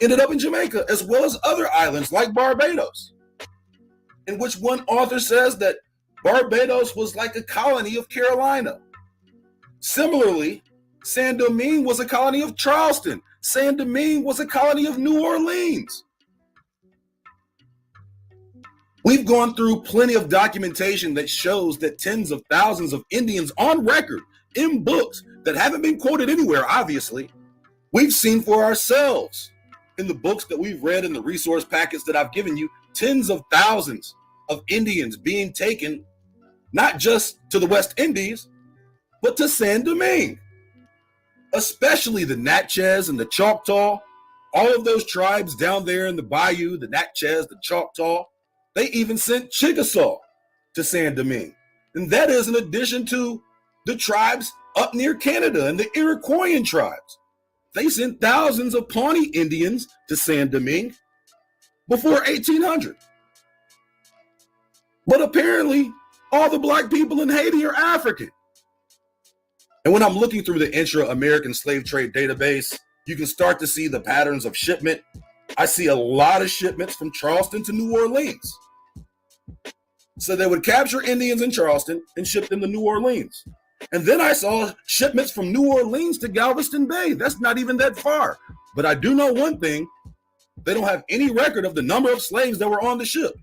Speaker 2: ended up in Jamaica, as well as other islands like Barbados, in which one author says that Barbados was like a colony of Carolina. Similarly, Saint Domingue was a colony of Charleston. Saint Domingue was a colony of New Orleans. We've gone through plenty of documentation that shows that tens of thousands of Indians on record in books that haven't been quoted anywhere, obviously, we've seen for ourselves in the books that we've read in the resource packets that I've given you, tens of thousands of Indians being taken, not just to the West Indies, but to Saint Domingue. Especially the Natchez and the Choctaw, all of those tribes down there in the bayou, the Natchez, the Choctaw, they even sent Chickasaw to Saint Domingue. And that is in addition to the tribes up near Canada and the Iroquoian tribes. They sent thousands of Pawnee Indians to Saint Domingue before 1800. But apparently, all the black people in Haiti are African. And when I'm looking through the Intra-American slave trade database, you can start to see the patterns of shipment. I see a lot of shipments from Charleston to New Orleans. So they would capture Indians in Charleston and ship them to New Orleans. And then I saw shipments from New Orleans to Galveston Bay. That's not even that far. But I do know one thing. They don't have any record of the number of slaves that were on the ship.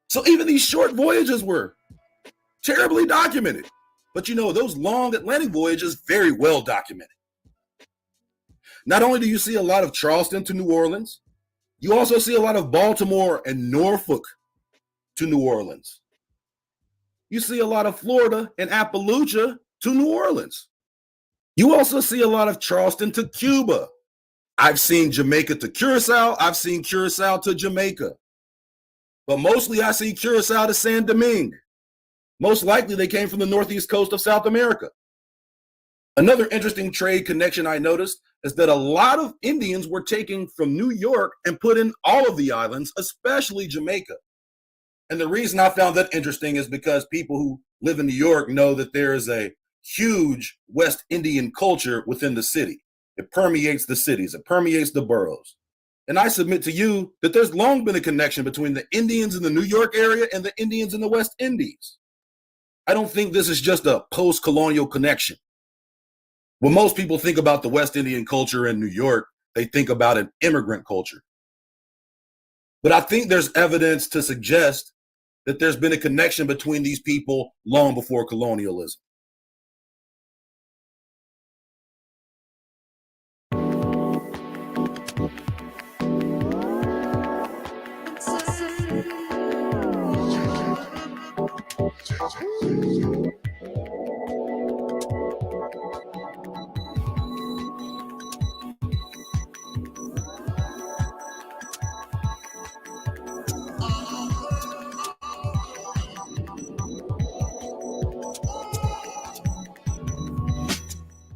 Speaker 2: So even these short voyages were terribly documented. But you know, those long Atlantic voyages, very well documented. Not only do you see a lot of Charleston to New Orleans, you also see a lot of Baltimore and Norfolk to New Orleans. You see a lot of Florida and Appalachia to New Orleans. You also see a lot of Charleston to Cuba. I've seen Jamaica to Curacao. I've seen Curacao to Jamaica. But mostly I see Curacao to Saint Domingue. Most likely they came from the northeast coast of South America. Another interesting trade connection I noticed is that a lot of Indians were taken from New York and put in all of the islands, especially Jamaica. And the reason I found that interesting is because people who live in New York know that there is a huge West Indian culture within the city. It permeates the cities, it permeates the boroughs. And I submit to you that there's long been a connection between the Indians in the New York area and the Indians in the West Indies. I don't think this is just a post-colonial connection. When most people think about the West Indian culture in New York, they think about an immigrant culture. But I think there's evidence to suggest that there's been a connection between these people long before colonialism.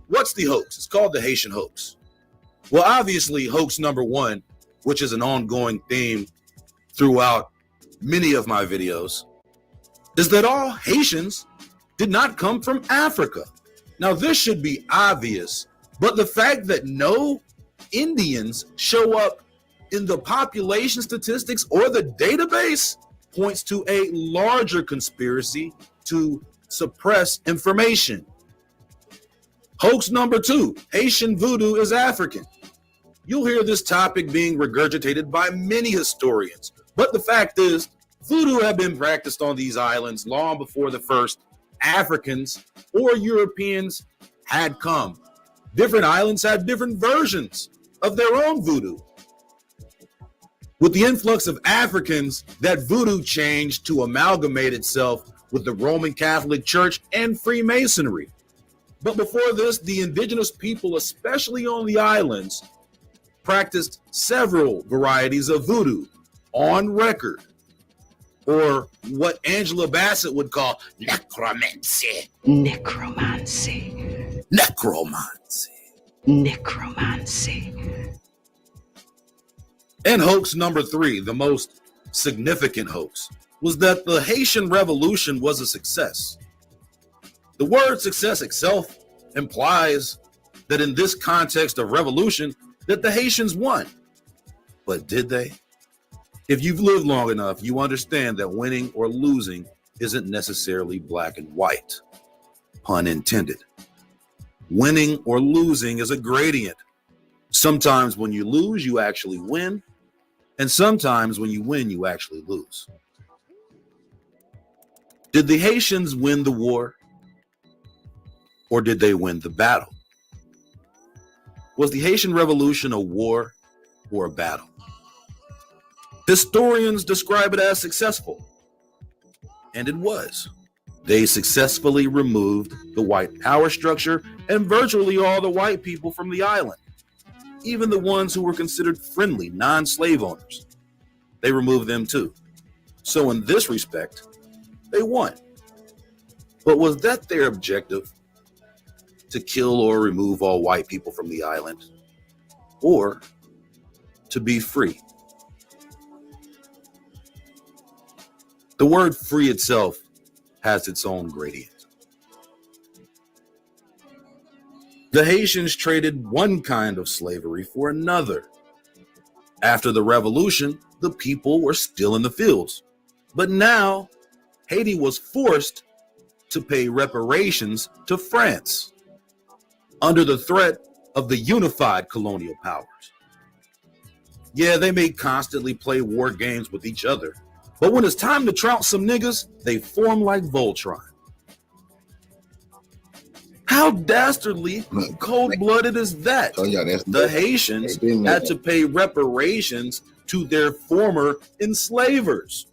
Speaker 2: What's the hoax? It's called the Haitian hoax. Well, obviously, hoax number one, which is an ongoing theme throughout many of my videos, is that all Haitians did not come from Africa. Now, this should be obvious, but the fact that no Indians show up in the population statistics or the database points to a larger conspiracy to suppress information. Hoax number two, Haitian voodoo is African. You'll hear this topic being regurgitated by many historians, but the fact is, voodoo had been practiced on these islands long before the first Africans or Europeans had come. Different islands had different versions of their own voodoo. With the influx of Africans, that voodoo changed to amalgamate itself with the Roman Catholic Church and Freemasonry. But before this, the indigenous people, especially on the islands, practiced several varieties of voodoo on record, or what Angela Bassett would call necromancy.
Speaker 9: Necromancy.
Speaker 2: Necromancy.
Speaker 9: Necromancy.
Speaker 2: And hoax number three, the most significant hoax, was that the Haitian Revolution was a success. The word success itself implies that in this context of revolution, that the Haitians won. But did they? If you've lived long enough, you understand that winning or losing isn't necessarily black and white. Pun intended. Winning or losing is a gradient. Sometimes when you lose, you actually win. And sometimes when you win, you actually lose. Did the Haitians win the war? Or did they win the battle? Was the Haitian Revolution a war or a battle? Historians describe it as successful, and it was. They successfully removed the white power structure and virtually all the white people from the island, even the ones who were considered friendly, non-slave owners. They removed them too. So in this respect, they won. But was that their objective? To kill or remove all white people from the island, or to be free? The word free itself has its own gradient. The Haitians traded one kind of slavery for another. After the revolution, the people were still in the fields. But now, Haiti was forced to pay reparations to France, under the threat of the unified colonial powers. Yeah, they may constantly play war games with each other, but when it's time to trounce some niggas, they form like Voltron. How dastardly cold-blooded is that? The Haitians had to pay reparations to their former enslavers.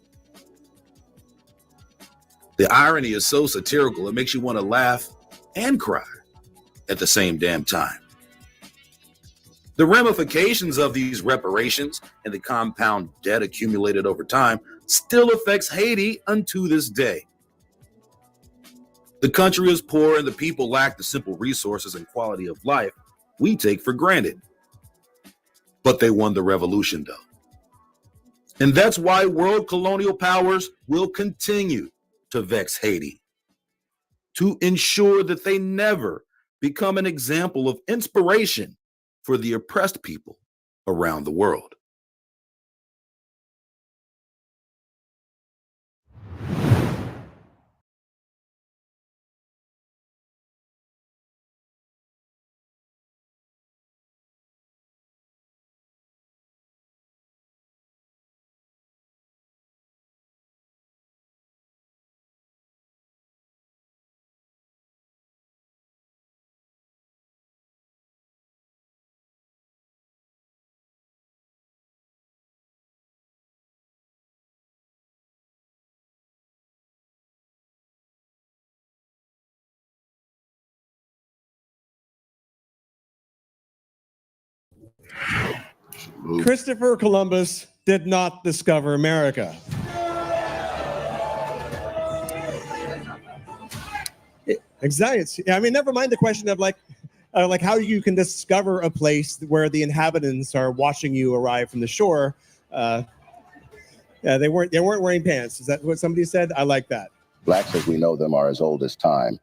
Speaker 2: The irony is so satirical, it makes you want to laugh and cry at the same damn time. The ramifications of these reparations and the compound debt accumulated over time still affects Haiti unto this day. The country is poor and the people lack the simple resources and quality of life we take for granted. But they won the revolution though. And that's why world colonial powers will continue to vex Haiti, to ensure that they never become an example of inspiration for the oppressed people around the world.
Speaker 11: Christopher Columbus did not discover America. Exactly. I mean, never mind the question of like how you can discover a place where the inhabitants are watching you arrive from the shore. Yeah, they weren't wearing pants. Is that what somebody said? I like that.
Speaker 2: Blacks as we know them are as old as time,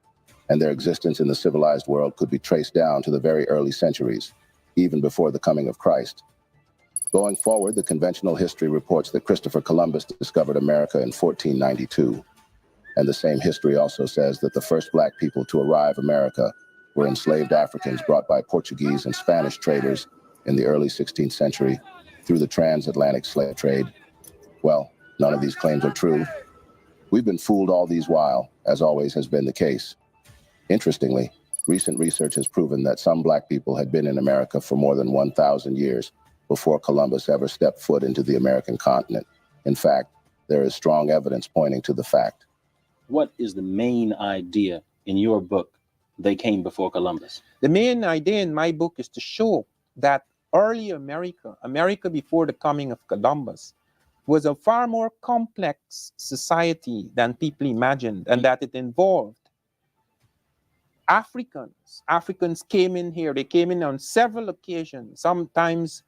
Speaker 2: and their existence in the civilized world could be traced down to the very early centuries, even before the coming of Christ. Going forward, the conventional history reports that Christopher Columbus discovered America in 1492. And the same history also says that the first black people to arrive America were enslaved Africans brought by Portuguese and Spanish traders in the early 16th century through the transatlantic slave trade. Well, none of these claims are true. We've been fooled all these while, as always has been the case. Interestingly, recent research has proven that some black people had been in America for more than 1,000 years before Columbus ever stepped foot into the American continent. In fact, there is strong evidence pointing to the fact.
Speaker 8: What is the main idea in your book, They Came Before Columbus?
Speaker 12: The main idea in my book is to show that early America before the coming of Columbus, was a far more complex society than people imagined, and that it involved Africans. Africans came in here. They came in on several occasions. Sometimes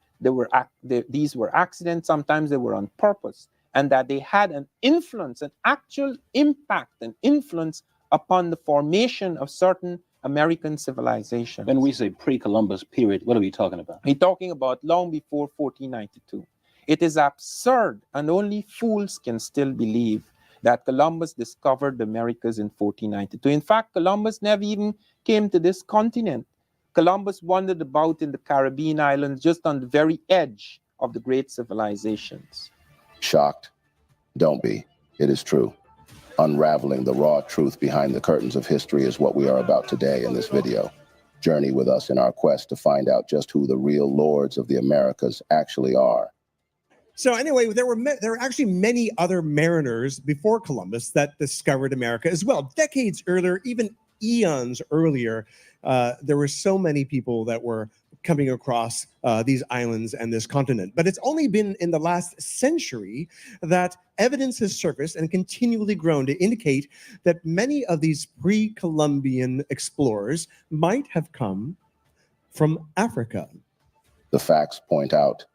Speaker 12: these were accidents, sometimes they were on purpose, and that they had an influence, an actual impact and influence upon the formation of certain American civilizations.
Speaker 8: When we say pre-Columbus period, what are we talking about?
Speaker 12: We're talking about long before 1492. It is absurd, and only fools can still believe that Columbus discovered the Americas in 1492. In fact, Columbus never even came to this continent. Columbus wandered about in the Caribbean islands, just on the very edge of the great civilizations.
Speaker 2: Shocked? Don't be. It is true. Unraveling the raw truth behind the curtains of history is what we are about today in this video. Journey with us in our quest to find out just who the real lords of the Americas actually are.
Speaker 11: So anyway, there were actually many other mariners before Columbus that discovered America as well. Decades earlier, even eons earlier, there were so many people that were coming across these islands and this continent. But it's only been in the last century that evidence has surfaced and continually grown to indicate that many of these pre-Columbian explorers might have come from Africa.
Speaker 2: The facts point out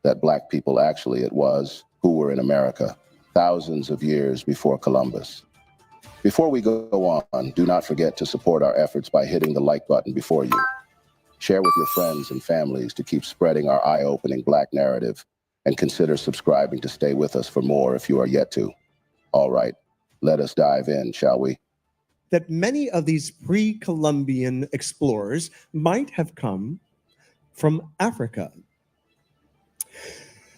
Speaker 2: that black people actually it was who were in America thousands of years before Columbus. Before we go on, do not forget to support our efforts by hitting the like button before you. Share with your friends and families to keep spreading our eye-opening black narrative, and consider subscribing to stay with us for more if you are yet to. All right, let us dive in, shall we?
Speaker 11: That many of these pre-Columbian explorers might have come from Africa.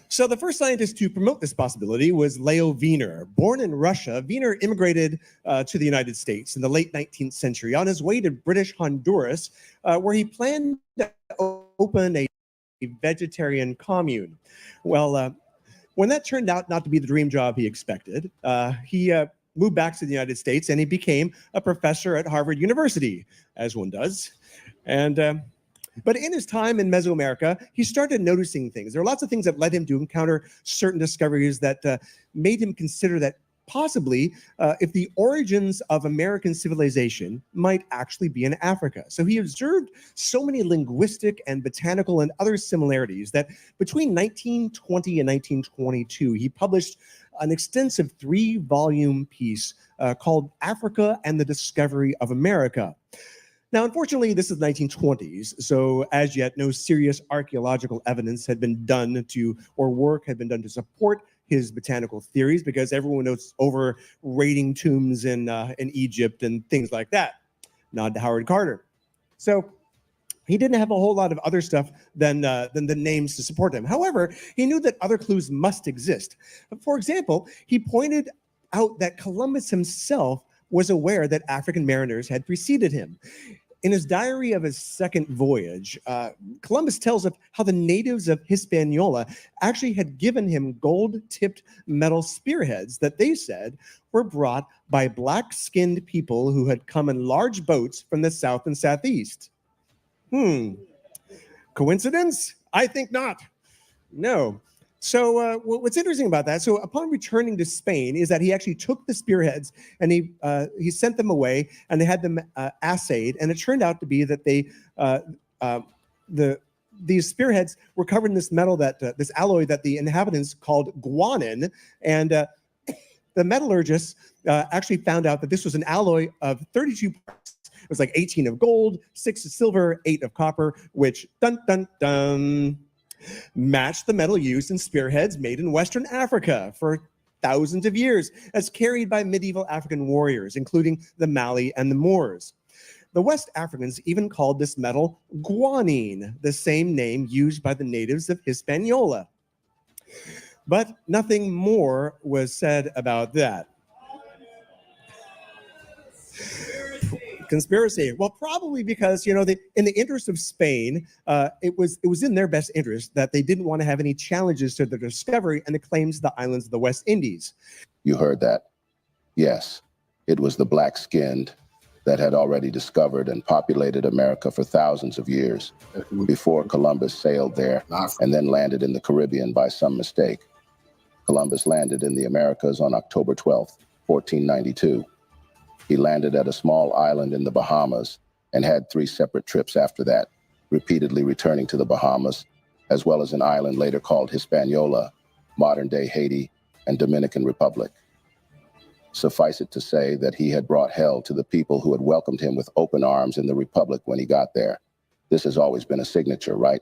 Speaker 11: So the first scientist to promote this possibility was Leo Wiener. Born in Russia, Wiener immigrated to the United States in the late 19th century on his way to British Honduras, where he planned to open a vegetarian commune. Well, when that turned out not to be the dream job he expected, he moved back to the United States and he became a professor at Harvard University, as one does. And but in his time in Mesoamerica, he started noticing things. There are lots of things that led him to encounter certain discoveries that made him consider that possibly if the origins of American civilization might actually be in Africa. So he observed so many linguistic and botanical and other similarities that between 1920 and 1922, he published an extensive 3-volume piece called Africa and the Discovery of America. Now, unfortunately, this is the 1920s, so as yet, no serious archaeological evidence had been done to, or work had been done to support his botanical theories, because everyone knows overrating tombs in Egypt and things like that. Nod to Howard Carter. So he didn't have a whole lot of other stuff than the names to support him. However, he knew that other clues must exist. For example, he pointed out that Columbus himself was aware that African mariners had preceded him. In his diary of his second voyage, Columbus tells of how the natives of Hispaniola actually had given him gold-tipped metal spearheads that they said were brought by black-skinned people who had come in large boats from the south and southeast. Coincidence? I think not. No. So what's interesting about that, so upon returning to Spain, is that he actually took the spearheads and he sent them away, and they had them assayed, and it turned out to be that these spearheads were covered in this metal this alloy that the inhabitants called guanin, and the metallurgists actually found out that this was an alloy of 32 parts. It was like 18 of gold, 6 of silver, 8 of copper, which dun dun dun matched the metal used in spearheads made in Western Africa for thousands of years, as carried by medieval African warriors, including the Mali and the Moors. The West Africans even called this metal guanine, the same name used by the natives of Hispaniola. But nothing more was said about that. Conspiracy. Well, probably because, in the interest of Spain, it was in their best interest that they didn't want to have any challenges to the discovery and the claims of the islands of the West Indies.
Speaker 13: You heard that. Yes, it was the black-skinned that had already discovered and populated America for thousands of years before Columbus sailed there and then landed in the Caribbean by some mistake. Columbus landed in the Americas on October 12th, 1492. He landed at a small island in the Bahamas and had 3 separate trips after that, repeatedly returning to the Bahamas, as well as an island later called Hispaniola, modern-day Haiti, and Dominican Republic. Suffice it to say that he had brought hell to the people who had welcomed him with open arms in the Republic when he got there. This has always been a signature, right?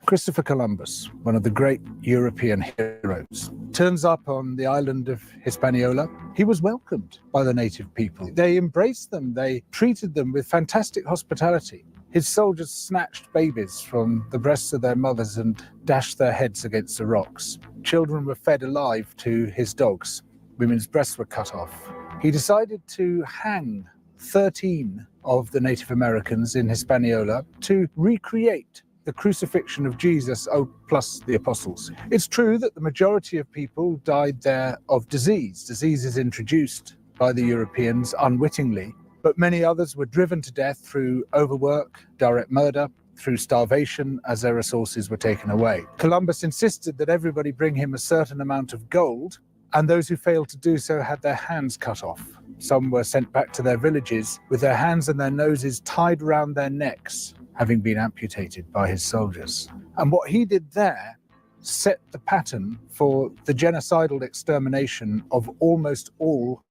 Speaker 14: Christopher Columbus, one of the great European heroes, turns up on the island of Hispaniola. He was welcomed by the native people. They embraced them. They treated them with fantastic hospitality. His soldiers snatched babies from the breasts of their mothers and dashed their heads against the rocks. Children were fed alive to his dogs. Women's breasts were cut off. He decided to hang 13 of the Native Americans in Hispaniola to recreate the crucifixion of Jesus, plus the apostles. It's true that the majority of people died there of disease. Diseases introduced by the Europeans unwittingly, but many others were driven to death through overwork, direct murder, through starvation as their resources were taken away. Columbus insisted that everybody bring him a certain amount of gold, and those who failed to do so had their hands cut off. Some were sent back to their villages with their hands and their noses tied around their necks, having been amputated by his soldiers. And what he did there set the pattern for the genocidal extermination of almost all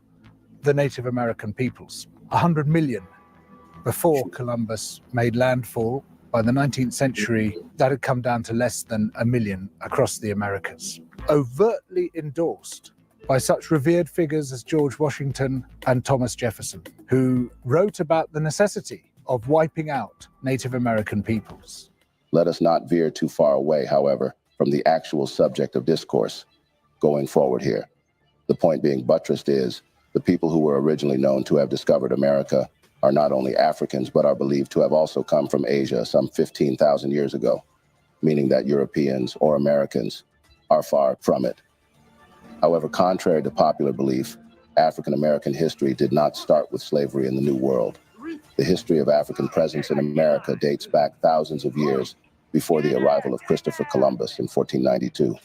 Speaker 14: the Native American peoples. 100 million before Columbus made landfall. By the 19th century, that had come down to less than 1 million across the Americas. Overtly endorsed by such revered figures as George Washington and Thomas Jefferson, who wrote about the necessity of wiping out Native American peoples.
Speaker 13: Let us not veer too far away, however, from the actual subject of discourse going forward here. The point being buttressed is the people who were originally known to have discovered America are not only Africans, but are believed to have also come from Asia some 15,000 years ago, meaning that Europeans or Americans are far from it. However, contrary to popular belief, African American history did not start with slavery in the New World. The history of African presence in America dates back thousands of years before the arrival of Christopher Columbus in 1492.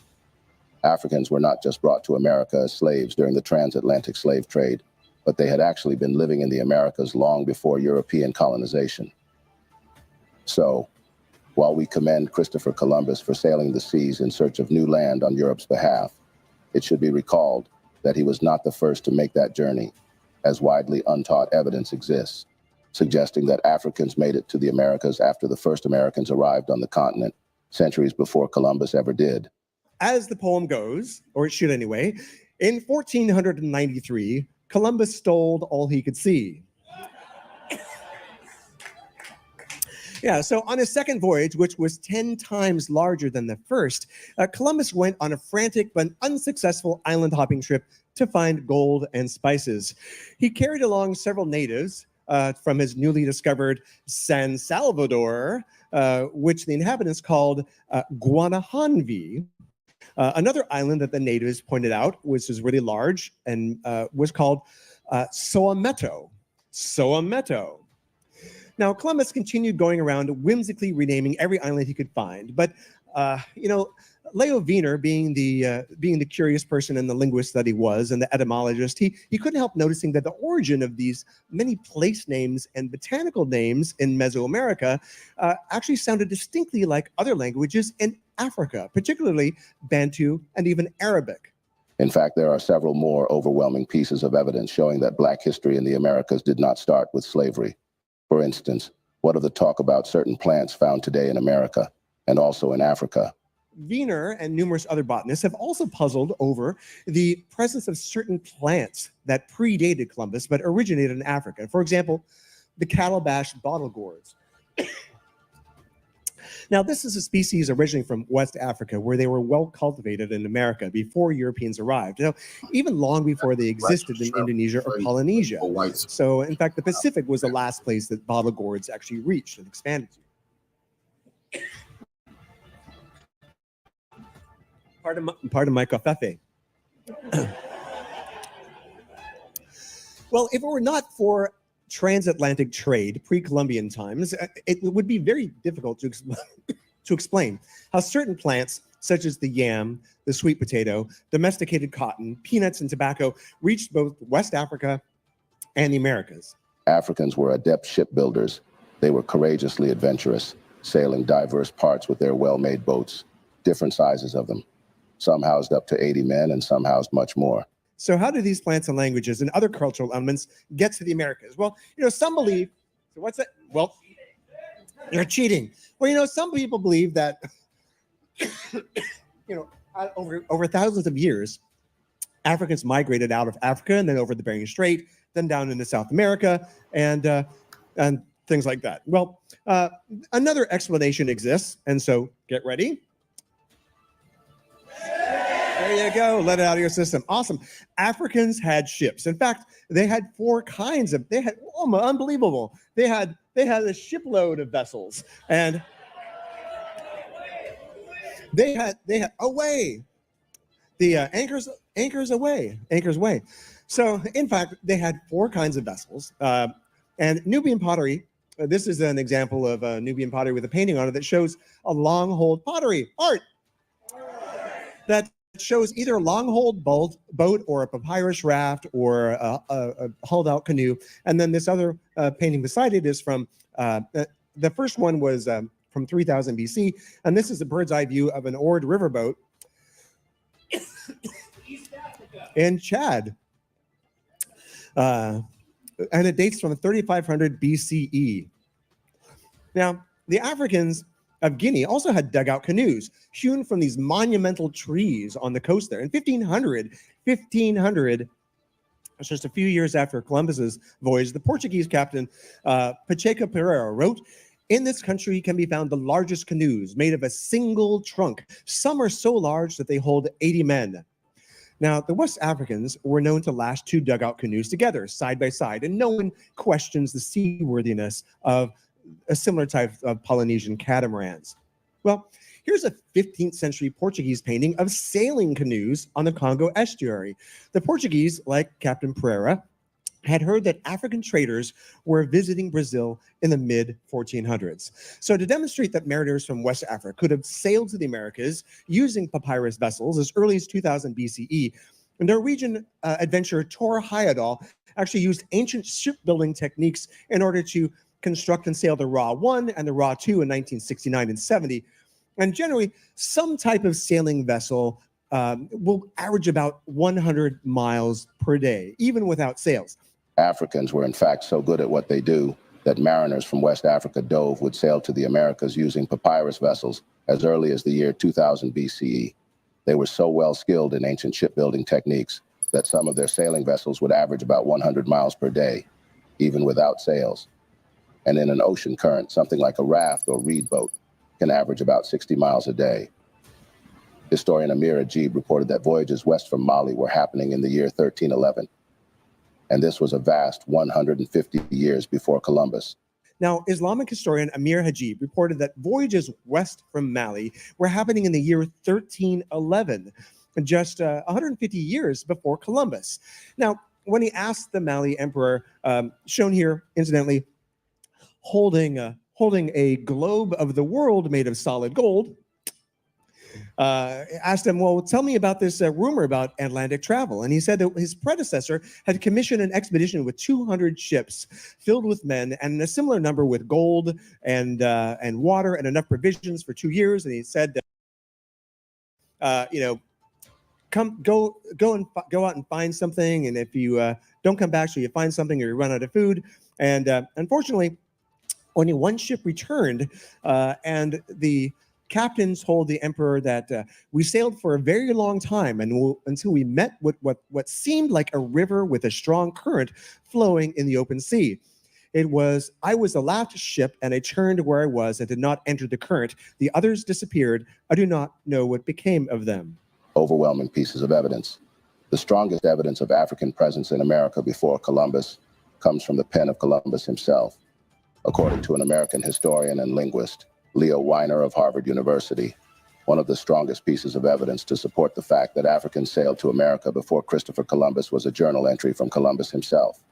Speaker 13: Africans were not just brought to America as slaves during the transatlantic slave trade, but they had actually been living in the Americas long before European colonization. So, while we commend Christopher Columbus for sailing the seas in search of new land on Europe's behalf, it should be recalled that he was not the first to make that journey, as widely untaught evidence exists, suggesting that Africans made it to the Americas after the first Americans arrived on the continent, centuries before Columbus ever did.
Speaker 11: As the poem goes, or it should anyway, in 1493, Columbus stole all he could see. Yeah, so on his second voyage, which was 10 times larger than the first, Columbus went on a frantic but unsuccessful island hopping trip to find gold and spices. He carried along several natives from his newly discovered San Salvador, which the inhabitants called Guanahanvi. Another island that the natives pointed out, which was really large, and was called Soameto. Soameto. Now, Columbus continued going around whimsically renaming every island he could find. But, Leo Wiener, being the curious person and the linguist that he was, and the etymologist, he couldn't help noticing that the origin of these many place names and botanical names in Mesoamerica actually sounded distinctly like other languages in Africa, particularly Bantu and even Arabic.
Speaker 13: In fact, there are several more overwhelming pieces of evidence showing that Black history in the Americas did not start with slavery. For instance, what of the talk about certain plants found today in America and also in Africa?
Speaker 11: Wiener and numerous other botanists have also puzzled over the presence of certain plants that predated Columbus but originated in Africa. For example, the calabash bottle gourds. Now, this is a species originally from West Africa, where they were well cultivated in America before Europeans arrived. Now, even long before they existed in Indonesia or Polynesia. So, in fact, the Pacific was the last place that bottle gourds actually reached and expanded to. Pardon my covfefe. Well, if it were not for transatlantic trade, pre-Columbian times, it would be very difficult to explain how certain plants, such as the yam, the sweet potato, domesticated cotton, peanuts, and tobacco, reached both West Africa and the Americas.
Speaker 13: Africans were adept shipbuilders. They were courageously adventurous, sailing diverse parts with their well-made boats, different sizes of them. Some housed up to 80 men and some housed much more.
Speaker 11: So how do these plants and languages and other cultural elements get to the Americas? Well, some believe, so what's that? Well, you're cheating. Well, some people believe that, over thousands of years, Africans migrated out of Africa and then over the Bering Strait, then down into South America and things like that. Well, another explanation exists, and so get ready. There you go. Let it out of your system. Awesome. Africans had ships. In fact, they had unbelievable. They had a shipload of vessels, and they had away. The anchors weigh. So in fact, they had 4 kinds of vessels. And Nubian pottery, this is an example of Nubian pottery with a painting on it that shows a long-hold pottery art that shows either a long-hold boat or a papyrus raft or a hulled-out canoe. And then this other painting beside it is from, the first one was from 3000 BC, and this is a bird's eye view of an oared riverboat in Chad. And it dates from 3500 BCE. Now, the Africans of Guinea also had dugout canoes hewn from these monumental trees on the coast there. In 1500, just a few years after Columbus's voyage, the Portuguese captain Pacheco Pereira wrote, "In this country can be found the largest canoes made of a single trunk. Some are so large that they hold 80 men." Now, the West Africans were known to lash 2 dugout canoes together, side by side, and no one questions the seaworthiness of a similar type of Polynesian catamarans. Well, here's a 15th century Portuguese painting of sailing canoes on the Congo estuary. The Portuguese, like Captain Pereira, had heard that African traders were visiting Brazil in the mid-1400s. So to demonstrate that mariners from West Africa could have sailed to the Americas using papyrus vessels as early as 2000 BCE, Norwegian adventurer Tor Heyerdahl actually used ancient shipbuilding techniques in order to construct and sail the Ra 1 and the Ra 2 in 1969 and 70. And generally, some type of sailing vessel will average about 100 miles per day, even without sails.
Speaker 13: Africans were in fact so good at what they do that mariners from West Africa would sail to the Americas using papyrus vessels as early as the year 2000 BCE. They were so well skilled in ancient shipbuilding techniques that some of their sailing vessels would average about 100 miles per day, even without sails. And in an ocean current, something like a raft or reed boat can average about 60 miles a day. Historian Amir Ajib reported that voyages west from Mali were happening in the year 1311. And this was a vast 150 years before Columbus.
Speaker 11: Now, Islamic historian Amir Hajib reported that voyages west from Mali were happening in the year 1311, just 150 years before Columbus. Now, when he asked the Mali emperor, shown here, incidentally, holding a globe of the world made of solid gold, asked him, well, tell me about this rumor about Atlantic travel. And he said that his predecessor had commissioned an expedition with 200 ships filled with men and a similar number with gold and water and enough provisions for 2 years. And he said, go out and find something. And if you don't come back, so you find something or you run out of food. And unfortunately, only one ship returned, and the captain told the emperor that we sailed for a very long time until we met with what seemed like a river with a strong current flowing in the open sea. I was the last ship, and I turned where I was and did not enter the current. The others disappeared. I do not know what became of them.
Speaker 13: Overwhelming pieces of evidence. The strongest evidence of African presence in America before Columbus comes from the pen of Columbus himself. According to an American historian and linguist, Leo Weiner of Harvard University, one of the strongest pieces of evidence to support the fact that Africans sailed to America before Christopher Columbus was a journal entry from Columbus himself.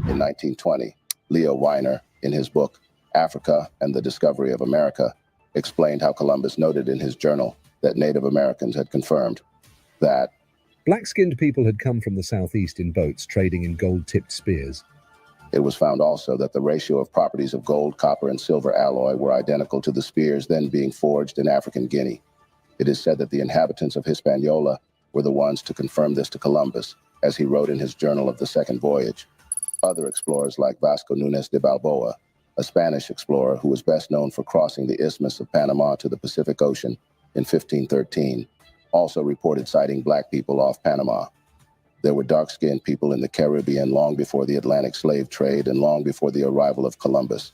Speaker 13: In 1920, Leo Weiner, in his book, Africa and the Discovery of America, explained how Columbus noted in his journal that Native Americans had confirmed that
Speaker 15: black-skinned people had come from the southeast in boats trading in gold-tipped spears.
Speaker 13: It was found also that the ratio of properties of gold, copper, and silver alloy were identical to the spears then being forged in African Guinea. It is said that the inhabitants of Hispaniola were the ones to confirm this to Columbus, as he wrote in his journal of the second voyage. Other explorers like Vasco Núñez de Balboa, a Spanish explorer who was best known for crossing the Isthmus of Panama to the Pacific Ocean in 1513, also reported sighting black people off Panama. There were dark-skinned people in the Caribbean long before the Atlantic slave trade and long before the arrival of Columbus.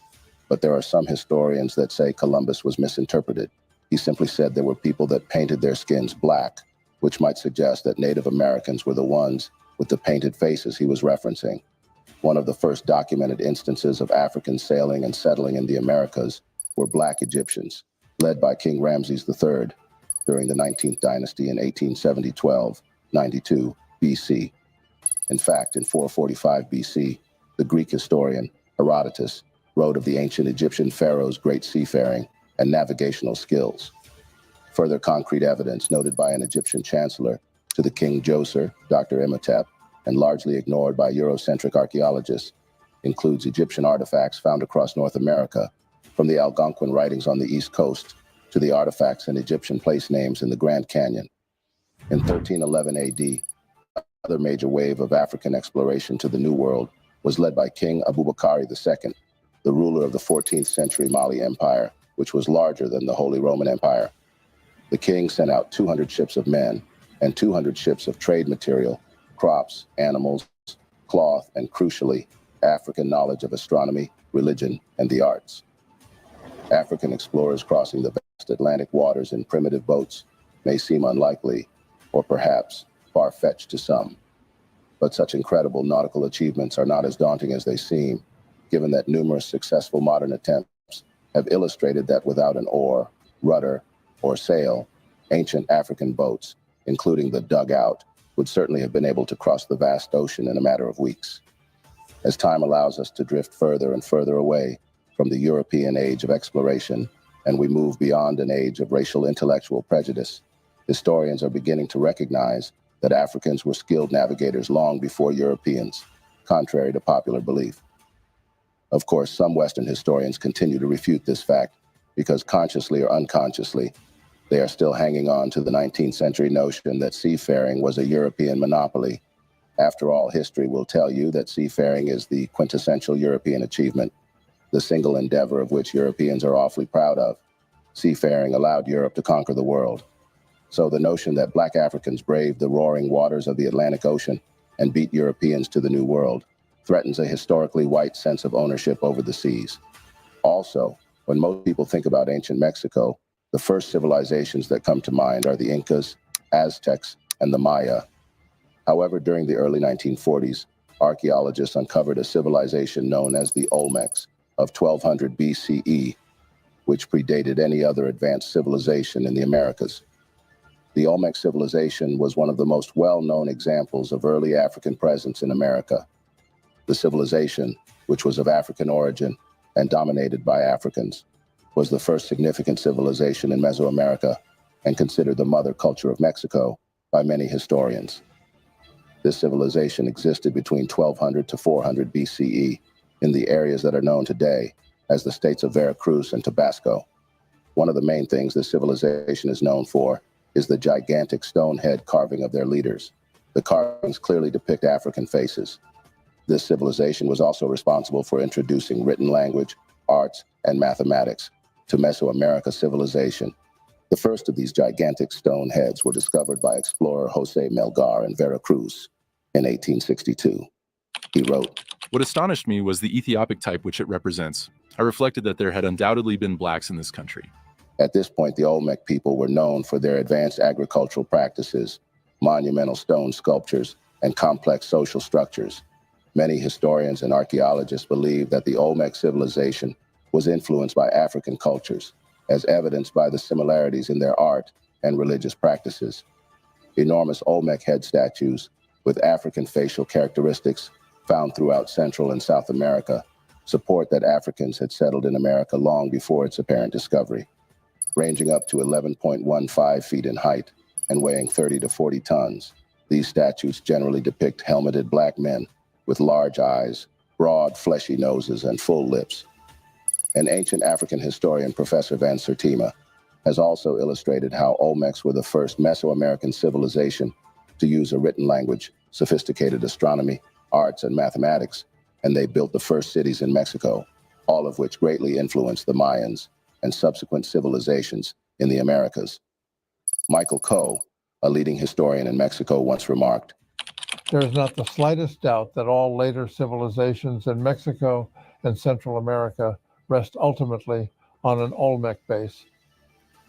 Speaker 13: But there are some historians that say Columbus was misinterpreted. He simply said there were people that painted their skins black, which might suggest that Native Americans were the ones with the painted faces he was referencing. One of the first documented instances of Africans sailing and settling in the Americas were black Egyptians, led by King Ramses III during the 19th dynasty in 1870-12-92 BC. In fact, in 445 BC, the Greek historian Herodotus wrote of the ancient Egyptian pharaohs' great seafaring and navigational skills. Further concrete evidence noted by an Egyptian chancellor to the King Djoser, Dr. Imhotep, and largely ignored by Eurocentric archaeologists, includes Egyptian artifacts found across North America, from the Algonquin writings on the East Coast to the artifacts and Egyptian place names in the Grand Canyon. In 1311 AD, another major wave of African exploration to the New World was led by King Abubakar II, the ruler of the 14th century Mali Empire, which was larger than the Holy Roman Empire. The king sent out 200 ships of men and 200 ships of trade material, crops, animals, cloth, and crucially, African knowledge of astronomy, religion, and the arts. African explorers crossing the vast Atlantic waters in primitive boats may seem unlikely, or perhaps far-fetched to some. But such incredible nautical achievements are not as daunting as they seem, given that numerous successful modern attempts have illustrated that without an oar, rudder, or sail, ancient African boats, including the dugout, would certainly have been able to cross the vast ocean in a matter of weeks. As time allows us to drift further and further away from the European age of exploration, and we move beyond an age of racial intellectual prejudice, historians are beginning to recognize that Africans were skilled navigators long before Europeans, contrary to popular belief. Of course, some Western historians continue to refute this fact because consciously or unconsciously, they are still hanging on to the 19th century notion that seafaring was a European monopoly. After all, history will tell you that seafaring is the quintessential European achievement, the single endeavor of which Europeans are awfully proud of. Seafaring allowed Europe to conquer the world. So the notion that Black Africans braved the roaring waters of the Atlantic Ocean and beat Europeans to the New World threatens a historically white sense of ownership over the seas. Also, when most people think about ancient Mexico, the first civilizations that come to mind are the Incas, Aztecs, and the Maya. However, during the early 1940s, archaeologists uncovered a civilization known as the Olmecs of 1200 BCE, which predated any other advanced civilization in the Americas. The Olmec civilization was one of the most well-known examples of early African presence in America. The civilization, which was of African origin and dominated by Africans, was the first significant civilization in Mesoamerica and considered the mother culture of Mexico by many historians. This civilization existed between 1200 to 400 BCE in the areas that are known today as the states of Veracruz and Tabasco. One of the main things this civilization is known for is the gigantic stone head carving of their leaders. The carvings clearly depict African faces. This civilization was also responsible for introducing written language, arts, and mathematics to Mesoamerica civilization. The first of these gigantic stone heads were discovered by explorer Jose Melgar in Veracruz in 1862. He wrote,
Speaker 16: "What astonished me was the Ethiopic type which it represents. I reflected that there had undoubtedly been blacks in this country."
Speaker 13: At this point, the Olmec people were known for their advanced agricultural practices, monumental stone sculptures, and complex social structures. Many historians and archaeologists believe that the Olmec civilization was influenced by African cultures, as evidenced by the similarities in their art and religious practices. Enormous Olmec head statues with African facial characteristics found throughout Central and South America support that Africans had settled in America long before its apparent discovery. Ranging up to 11.15 feet in height and weighing 30 to 40 tons, these statues generally depict helmeted black men with large eyes, broad, fleshy noses, and full lips. An ancient African historian, Professor Van Sertima, has also illustrated how Olmecs were the first Mesoamerican civilization to use a written language, sophisticated astronomy, arts, and mathematics, and they built the first cities in Mexico, all of which greatly influenced the Mayans and subsequent civilizations in the Americas. Michael Coe, a leading historian in Mexico, once remarked,
Speaker 17: "There is not the slightest doubt that all later civilizations in Mexico and Central America rest ultimately on an Olmec base."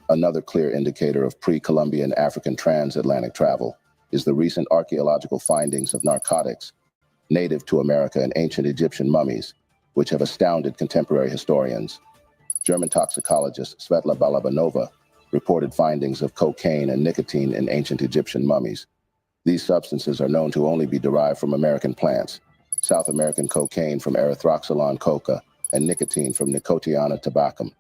Speaker 13: Another clear indicator of pre-Columbian African transatlantic travel is the recent archaeological findings of narcotics native to America and ancient Egyptian mummies, which have astounded contemporary historians. German toxicologist Svetla Balabanova reported findings of cocaine and nicotine in ancient Egyptian mummies. These substances are known to only be derived from American plants, South American cocaine from Erythroxylon coca, and nicotine from Nicotiana tabacum.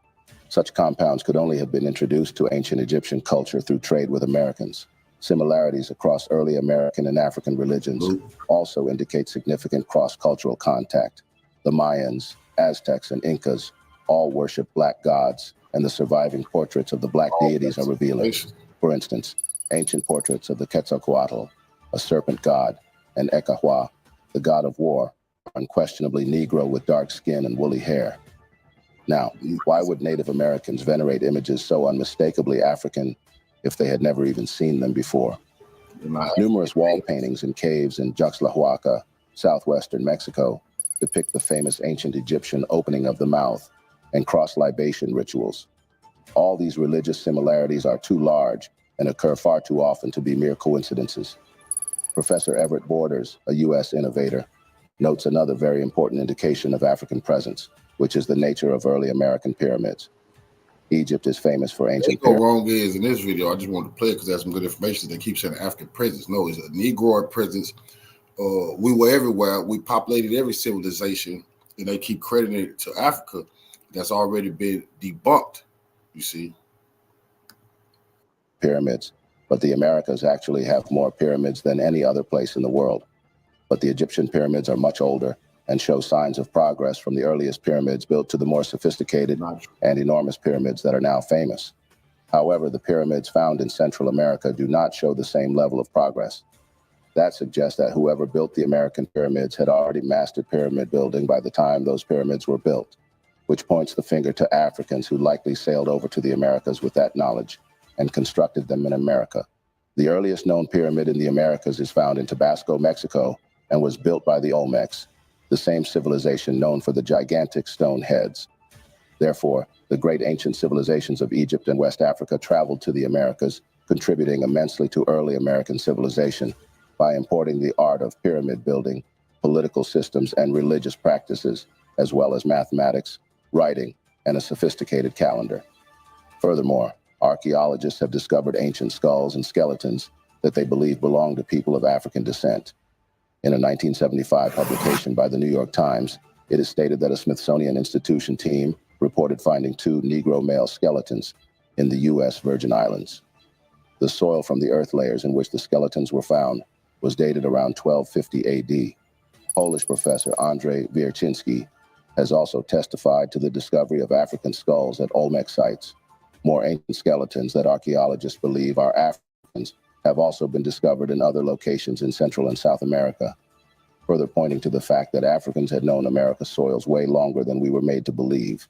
Speaker 13: Such compounds could only have been introduced to ancient Egyptian culture through trade with Americans. Similarities across early American and African religions also indicate significant cross-cultural contact. The Mayans, Aztecs, and Incas all worship black gods, and the surviving portraits of the black deities are revealing. For instance, ancient portraits of the Quetzalcoatl, a serpent god, and Ecahua, the god of war, are unquestionably Negro with dark skin and woolly hair. Now, why would Native Americans venerate images so unmistakably African if they had never even seen them before? Numerous wall paintings in caves in Juxtlahuaca, southwestern Mexico, depict the famous ancient Egyptian opening of the mouth and cross-libation rituals. All these religious similarities are too large and occur far too often to be mere coincidences. Professor Everett Borders, a U.S. innovator, notes another very important indication of African presence, which is the nature of early American pyramids. Egypt is famous for ancient
Speaker 1: pyramids. Wrong is in this video, I just wanted to play it because that's some good information. They keep saying African presence. No, it's a Negroid presence. We were everywhere. We populated every civilization, and they keep crediting it to Africa. That's already been debunked, you see.
Speaker 13: Pyramids, but the Americas actually have more pyramids than any other place in the world. But the Egyptian pyramids are much older and show signs of progress from the earliest pyramids built to the more sophisticated and enormous pyramids that are now famous. However, the pyramids found in Central America do not show the same level of progress. That suggests that whoever built the American pyramids had already mastered pyramid building by the time those pyramids were built, which points the finger to Africans who likely sailed over to the Americas with that knowledge and constructed them in America. The earliest known pyramid in the Americas is found in Tabasco, Mexico, and was built by the Olmecs, the same civilization known for the gigantic stone heads. Therefore, the great ancient civilizations of Egypt and West Africa traveled to the Americas, contributing immensely to early American civilization by importing the art of pyramid building, political systems, and religious practices, as well as mathematics, writing, and a sophisticated calendar. Furthermore, archaeologists have discovered ancient skulls and skeletons that they believe belong to people of African descent. In a 1975 publication by the New York Times, it is stated that a Smithsonian Institution team reported finding 2 Negro male skeletons in the U.S. Virgin Islands. The soil from the earth layers in which the skeletons were found was dated around 1250 AD. Polish professor Andrzej Wiercinski has also testified to the discovery of African skulls at Olmec sites. More ancient skeletons that archaeologists believe are Africans have also been discovered in other locations in Central and South America, further pointing to the fact that Africans had known America's soils way longer than we were made to believe.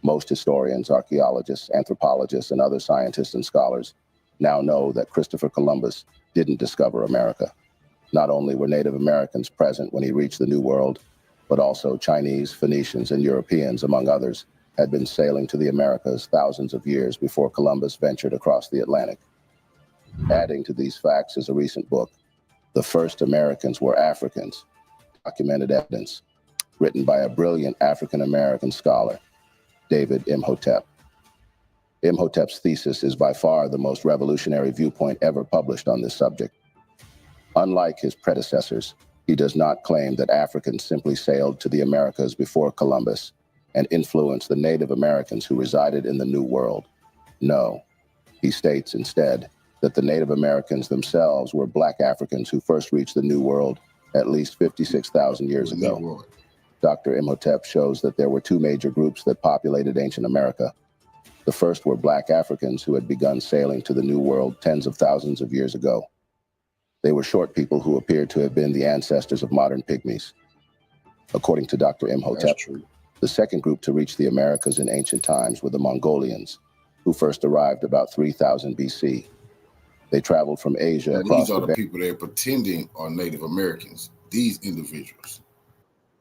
Speaker 13: Most historians, archaeologists, anthropologists, and other scientists and scholars now know that Christopher Columbus didn't discover America. Not only were Native Americans present when he reached the New World, but also Chinese, Phoenicians, and Europeans, among others, had been sailing to the Americas thousands of years before Columbus ventured across the Atlantic. Adding to these facts is a recent book, The First Americans Were Africans, Documented Evidence, written by a brilliant African-American scholar, David Imhotep. Imhotep's thesis is by far the most revolutionary viewpoint ever published on this subject. Unlike his predecessors, he does not claim that Africans simply sailed to the Americas before Columbus and influenced the Native Americans who resided in the New World. No, he states instead that the Native Americans themselves were Black Africans who first reached the New World at least 56,000 years ago. Dr. Imhotep shows that there were two major groups that populated ancient America. The first were Black Africans who had begun sailing to the New World tens of thousands of years ago. They were short people who appeared to have been the ancestors of modern pygmies. According to Dr. Imhotep, the second group to reach the Americas in ancient times were the Mongolians, who first arrived about 3000 BC. They traveled from Asia across
Speaker 1: these are the people that are pretending are Native Americans, these individuals.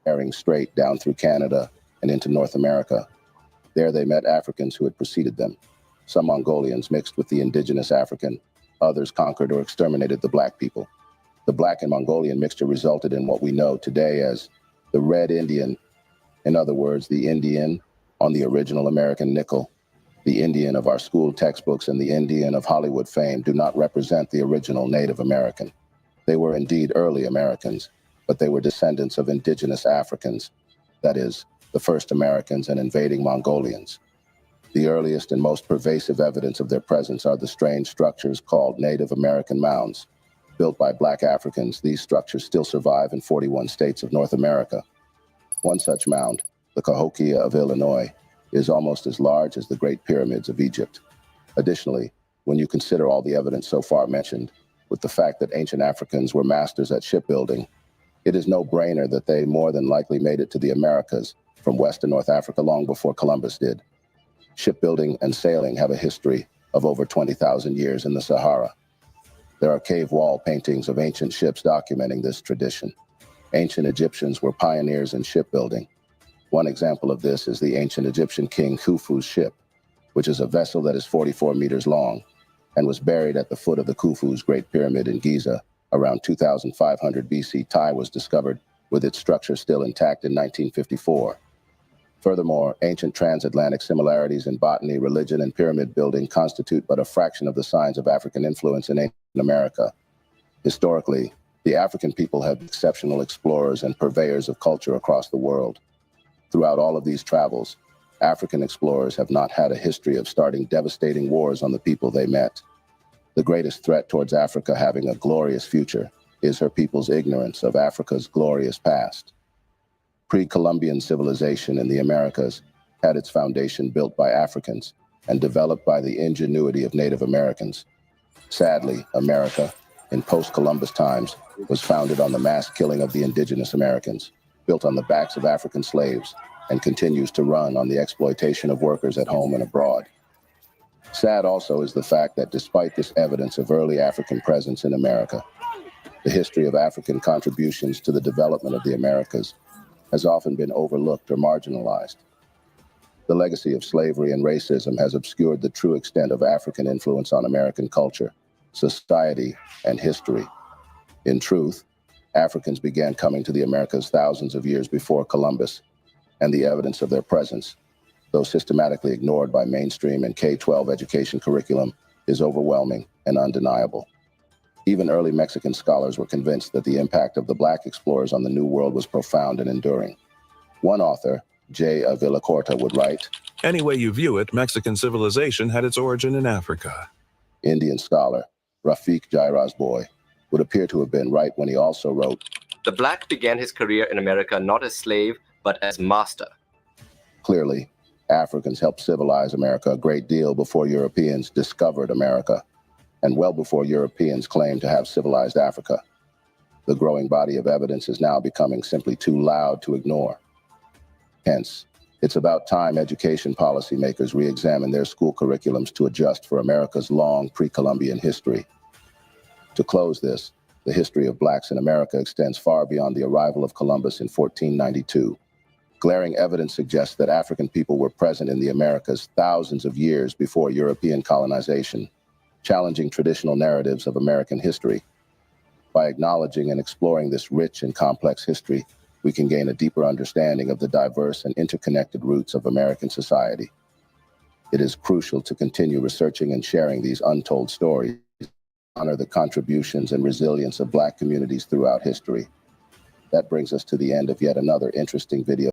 Speaker 13: Bering Strait down through Canada and into North America. There they met Africans who had preceded them. Some Mongolians mixed with the indigenous African, others conquered or exterminated the Black people. The Black and Mongolian mixture resulted in what we know today as the Red Indian. In other words, the Indian on the original American nickel, the Indian of our school textbooks and the Indian of Hollywood fame do not represent the original Native American. They were indeed early Americans, but they were descendants of indigenous Africans, that is, the first Americans and invading Mongolians. The earliest and most pervasive evidence of their presence are the strange structures called Native American mounds. Built by Black Africans, these structures still survive in 41 states of North America. One such mound, the Cahokia of Illinois, is almost as large as the Great Pyramids of Egypt. Additionally, when you consider all the evidence so far mentioned, with the fact that ancient Africans were masters at shipbuilding, it is no brainer that they more than likely made it to the Americas from West to North Africa long before Columbus did. Shipbuilding and sailing have a history of over 20,000 years in the Sahara. There are cave wall paintings of ancient ships documenting this tradition. Ancient Egyptians were pioneers in shipbuilding. One example of this is the ancient Egyptian king Khufu's ship, which is a vessel that is 44 meters long and was buried at the foot of the Khufu's Great Pyramid in Giza. Around 2500 BC, Tai was discovered with its structure still intact in 1954. Furthermore, ancient transatlantic similarities in botany, religion, and pyramid building constitute but a fraction of the signs of African influence in ancient America. Historically, the African people have been exceptional explorers and purveyors of culture across the world. Throughout all of these travels, African explorers have not had a history of starting devastating wars on the people they met. The greatest threat towards Africa having a glorious future is her people's ignorance of Africa's glorious past. Pre-Columbian civilization in the Americas had its foundation built by Africans and developed by the ingenuity of Native Americans. Sadly, America, in post-Columbus times, was founded on the mass killing of the indigenous Americans, built on the backs of African slaves, and continues to run on the exploitation of workers at home and abroad. Sad also is the fact that despite this evidence of early African presence in America, the history of African contributions to the development of the Americas has often been overlooked or marginalized. The legacy of slavery and racism has obscured the true extent of African influence on American culture, society, and history. In truth, Africans began coming to the Americas thousands of years before Columbus, and the evidence of their presence, though systematically ignored by mainstream and K-12 education curriculum, is overwhelming and undeniable. Even early Mexican scholars were convinced that the impact of the Black explorers on the New World was profound and enduring. One author, J. Villacorta, would write,
Speaker 18: "Any way you view it, Mexican civilization had its origin in Africa.
Speaker 13: Indian scholar Rafiq Jairaj-Boy would appear to have been right when he also wrote,
Speaker 18: "The black began his career in America not as slave, but as master."
Speaker 13: Clearly, Africans helped civilize America a great deal before Europeans discovered America, and well before Europeans claimed to have civilized Africa. The growing body of evidence is now becoming simply too loud to ignore. Hence, it's about time education policymakers re-examine their school curriculums to adjust for America's long pre-Columbian history. To close this, the history of blacks in America extends far beyond the arrival of Columbus in 1492. Glaring evidence suggests that African people were present in the Americas thousands of years before European colonization, challenging traditional narratives of American history. By acknowledging and exploring this rich and complex history, we can gain a deeper understanding of the diverse and interconnected roots of American society. It is crucial to continue researching and sharing these untold stories, honor the contributions and resilience of Black communities throughout history. That brings us to the end of yet another interesting video.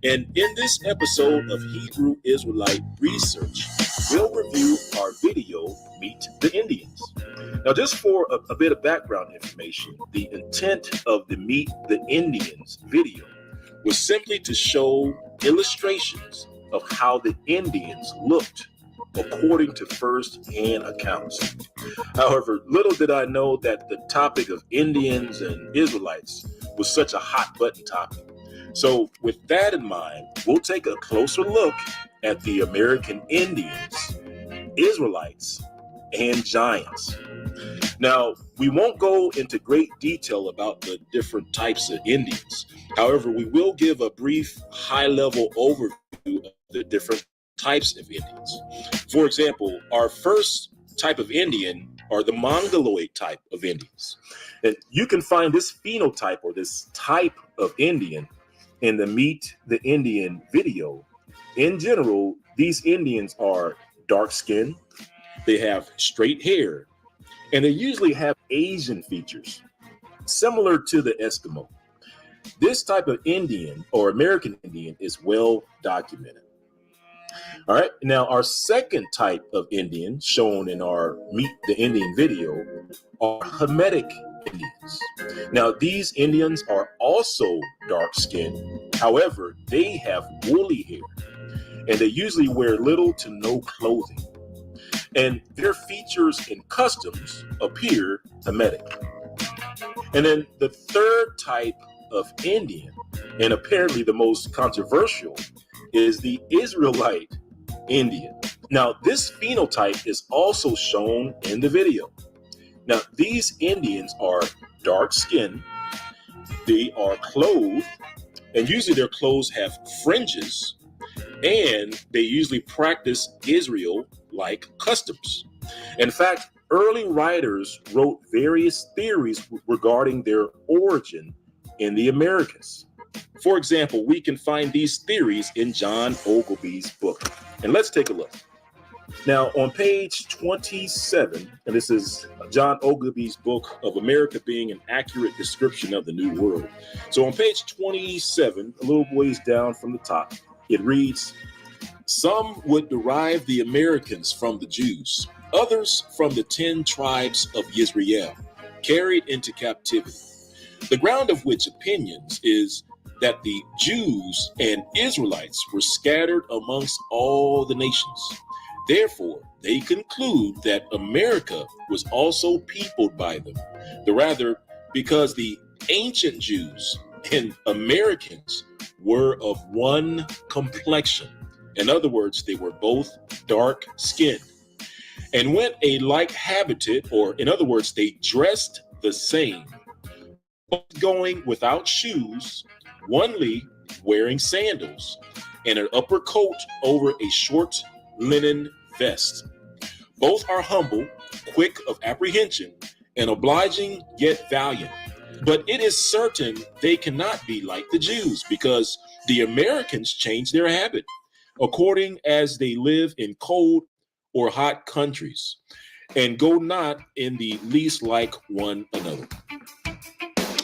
Speaker 19: And in this episode of Hebrew Israelite Research, we'll review our video, Meet the Indians. Now, just for a bit of background information, the intent of the Meet the Indians video was simply to show illustrations of how the Indians looked according to first-hand accounts. However, little did I know that the topic of Indians and Israelites was such a hot-button topic. So with that in mind, we'll take a closer look at the American Indians, Israelites, and giants. Now, we won't go into great detail about the different types of Indians. However, we will give a brief high-level overview of the different types of Indians. For example, our first type of Indian are the Mongoloid type of Indians. And you can find this phenotype or this type of Indian in the Meet the Indian video. In general, these Indians are dark-skinned, they have straight hair, and they usually have Asian features, similar to the Eskimo. This type of Indian or American Indian is well documented. All right, now our second type of Indian shown in our Meet the Indian video are Hamitic Indians. Now, these Indians are also dark-skinned. However, they have woolly hair, and they usually wear little to no clothing. and their features and customs appear Hamitic. And then the third type of Indian, and apparently the most controversial, is the Israelite Indian. Now, this phenotype is also shown in the video. Now, these Indians are dark-skinned, they are clothed, and usually their clothes have fringes, and they usually practice Israel-like customs. In fact, early writers wrote various theories regarding their origin in the Americas. For example, we can find these theories in John Ogilvy's book. And let's take a look. Now, on page 27, and this is John Ogilvy's book of America being an accurate description of the New World. So on page 27, a little ways down from the top, it reads, "Some would derive the Americans from the Jews, others from the 10 tribes of Israel, carried into captivity. The ground of which opinions is that the Jews and Israelites were scattered amongst all the nations. Therefore, they conclude that America was also peopled by them, the rather because the ancient Jews and Americans were of one complexion. In other words, they were both dark-skinned, and went a like habitat, or in other words, they dressed the same, both going without shoes, onely wearing sandals, and an upper coat over a short linen vest. Both are humble, quick of apprehension, and obliging yet valiant. But it is certain they cannot be like the Jews, because the Americans change their habit, according as they live in cold or hot countries, and go not in the least like one another."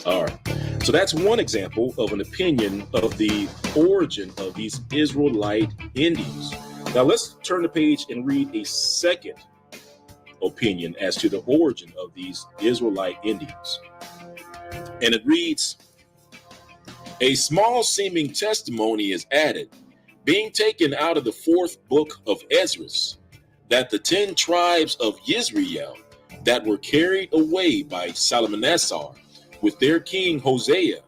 Speaker 19: All right, so that's one example of an opinion of the origin of these Israelite Indians. Now let's turn the page and read a second opinion as to the origin of these Israelite Indians. And it reads, "A small seeming testimony is added, being taken out of the 4th book of Ezra, that the 10 tribes of Israel that were carried away by Salmanassar with their king Hosea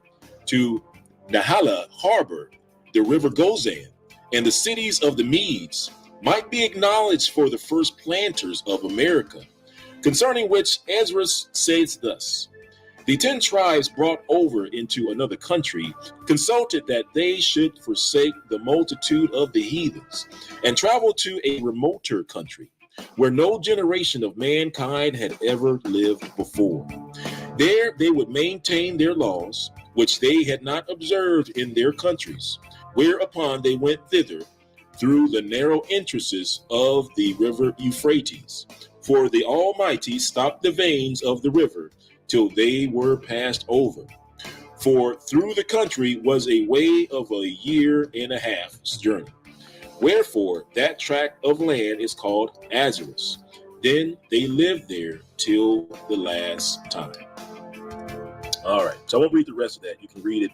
Speaker 19: to Nahala harbor, the river Gozan, and the cities of the Medes might be acknowledged for the first planters of America, concerning which Ezra says thus: The 10 tribes brought over into another country consulted that they should forsake the multitude of the heathens and travel to a remoter country where no generation of mankind had ever lived before. There they would maintain their laws, which they had not observed in their countries, whereupon they went thither through the narrow entrances of the river Euphrates. For the Almighty stopped the veins of the river till they were passed over. For through the country was a way of a year and a half's journey. Wherefore that tract of land is called Azarus. Then they lived there till the last time." All right, so I won't read the rest of that. You can read it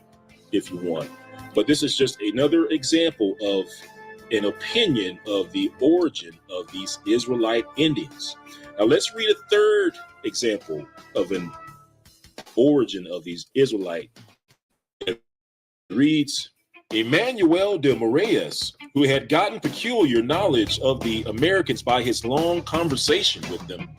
Speaker 19: if you want. But this is just another example of an opinion of the origin of these Israelite Indians. Now let's read a third example of an origin of these Israelite. It reads, "Emmanuel de Moraes, who had gotten peculiar knowledge of the Americans by his long conversation with them,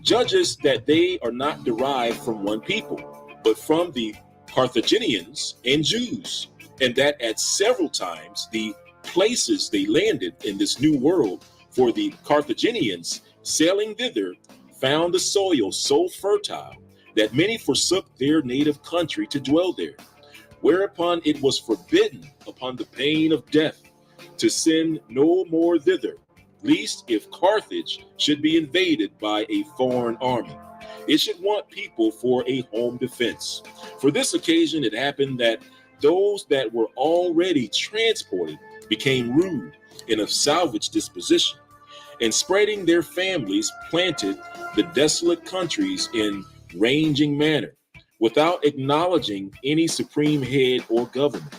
Speaker 19: judges that they are not derived from one people, but from the Carthaginians and Jews, and that at several times the places they landed in this new world, for the Carthaginians sailing thither found the soil so fertile that many forsook their native country to dwell there, whereupon it was forbidden upon the pain of death to send no more thither, lest if Carthage should be invaded by a foreign army, it should want people for a home defense. For this occasion it happened that those that were already transported became rude and of salvage disposition, and spreading their families planted the desolate countries in ranging manner, without acknowledging any supreme head or government.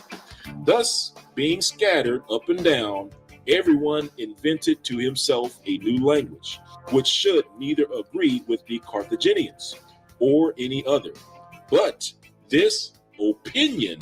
Speaker 19: Thus, being scattered up and down, everyone invented to himself a new language, which should neither agree with the Carthaginians or any other. But this opinion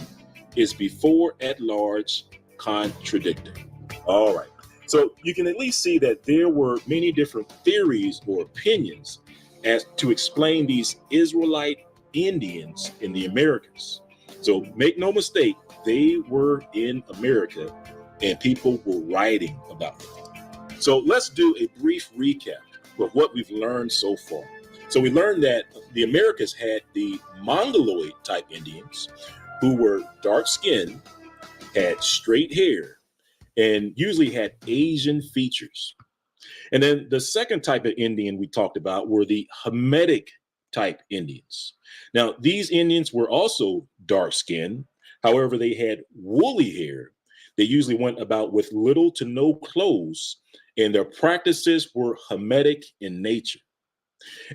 Speaker 19: is before at large contradicting. All right. So you can at least see that there were many different theories or opinions as to explain these Israelite Indians in the Americas. So make no mistake, they were in America and people were writing about them. So let's do a brief recap of what we've learned so far. So we learned that the Americas had the Mongoloid type Indians who were dark skinned, had straight hair, and usually had Asian features. And then the second type of Indian we talked about were the Hamitic type Indians. Now, these Indians were also dark skinned. However, they had woolly hair. They usually went about with little to no clothes, and their practices were Hamitic in nature.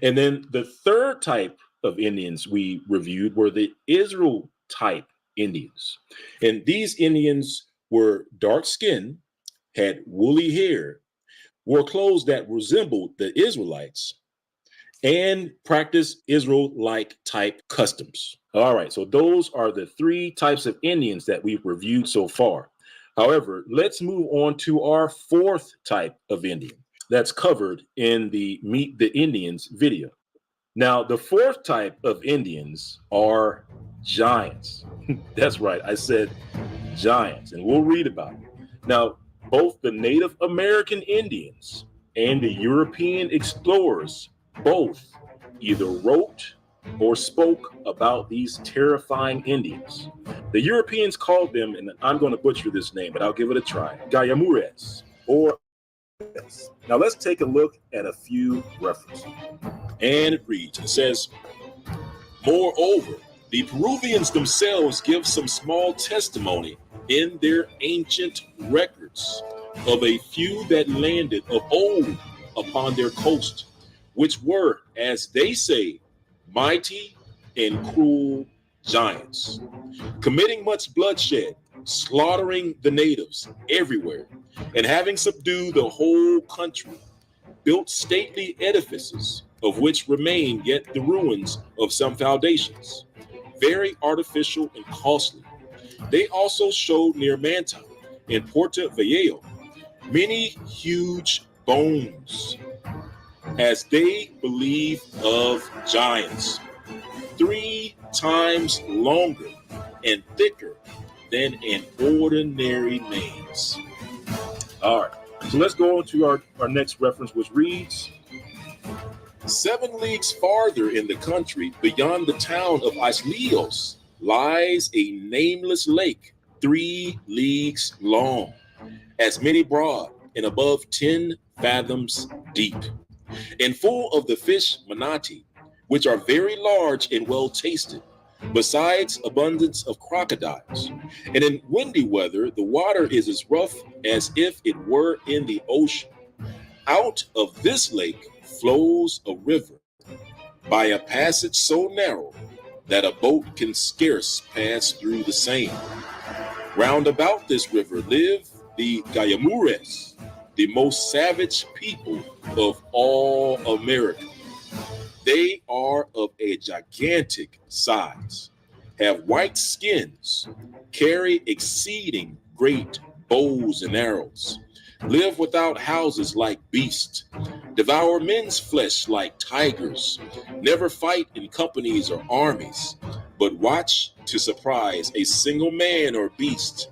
Speaker 19: And then the third type of Indians we reviewed were the Israel type Indians. And these Indians were dark skinned, had woolly hair, wore clothes that resembled the Israelites, and practiced Israel-like type customs. All right, so those are the three types of Indians that we've reviewed so far. However, let's move on to our fourth type of Indian that's covered in the Meet the Indians video. Now, the fourth type of Indians are giants. That's right, I said giants, and we'll read about it. Now, both the Native American Indians and the European explorers both either wrote or spoke about these terrifying Indians. The Europeans called them, and I'm going to butcher this name, but I'll give it a try, Gayamures, or now let's take a look at a few references. And it reads, it says, moreover, the Peruvians themselves give some small testimony in their ancient records of a few that landed of old upon their coast, which were, as they say, mighty and cruel giants, committing much bloodshed, slaughtering the natives everywhere, and having subdued the whole country, built stately edifices, of which remain yet the ruins of some foundations, very artificial and costly. They also showed near Maritime in Puerto Viejo many huge bones, as they believe of giants, 3 times longer and thicker than an ordinary man's. All right, so let's go on to our next reference, which reads, 7 leagues farther in the country, beyond the town of Isleos, lies a nameless lake, 3 leagues long, as many broad, and above 10 fathoms deep, and full of the fish manati, which are very large and well tasted, besides abundance of crocodiles. And in windy weather, the water is as rough as if it were in the ocean. Out of this lake flows a river, by a passage so narrow that a boat can scarce pass through the same. Round about this river live the Gayamures, the most savage people of all America. They are of a gigantic size, have white skins, carry exceeding great bows and arrows, live without houses like beasts, devour men's flesh like tigers, never fight in companies or armies, but watch to surprise a single man or beast.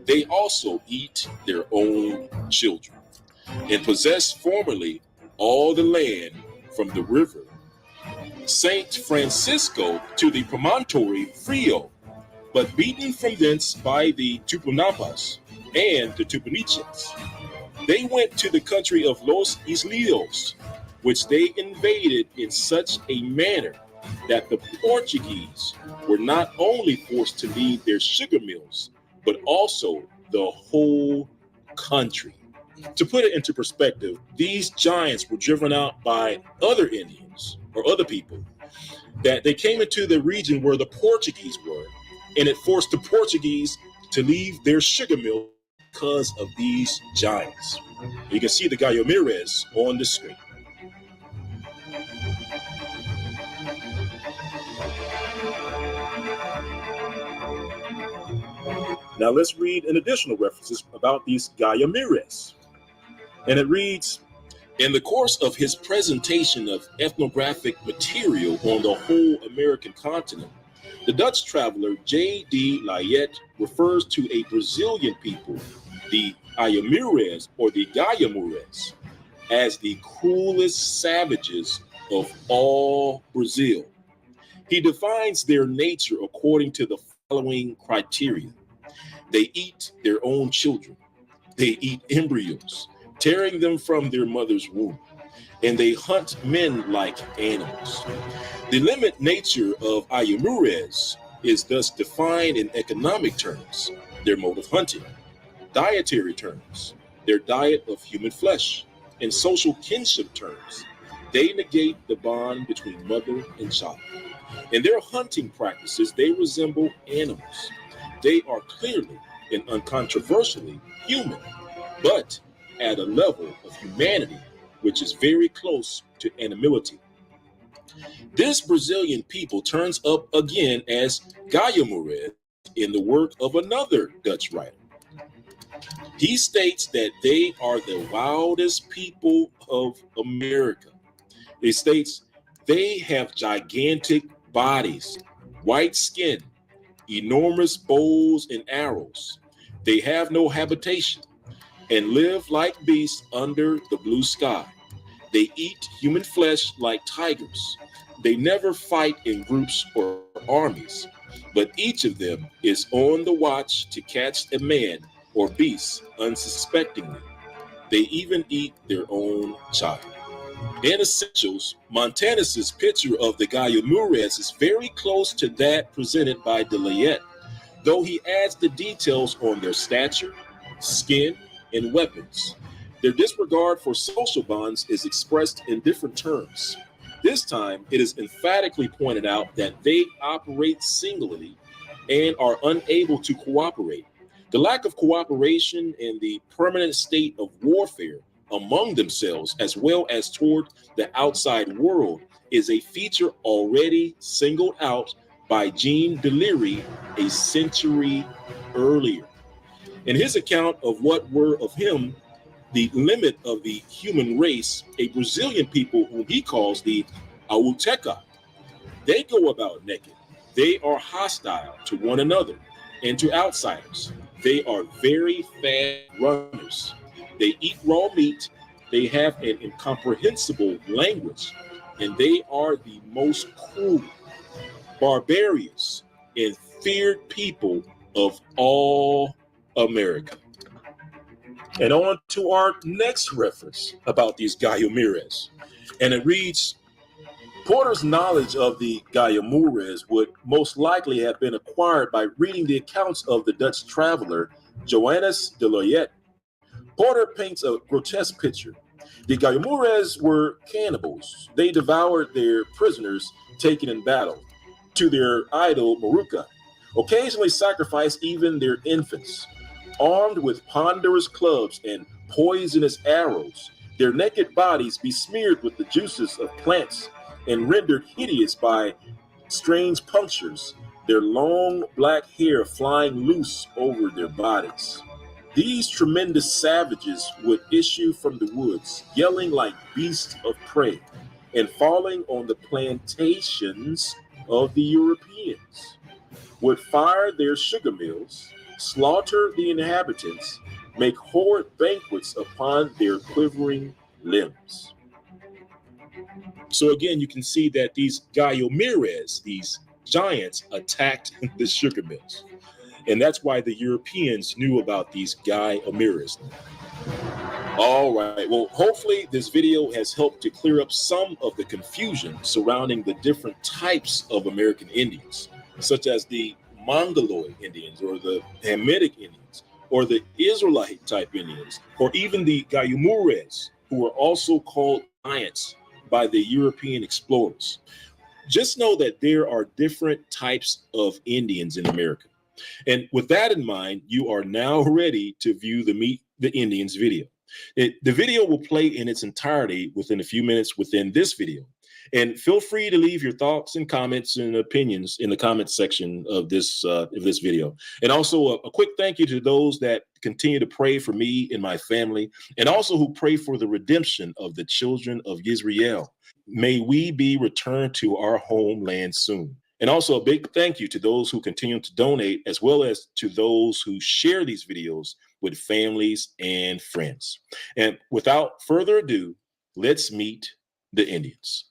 Speaker 19: They also eat their own children, and possessed formerly all the land from the river Saint Francisco to the promontory Frio, but beaten from thence by the Tupunampas and the Tupinichins. They went to the country of Los Isleos, which they invaded in such a manner that the Portuguese were not only forced to leave their sugar mills, but also the whole country. To put it into perspective, these giants were driven out by other Indians or other people, that they came into the region where the Portuguese were, and it forced the Portuguese to leave their sugar mill because of these giants. You can see the Gayomires on the screen. Now let's read an additional references about these Gayomires. And it reads, in the course of his presentation of ethnographic material on the whole American continent, the Dutch traveler J.D. Layet refers to a Brazilian people, the Ayamures or the Gayamures, as the cruelest savages of all Brazil. He defines their nature according to the following criteria. They eat their own children. They eat embryos, tearing them from their mother's womb, and they hunt men like animals. The limit nature of Ayamures is thus defined in economic terms, their mode of hunting, dietary terms, their diet of human flesh, and social kinship terms. They negate the bond between mother and child. In their hunting practices, they resemble animals. They are clearly and uncontroversially human, but at a level of humanity which is very close to animality. This Brazilian people turns up again as Gayamures in the work of another Dutch writer. He states that they are the wildest people of America. He states they have gigantic bodies, white skin, enormous bows and arrows. They have no habitation and live like beasts under the blue sky. They eat human flesh like tigers. They never fight in groups or armies, but each of them is on the watch to catch a man or beast unsuspectingly. They even eat their own child. In Essentials, Montanus's picture of the Gayamures is very close to that presented by de Layet, though he adds the details on their stature, skin, and weapons. Their disregard for social bonds is expressed in different terms. This time, it is emphatically pointed out that they operate singly and are unable to cooperate. The lack of cooperation and the permanent state of warfare among themselves, as well as toward the outside world, is a feature already singled out by Jean Delisle a century earlier. In his account of what were of him the limit of the human race, a Brazilian people whom he calls the Auteca, they go about naked. They are hostile to one another and to outsiders. They are very fast runners. They eat raw meat. They have an incomprehensible language, and they are the most cruel, barbarous, and feared people of all America. And on to our next reference about these Gayamures. And it reads, Porter's knowledge of the Gayamures would most likely have been acquired by reading the accounts of the Dutch traveler Johannes de Layet. Porter paints a grotesque picture. The Gayamures were cannibals. They devoured their prisoners taken in battle, to their idol Maruka, occasionally sacrificed even their infants. Armed with ponderous clubs and poisonous arrows, their naked bodies besmeared with the juices of plants and rendered hideous by strange punctures, their long black hair flying loose over their bodies. These tremendous savages would issue from the woods, yelling like beasts of prey, and falling on the plantations of the Europeans, would fire their sugar mills, slaughter the inhabitants, make horrid banquets upon their quivering limbs. So again, you can see that these Gayamures, these giants, attacked the sugar mills. And that's why the Europeans knew about these Gayamures. All right, well, hopefully this video has helped to clear up some of the confusion surrounding the different types of American Indians, such as the Mongoloid Indians or the Hamitic Indians or the Israelite type Indians, or even the Gayamures, who are also called giants by the European explorers. Just know that there are different types of Indians in America. And with that in mind, you are now ready to view the Meet the Indians video. The video will play in its entirety within a few minutes within this video. And feel free to leave your thoughts and comments and opinions in the comments section of this video. And also a quick thank you to those that continue to pray for me and my family, and also who pray for the redemption of the children of Israel. May we be returned to our homeland soon. And also a big thank you to those who continue to donate, as well as to those who share these videos with families and friends. And without further ado, let's meet the Indians.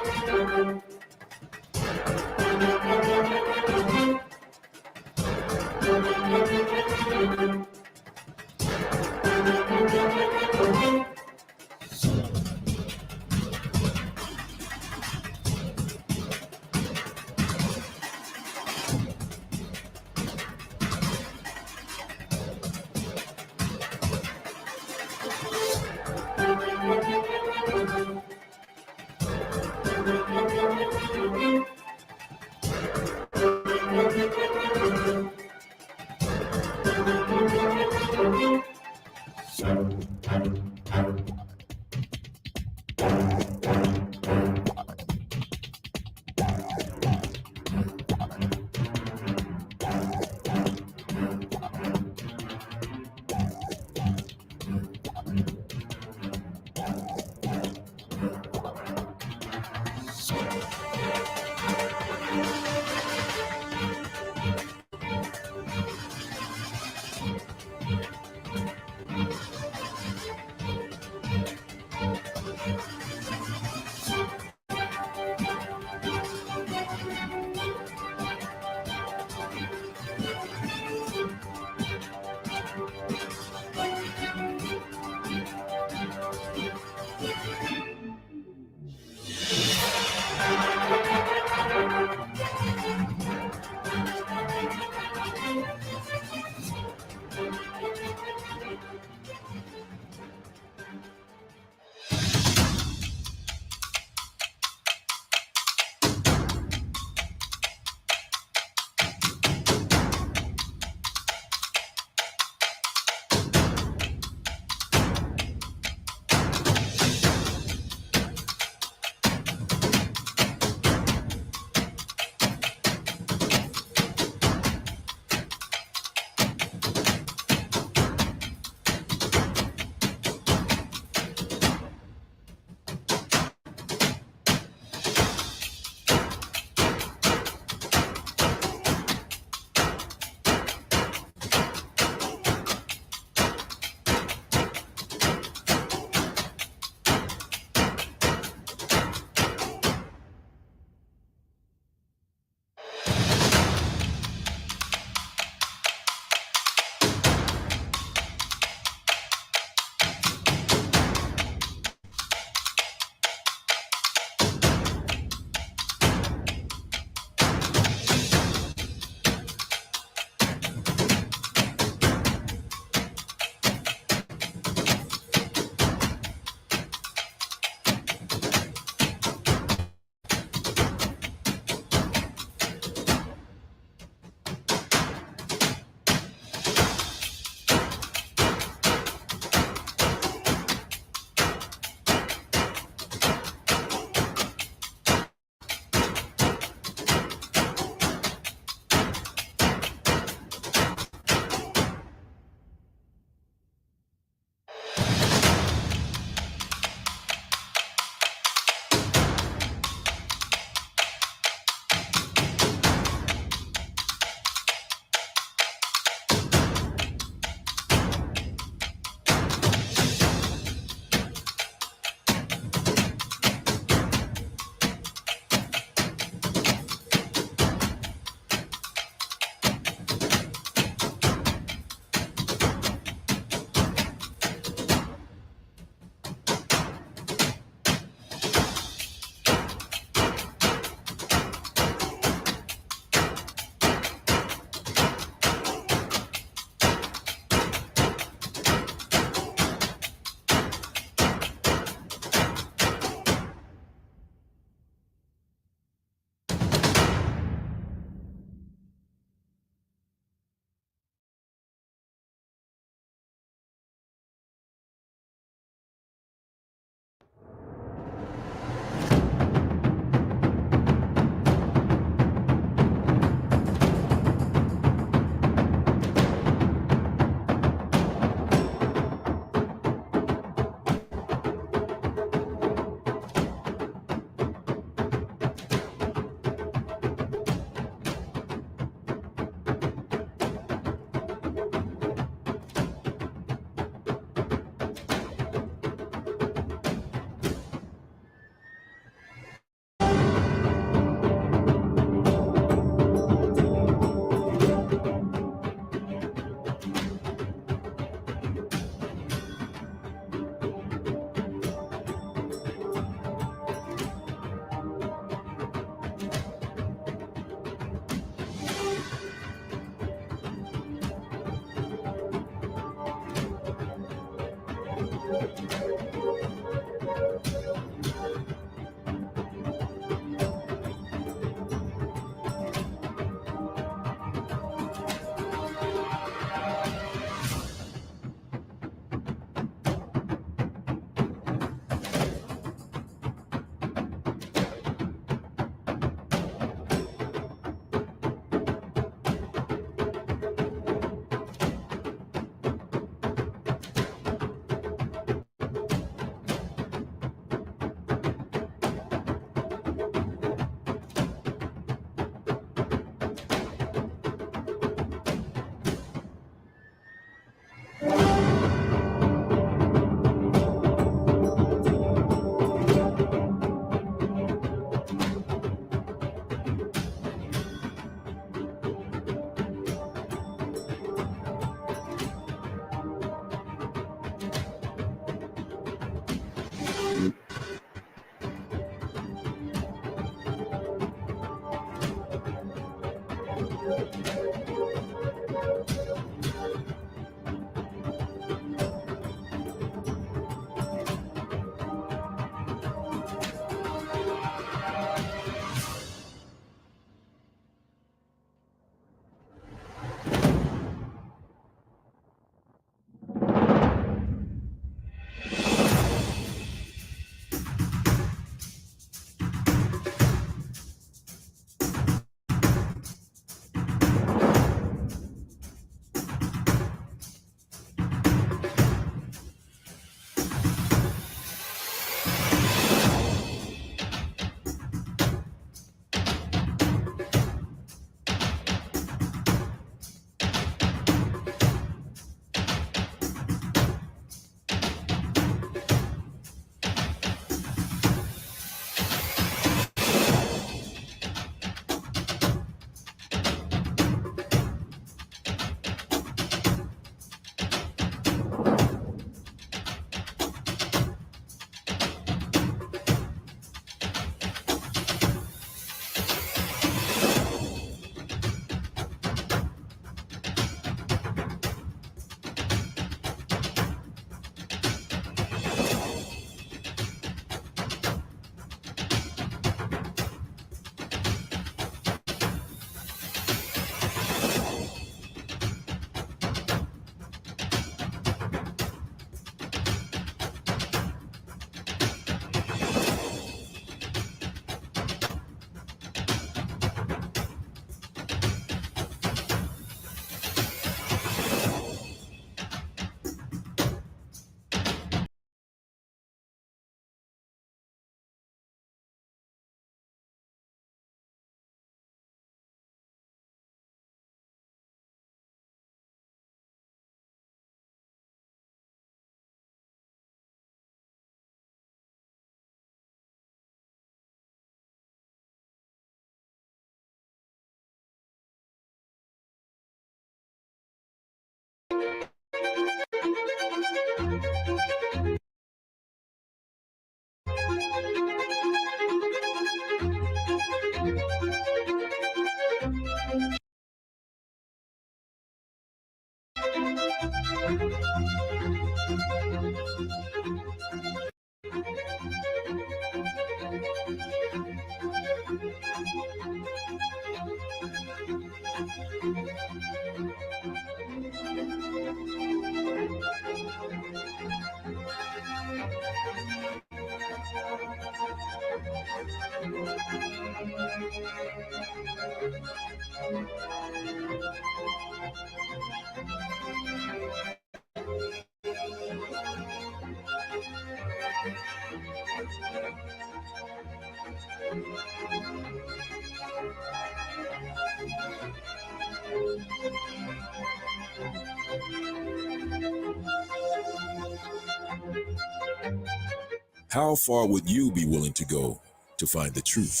Speaker 20: How far would you be willing to go to find the truth?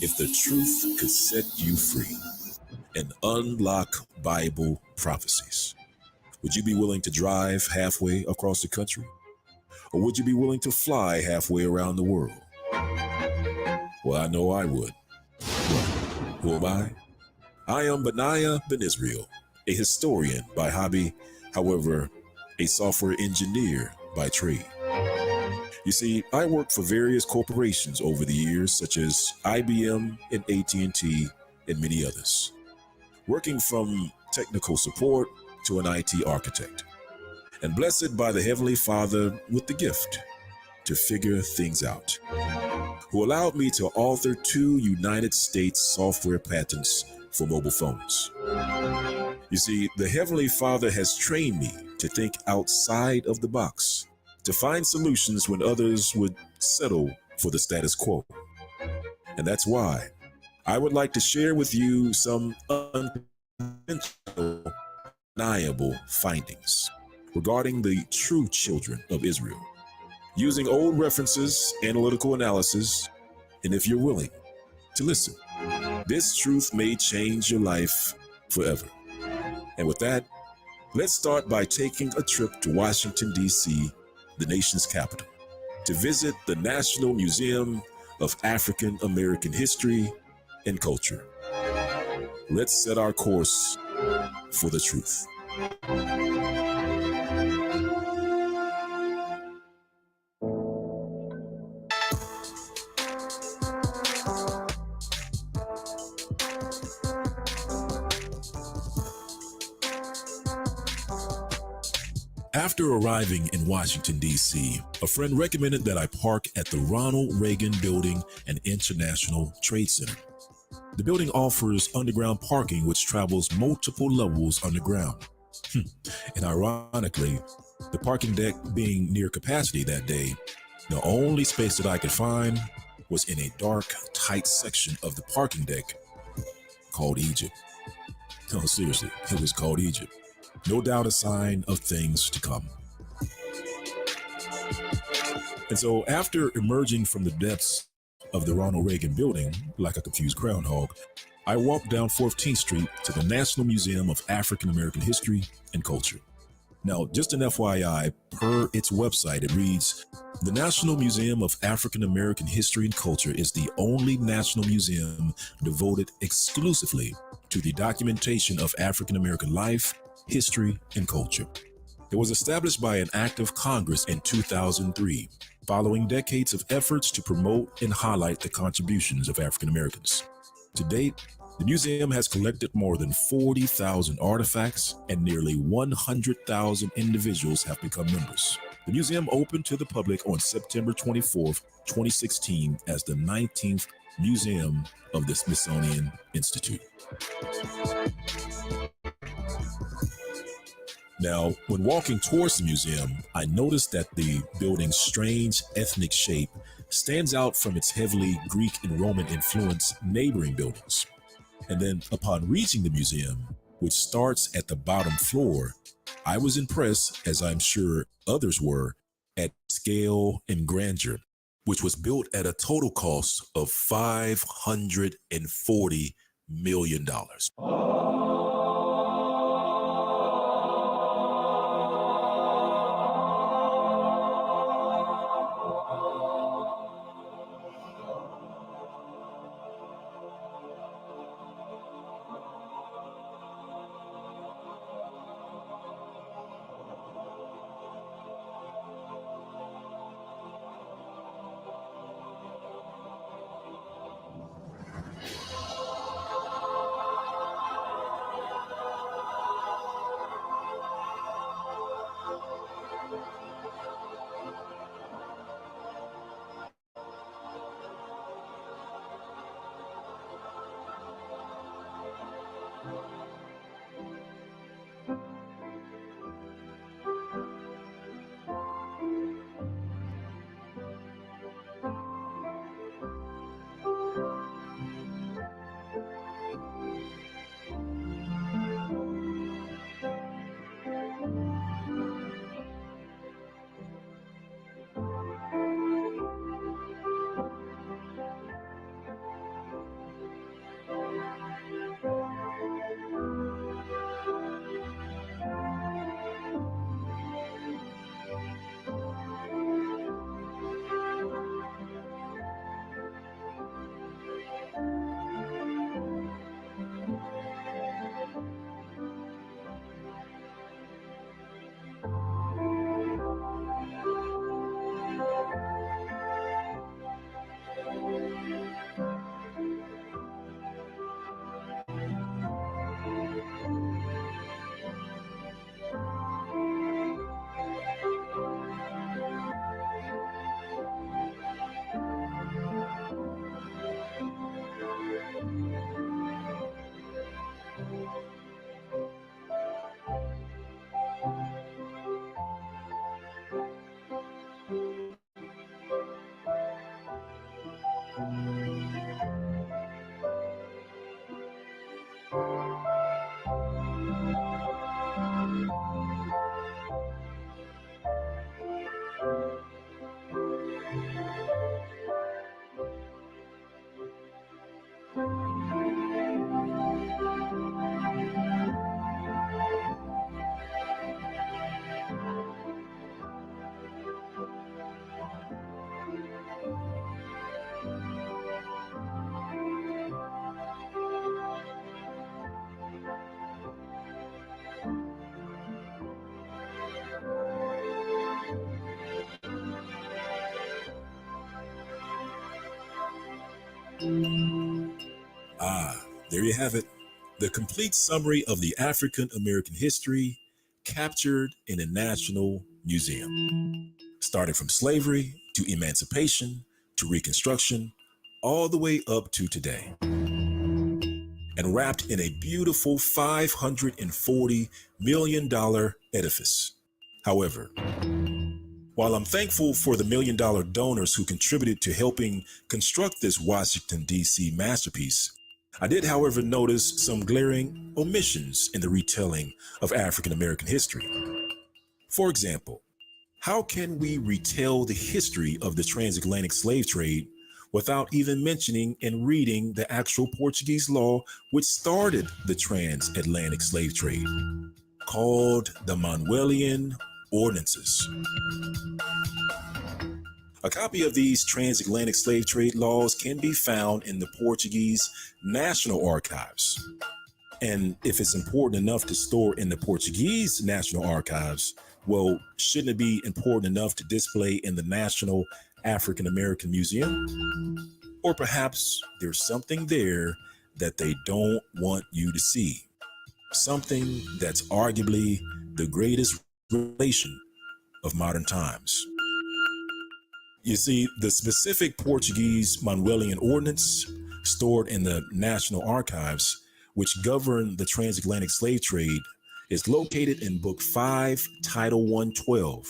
Speaker 20: If the truth could set you free and unlock Bible prophecies, would you be willing to drive halfway across the country? Or would you be willing to fly halfway around the world? Well, I know I would. Well, who am I? I am Benaiah Ben Israel, a historian by hobby, however, a software engineer by trade. You see, I worked for various corporations over the years, such as IBM and AT&T and many others, working from technical support to an IT architect, and blessed by the Heavenly Father with the gift to figure things out, who allowed me to author 2 United States software patents for mobile phones. You see, the Heavenly Father has trained me to think outside of the box, to find solutions when others would settle for the status quo. And that's why I would like to share with you some undeniable findings regarding the true children of Israel, using old references, analytical analysis, and if you're willing to listen, this truth may change your life forever. And with that, let's start by taking a trip to Washington, D.C., the nation's capital, to visit the National Museum of African American History and Culture. Let's set our course for the truth. After arriving in Washington, D.C., a friend recommended that I park at the Ronald Reagan Building and International Trade Center. The building offers underground parking, which travels multiple levels underground. And ironically, the parking deck being near capacity that day, the only space that I could find was in a dark, tight section of the parking deck called Egypt. No, seriously, it was called Egypt. No doubt a sign of things to come. And so after emerging from the depths of the Ronald Reagan Building, like a confused groundhog, I walked down 14th Street to the National Museum of African American History and Culture. Now, just an FYI, per its website, it reads, the National Museum of African American History and Culture is the only national museum devoted exclusively to the documentation of African American life, history, and culture. It was established by an act of Congress in 2003, following decades of efforts to promote and highlight the contributions of African Americans. To date, the museum has collected more than 40,000 artifacts, and nearly 100,000 individuals have become members. The museum opened to the public on September 24th, 2016 as the 19th Museum of the Smithsonian Institute. Now, when walking towards the museum, I noticed that the building's strange ethnic shape stands out from its heavily Greek and Roman influenced neighboring buildings. And then upon reaching the museum, which starts at the bottom floor, I was impressed, as I'm sure others were, at scale and grandeur, which was built at a total cost of $540 million. There you have it. The complete summary of the African American history captured in a national museum, starting from slavery to emancipation to Reconstruction, all the way up to today, and wrapped in a beautiful $540 million edifice. However, while I'm thankful for the $1 million donors who contributed to helping construct this Washington, D.C. masterpiece, I did, however, notice some glaring omissions in the retelling of African American history. For example, how can we retell the history of the transatlantic slave trade without even mentioning and reading the actual Portuguese law which started the transatlantic slave trade, called the Manuelian Ordinances? A copy of these transatlantic slave trade laws can be found in the Portuguese National Archives. And if it's important enough to store in the Portuguese National Archives, well, shouldn't it be important enough to display in the National African American Museum? Or perhaps there's something there that they don't want you to see. Something that's arguably the greatest revelation of modern times. You see, the specific Portuguese Manuelian Ordinance stored in the National Archives, which govern the transatlantic slave trade, is located in Book 5, Title 112.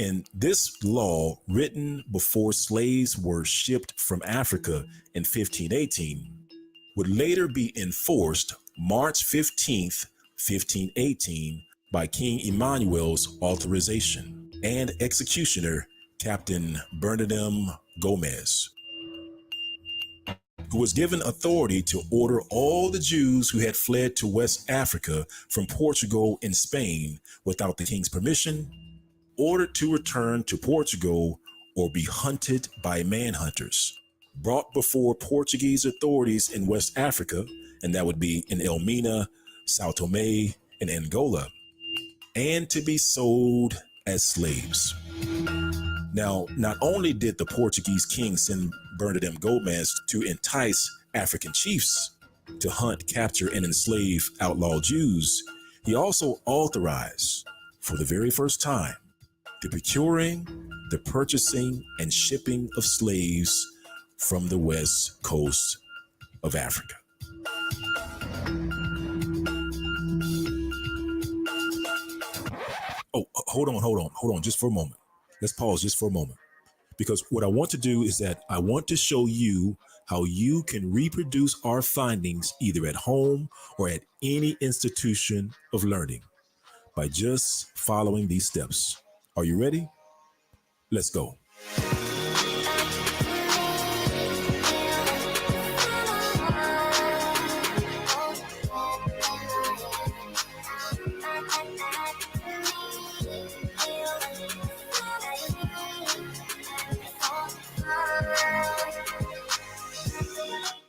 Speaker 20: And this law, written before slaves were shipped from Africa in 1518, would later be enforced March 15th, 1518, by King Emmanuel's authorization and executioner Captain Bernardino Gomez, who was given authority to order all the Jews who had fled to West Africa from Portugal and Spain without the king's permission, ordered to return to Portugal or be hunted by manhunters, brought before Portuguese authorities in West Africa, and that would be in Elmina, Sao Tome, and Angola, and to be sold as slaves. Now, not only did the Portuguese king send Bernardino Gomez to entice African chiefs to hunt, capture, and enslave outlaw Jews, he also authorized, for the very first time, the procuring, the purchasing, and shipping of slaves from the west coast of Africa. Oh, hold on, just for a moment. Let's pause just for a moment, because what I want to do is that I want to show you how you can reproduce our findings either at home or at any institution of learning by just following these steps. Are you ready? Let's go.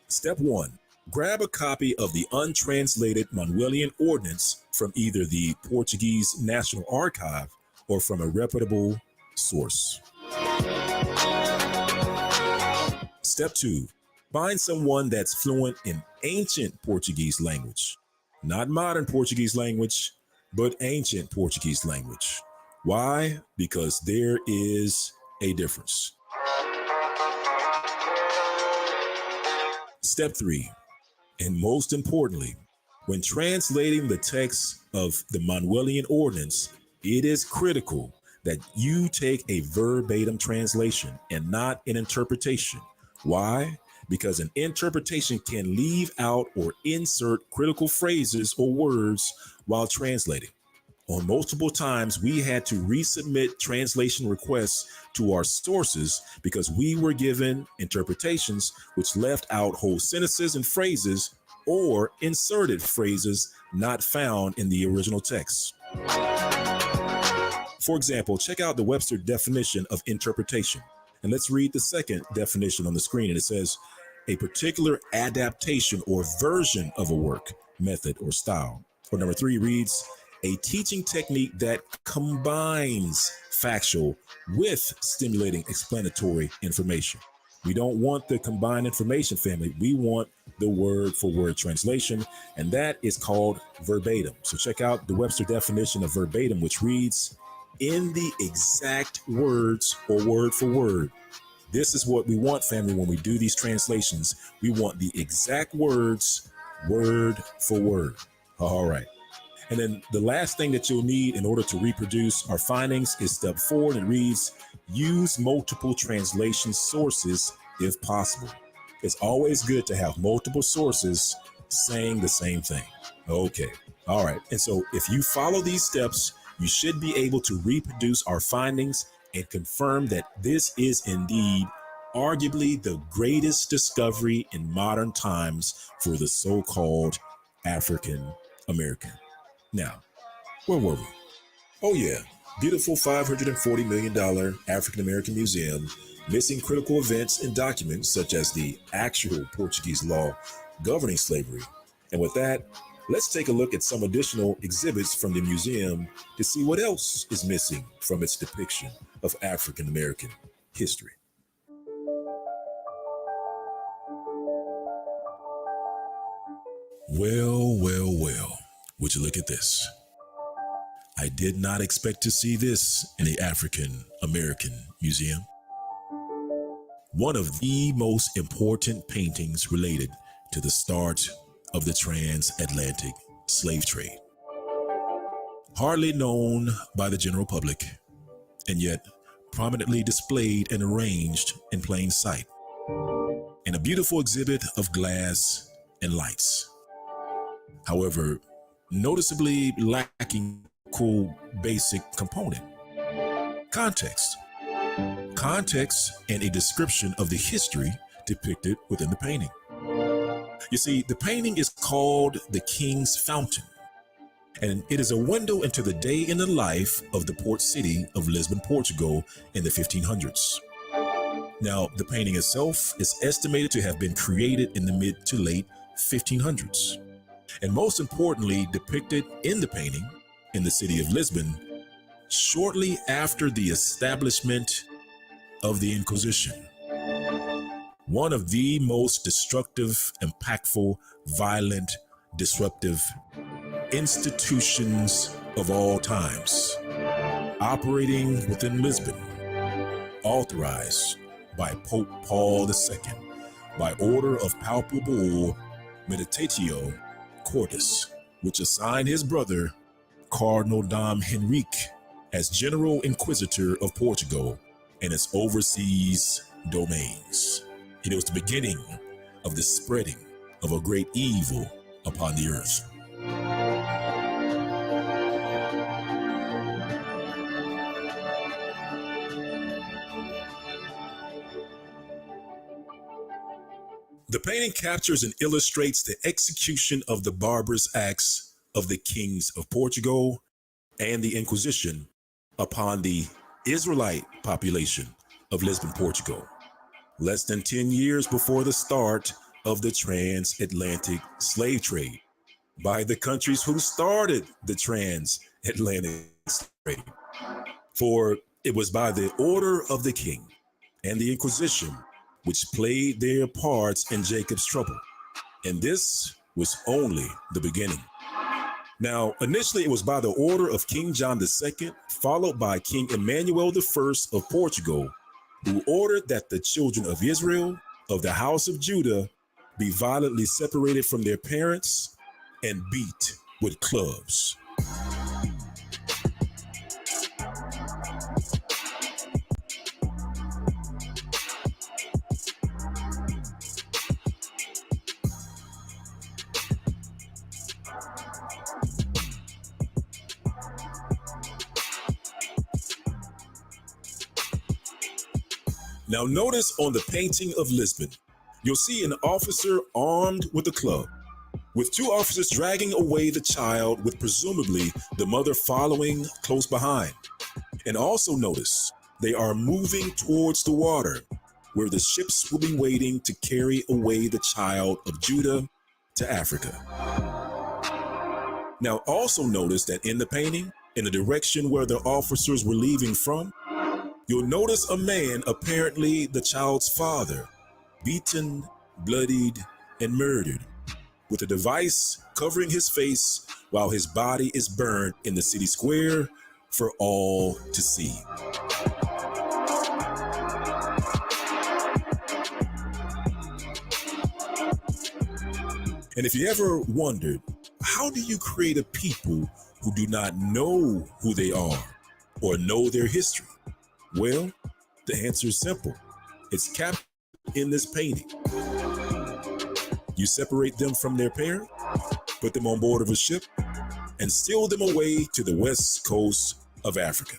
Speaker 20: Step 1. Grab a copy of the untranslated Manuelian Ordinance from either the Portuguese National Archive or from a reputable source. Step 2. Find someone that's fluent in ancient Portuguese language. Not modern Portuguese language, but ancient Portuguese language. Why? Because there is a difference. Step 3, and most importantly, when translating the text of the Manuelian Ordinance, it is critical that you take a verbatim translation and not an interpretation. Why? Because an interpretation can leave out or insert critical phrases or words while translating. On multiple times, we had to resubmit translation requests to our sources because we were given interpretations which left out whole sentences and phrases or inserted phrases not found in the original text. For example, check out the Webster definition of interpretation. And let's read the second definition on the screen. And it says, a particular adaptation or version of a work, method, or style. Or number 3 reads, a teaching technique that combines factual with stimulating explanatory information. We don't want the combined information, family. We want the word for word translation, and that is called verbatim. So check out the Webster definition of verbatim, which reads, in the exact words or word for word. This is what we want, family, when we do these translations. We want the exact words, word for word. All right. And then the last thing that you'll need in order to reproduce our findings is step 4, and it reads, use multiple translation sources if possible. It's always good to have multiple sources saying the same thing. Okay. All right. And so if you follow these steps, you should be able to reproduce our findings and confirm that this is indeed arguably the greatest discovery in modern times for the so-called African American. Now, where were we? Oh yeah, beautiful $540 million African American Museum, missing critical events and documents such as the actual Portuguese law governing slavery. And with that, let's take a look at some additional exhibits from the museum to see what else is missing from its depiction of African American history. Well, well, well, would you look at this? I did not expect to see this in the African American Museum. One of the most important paintings related to the start of the transatlantic slave trade. Hardly known by the general public, and yet prominently displayed and arranged in plain sight, in a beautiful exhibit of glass and lights. However, noticeably lacking cool basic component. Context. Context and a description of the history depicted within the painting. You see, the painting is called The King's Fountain, and it is a window into the day in the life of the port city of Lisbon, Portugal in the 1500s. Now, the painting itself is estimated to have been created in the mid to late 1500s, and most importantly depicted in the painting in the city of Lisbon shortly after the establishment of the Inquisition. One of the most destructive, impactful, violent, disruptive institutions of all times, operating within Lisbon, authorized by Pope Paul II by order of Papal Bull Meditatio Cordis, which assigned his brother Cardinal Dom Henrique as General Inquisitor of Portugal and its overseas domains. It was the beginning of the spreading of a great evil upon the earth. The painting captures and illustrates the execution of the barbarous acts of the kings of Portugal and the Inquisition upon the Israelite population of Lisbon, Portugal, less than 10 years before the start of the transatlantic slave trade by the countries who started the transatlantic slave trade. For it was by the order of the king and the Inquisition which played their parts in Jacob's trouble. And this was only the beginning. Now, initially it was by the order of King John II, followed by King Emmanuel I of Portugal, who ordered that the children of Israel, of the house of Judah, be violently separated from their parents and beat with clubs. Now notice on the painting of Lisbon, you'll see an officer armed with a club, with two officers dragging away the child with presumably the mother following close behind. And also notice they are moving towards the water where the ships will be waiting to carry away the child of Judah to Africa. Now also notice that in the painting, in the direction where the officers were leaving from, you'll notice a man, apparently the child's father, beaten, bloodied, and murdered, with a device covering his face while his body is burned in the city square for all to see. And if you ever wondered, how do you create a people who do not know who they are or know their history? Well, the answer is simple. It's captured in this painting. You separate them from their parent, put them on board of a ship, and steal them away to the west coast of Africa.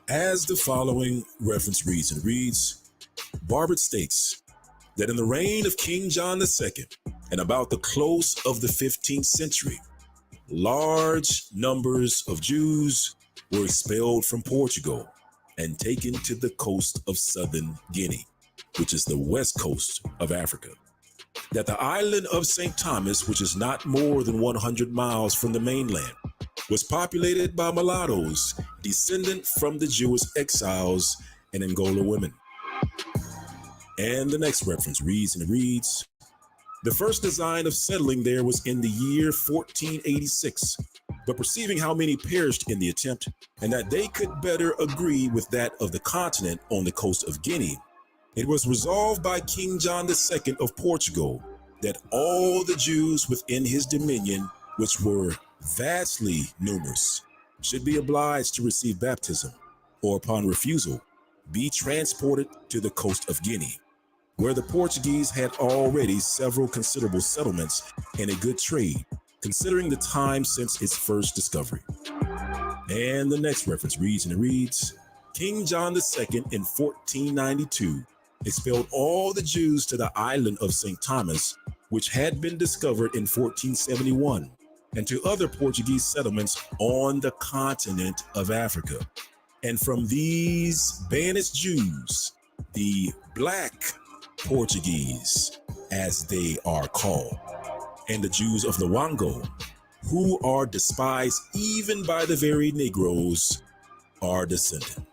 Speaker 20: As the following reference reads, and reads, Barbet states that in the reign of King John II, and about the close of the 15th century, large numbers of Jews were expelled from Portugal and taken to the coast of southern Guinea, which is the west coast of Africa. That the island of St. Thomas, which is not more than 100 miles from the mainland, was populated by mulattoes, descendant from the Jewish exiles and Angola women. And the next reference reads, and it reads, the first design of settling there was in the year 1486, but perceiving how many perished in the attempt, and that they could better agree with that of the continent on the coast of Guinea, it was resolved by King John II of Portugal that all the Jews within his dominion, which were vastly numerous, should be obliged to receive baptism, or upon refusal, be transported to the coast of Guinea, where the Portuguese had already several considerable settlements and a good trade, considering the time since its first discovery. And the next reference reads, and it reads, King John II in 1492 expelled all the Jews to the island of St. Thomas, which had been discovered in 1471, and to other Portuguese settlements on the continent of Africa. And from these banished Jews, the Black Portuguese, as they are called, and the Jews of the Wango, who are despised even by the very Negroes, are descended.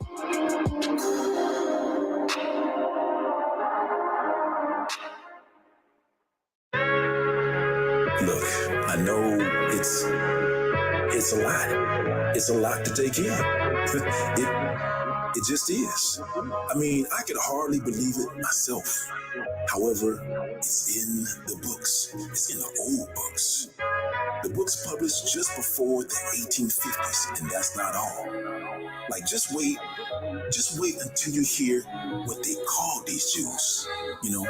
Speaker 20: Look, I know it's a lot. It's a lot to take in. It just is. I mean, I could hardly believe it myself. However, it's in the books. It's in the old books. The books published just before the 1850s, and that's not all. Like, just wait until you hear what they call these Jews. You know,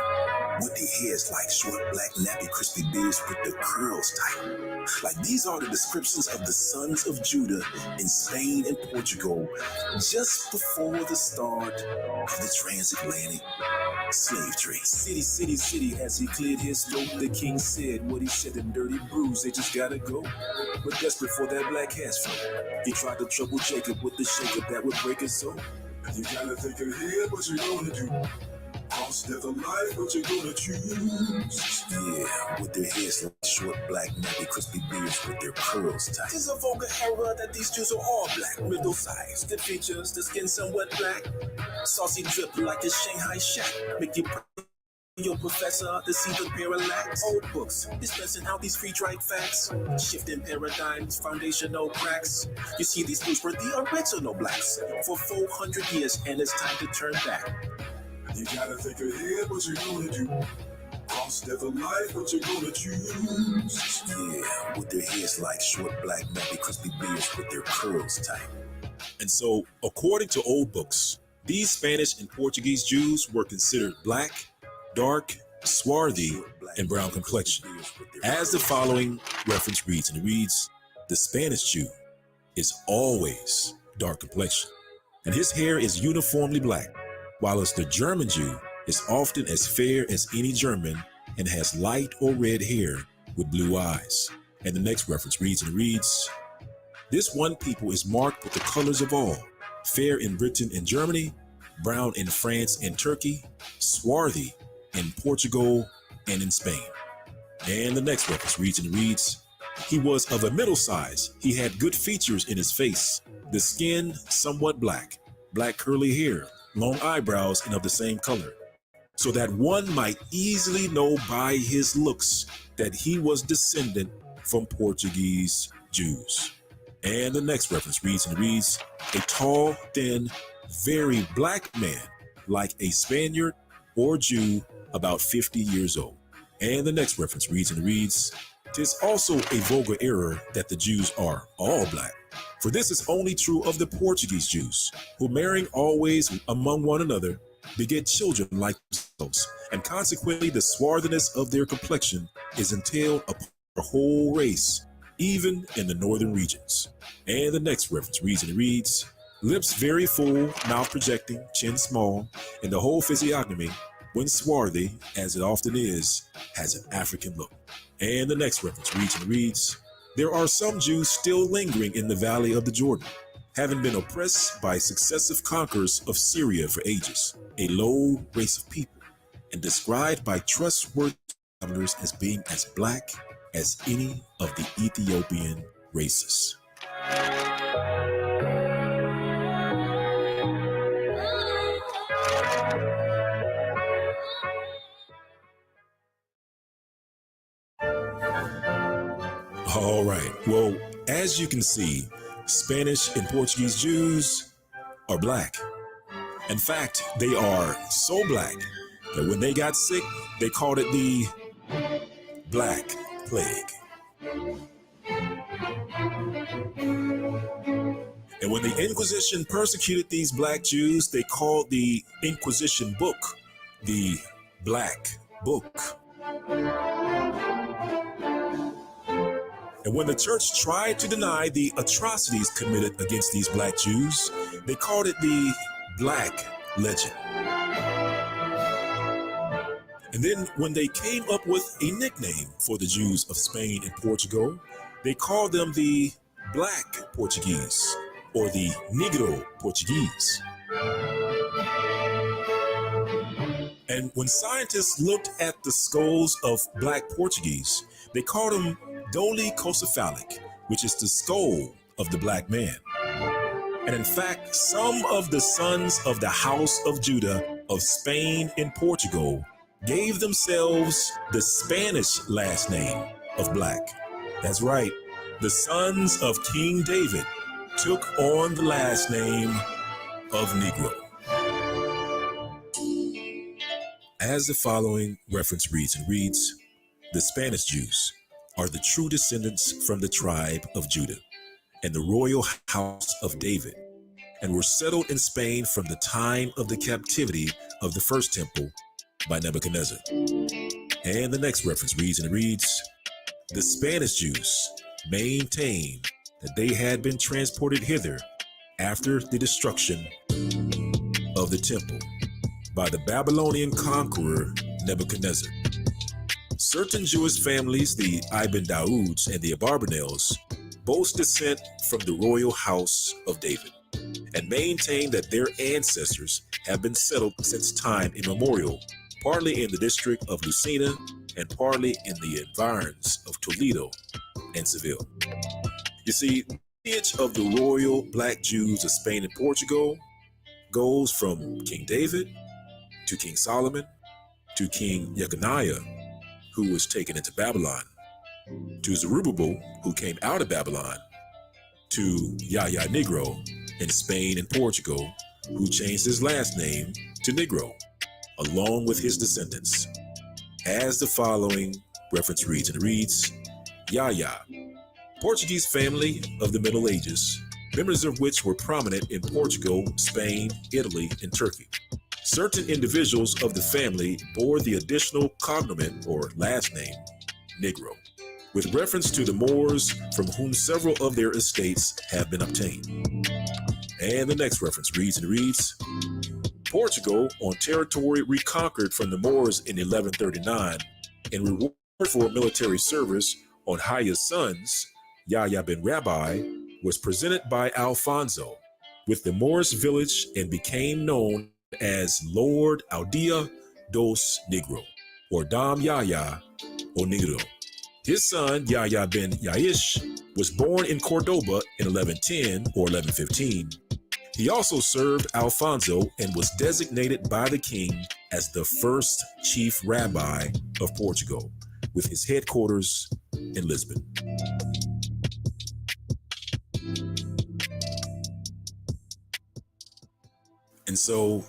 Speaker 20: with their hair's like short, black, nappy, crispy beards with their curls tight. Like, these are the descriptions of the sons of Judah in Spain and Portugal just before the start of the transatlantic slave trade. City, city, city, as he cleared his throat, the king said what he said in Dirty Brews, they just gotta go. But desperate for that black hash flow, he tried to trouble Jacob with the shaker that would break his soul. You gotta think ahead what you're gonna do. Cost death of life, what you're gonna choose. Yeah, with their hair like short, black, nappy, crispy beards with their curls tight. It's a vulgar error that these Jews are all black, middle-sized, good features, the skin somewhat black. Saucy drip like a Shanghai shack. Make you your professor to see the parallax. Old books dispensing out these free-dried facts. Shifting paradigms, foundational cracks. You see, these dudes were the original blacks for 400 years, and it's time to turn back. You gotta think ahead what you're gonna do. Cost death of life, what you're gonna choose. Yeah, with their hairs like short, black, nappy, crispy beards with their curls tight. And so, according to old books, these Spanish and Portuguese Jews were considered black, dark, swarthy, and brown complexion. As the following reference reads, and it reads, the Spanish Jew is always dark complexion, and his hair is uniformly black, whilst the German Jew is often as fair as any German and has light or red hair with blue eyes. And the next reference reads, and it reads, this one people is marked with the colors of all, fair in Britain and Germany, brown in France and Turkey, swarthy in Portugal and in Spain. And the next reference reads, and it reads, He was of a middle size. He had good features in his face, the skin somewhat black, black curly hair, long eyebrows, and of the same color, so that one might easily know by his looks that he was descendant from Portuguese Jews. And the next reference reads, a tall, thin, very black man, like a Spaniard or Jew, about 50 years old. And the next reference reads, "'Tis also a vulgar error that the Jews are all black. For this is only true of the Portuguese Jews, who marrying always among one another, beget children like themselves, and consequently the swarthiness of their complexion is entailed upon the whole race, even in the northern regions." And the next reference reads, "Lips very full, mouth projecting, chin small, and the whole physiognomy, when swarthy, as it often is, has an African look." And the next reference reads, "There are some Jews still lingering in the valley of the Jordan, having been oppressed by successive conquerors of Syria for ages, a low race of people, and described by trustworthy travelers as being as black as any of the Ethiopian races." All right, well, as you can see, Spanish and Portuguese Jews are black. In fact, they are so black that when they got sick, they called it the Black Plague. And when the Inquisition persecuted these black Jews, they called the Inquisition book the Black Book. And when the church tried to deny the atrocities committed against these black Jews, they called it the Black Legend. And then when they came up with a nickname for the Jews of Spain and Portugal, they called them the Black Portuguese or the Negro Portuguese. And when scientists looked at the skulls of black Portuguese, they called them dolichocephalic, which is the skull of the black man. And in fact, some of the sons of the house of Judah of Spain and Portugal gave themselves the Spanish last name of black. That's right, the sons of King David took on the last name of Negro. As the following reference reads, the Spanish Jews are the true descendants from the tribe of Judah and the royal house of David, and were settled in Spain from the time of the captivity of the first temple by Nebuchadnezzar. And the next reference reads, the Spanish Jews maintain that they had been transported hither after the destruction of the temple by the Babylonian conqueror Nebuchadnezzar. Certain Jewish families, the Ibn Dauds and the Abarbanels, boast descent from the royal house of David, and maintain that their ancestors have been settled since time immemorial, partly in the district of Lucena and partly in the environs of Toledo and Seville. You see, the lineage of the royal black Jews of Spain and Portugal goes from King David to King Solomon to King Jeconiah, who was taken into Babylon, to Zerubbabel, who came out of Babylon, to Yahya Negro in Spain and Portugal, who changed his last name to Negro, along with his descendants. As the following reference reads, Yahya, Portuguese family of the Middle Ages, members of which were prominent in Portugal, Spain, Italy, and Turkey. Certain individuals of the family bore the additional cognomen or last name, Negro, with reference to the Moors from whom several of their estates have been obtained. And the next reference reads, Portugal, on territory reconquered from the Moors in 1139, in reward for military service on Hayya's sons, Yahya bin Rabbi, was presented by Alfonso with the Moorish village and became known as Lord Aldea dos Negro, or Dom Yahya o Negro, His son, Yahya ben Yaish, was born in Cordoba in 1110 or 1115. He also served Alfonso and was designated by the king as the first chief rabbi of Portugal, with his headquarters in Lisbon. And so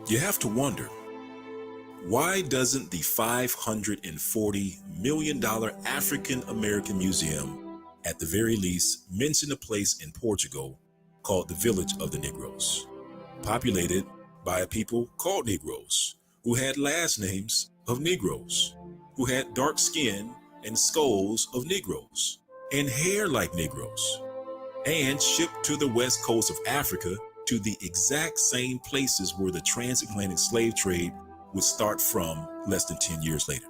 Speaker 20: you have to wonder, why doesn't the $540 million African American Museum, at the very least, mention a place in Portugal called the Village of the Negroes, populated by a people called Negroes, who had last names of Negroes, who had dark skin and skulls of Negroes, and hair like Negroes, and shipped to the west coast of Africa to the exact same places where the transatlantic slave trade would start from less than 10 years later?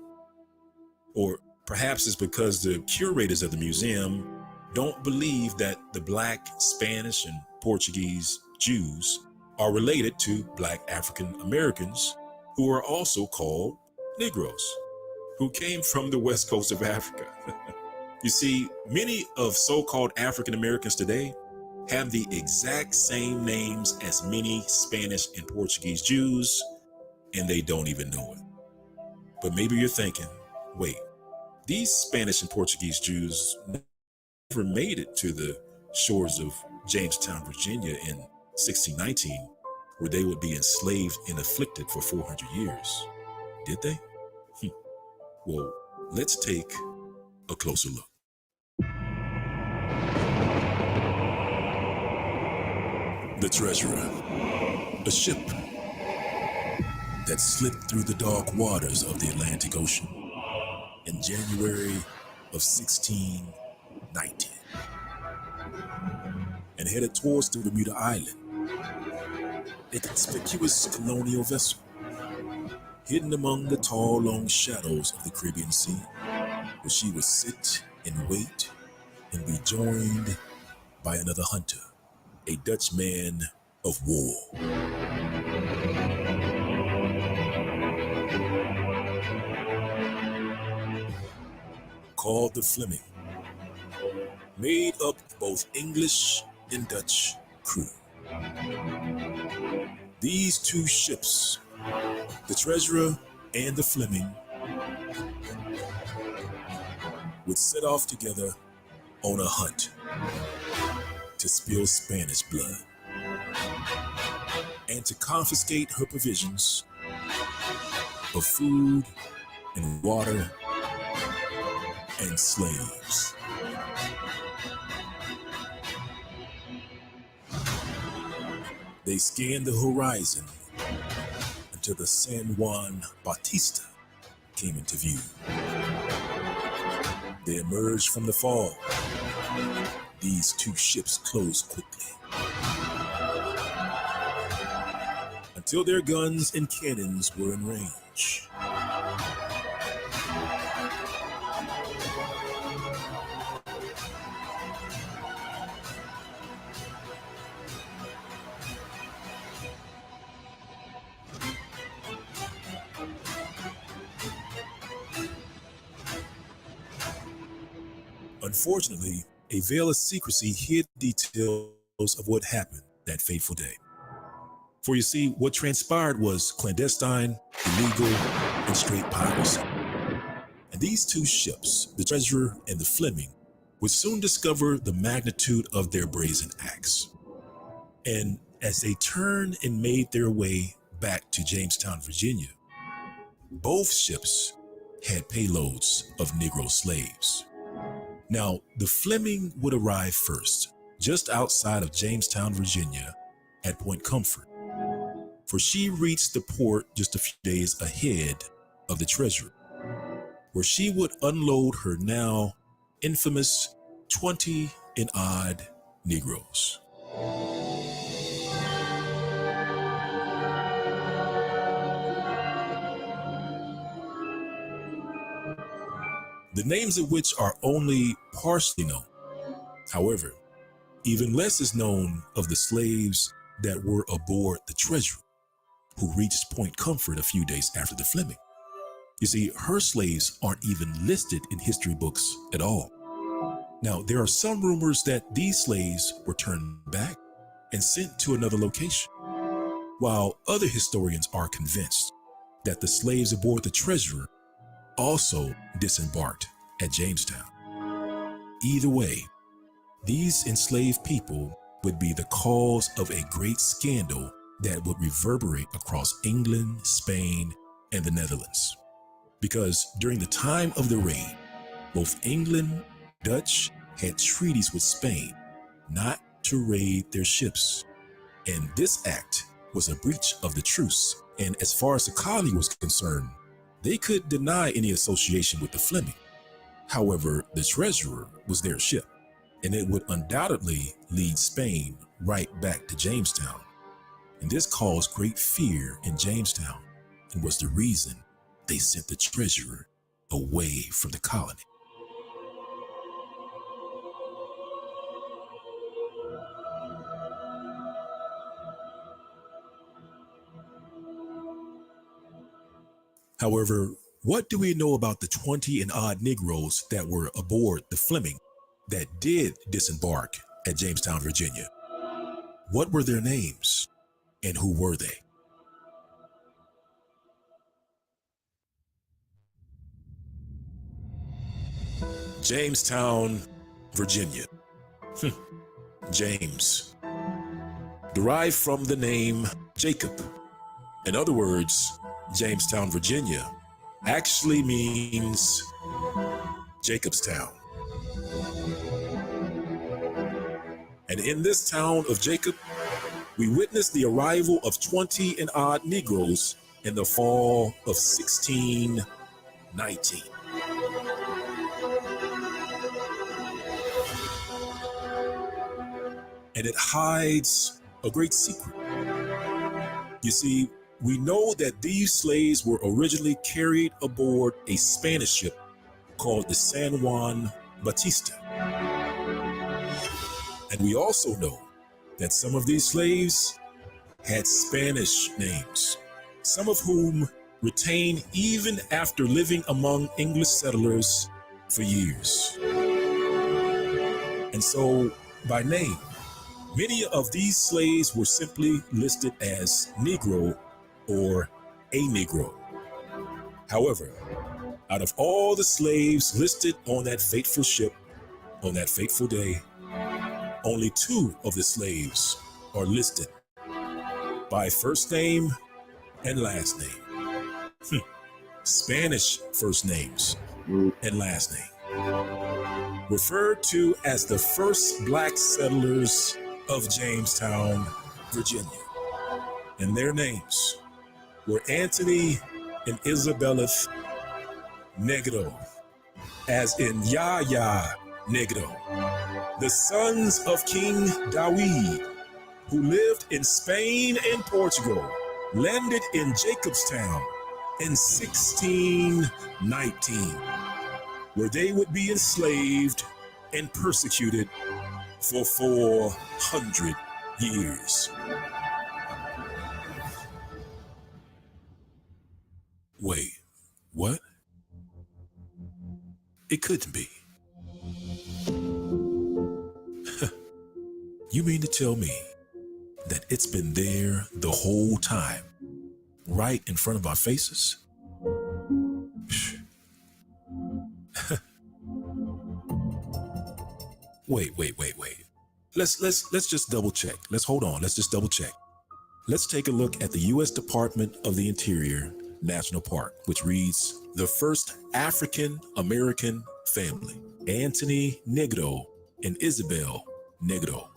Speaker 20: Or perhaps it's because the curators of the museum don't believe that the Black, Spanish, and Portuguese Jews are related to Black African Americans, who are also called Negroes, who came from the west coast of Africa. You see, many of so-called African Americans today have the exact same names as many Spanish and Portuguese Jews, and they don't even know it. But maybe you're thinking, wait, these Spanish and Portuguese Jews never made it to the shores of Jamestown, Virginia in 1619, where they would be enslaved and afflicted for 400 years. Did they? Well, let's take a closer look. The Treasurer, a ship that slipped through the dark waters of the Atlantic Ocean in January of 1619 and headed towards the Bermuda Island, a conspicuous colonial vessel hidden among the tall, long shadows of the Caribbean Sea, where she would sit and wait and be joined by another hunter, a Dutch man of war. Called the Fleming, made up of both English and Dutch crew. These two ships, the Treasurer and the Fleming, would set off together on a hunt to spill Spanish blood and to confiscate her provisions of food and water and slaves. They scanned the horizon until the San Juan Bautista came into view. They emerged from the fog. These two ships closed quickly until their guns and cannons were in range. Unfortunately, a veil of secrecy hid details of what happened that fateful day. For you see, what transpired was clandestine, illegal, and straight piracy. And these two ships, the Treasurer and the Fleming, would soon discover the magnitude of their brazen acts. And as they turned and made their way back to Jamestown, Virginia, both ships had payloads of Negro slaves. Now, the Fleming would arrive first, just outside of Jamestown, Virginia, at Point Comfort, for she reached the port just a few days ahead of the Treasurer, where she would unload her now infamous 20 and odd Negroes. The names of which are only partially known. However, even less is known of the slaves that were aboard the Treasurer, who reached Point Comfort a few days after the Fleming. You see, her slaves aren't even listed in history books at all. Now, there are some rumors that these slaves were turned back and sent to another location, while other historians are convinced that the slaves aboard the Treasurer also disembarked at Jamestown. Either way, these enslaved people would be the cause of a great scandal that would reverberate across England, Spain, and the Netherlands. Because during the time of the raid, both England, Dutch had treaties with Spain not to raid their ships. And this act was a breach of the truce. And as far as the colony was concerned, they could deny any association with the Fleming. However, the Treasurer was their ship, and it would undoubtedly lead Spain right back to Jamestown. And this caused great fear in Jamestown and was the reason they sent the Treasurer away from the colony. However, what do we know about the 20 and odd Negroes that were aboard the Fleming that did disembark at Jamestown, Virginia? What were their names and who were they? Jamestown, Virginia. James, derived from the name Jacob. In other words, Jamestown, Virginia actually means Jacob's Town. And in this town of Jacob, we witnessed the arrival of 20 and odd Negroes in the fall of 1619. And it hides a great secret. You see, we know that these slaves were originally carried aboard a Spanish ship called the San Juan Bautista. And we also know that some of these slaves had Spanish names, some of whom retained even after living among English settlers for years. And so, by name, many of these slaves were simply listed as Negro or a Negro. However, out of all the slaves listed on that fateful ship, on that fateful day, only 2 of the slaves are listed by first name and last name. Spanish first names and last name. Referred to as the first black settlers of Jamestown, Virginia. And their names were Anthony and Isabella Negro, as in Yahya Negro, the sons of King Dawid, who lived in Spain and Portugal, landed in Jacobstown in 1619, where they would be enslaved and persecuted for 400 years. Wait, what? It couldn't be. You mean to tell me that it's been there the whole time, right in front of our faces? Wait. Let's just double check. Let's hold on. Let's just double check. Let's take a look at the U.S. Department of the Interior National Park, which reads, the first African American family, Anthony Negro and Isabel Negro,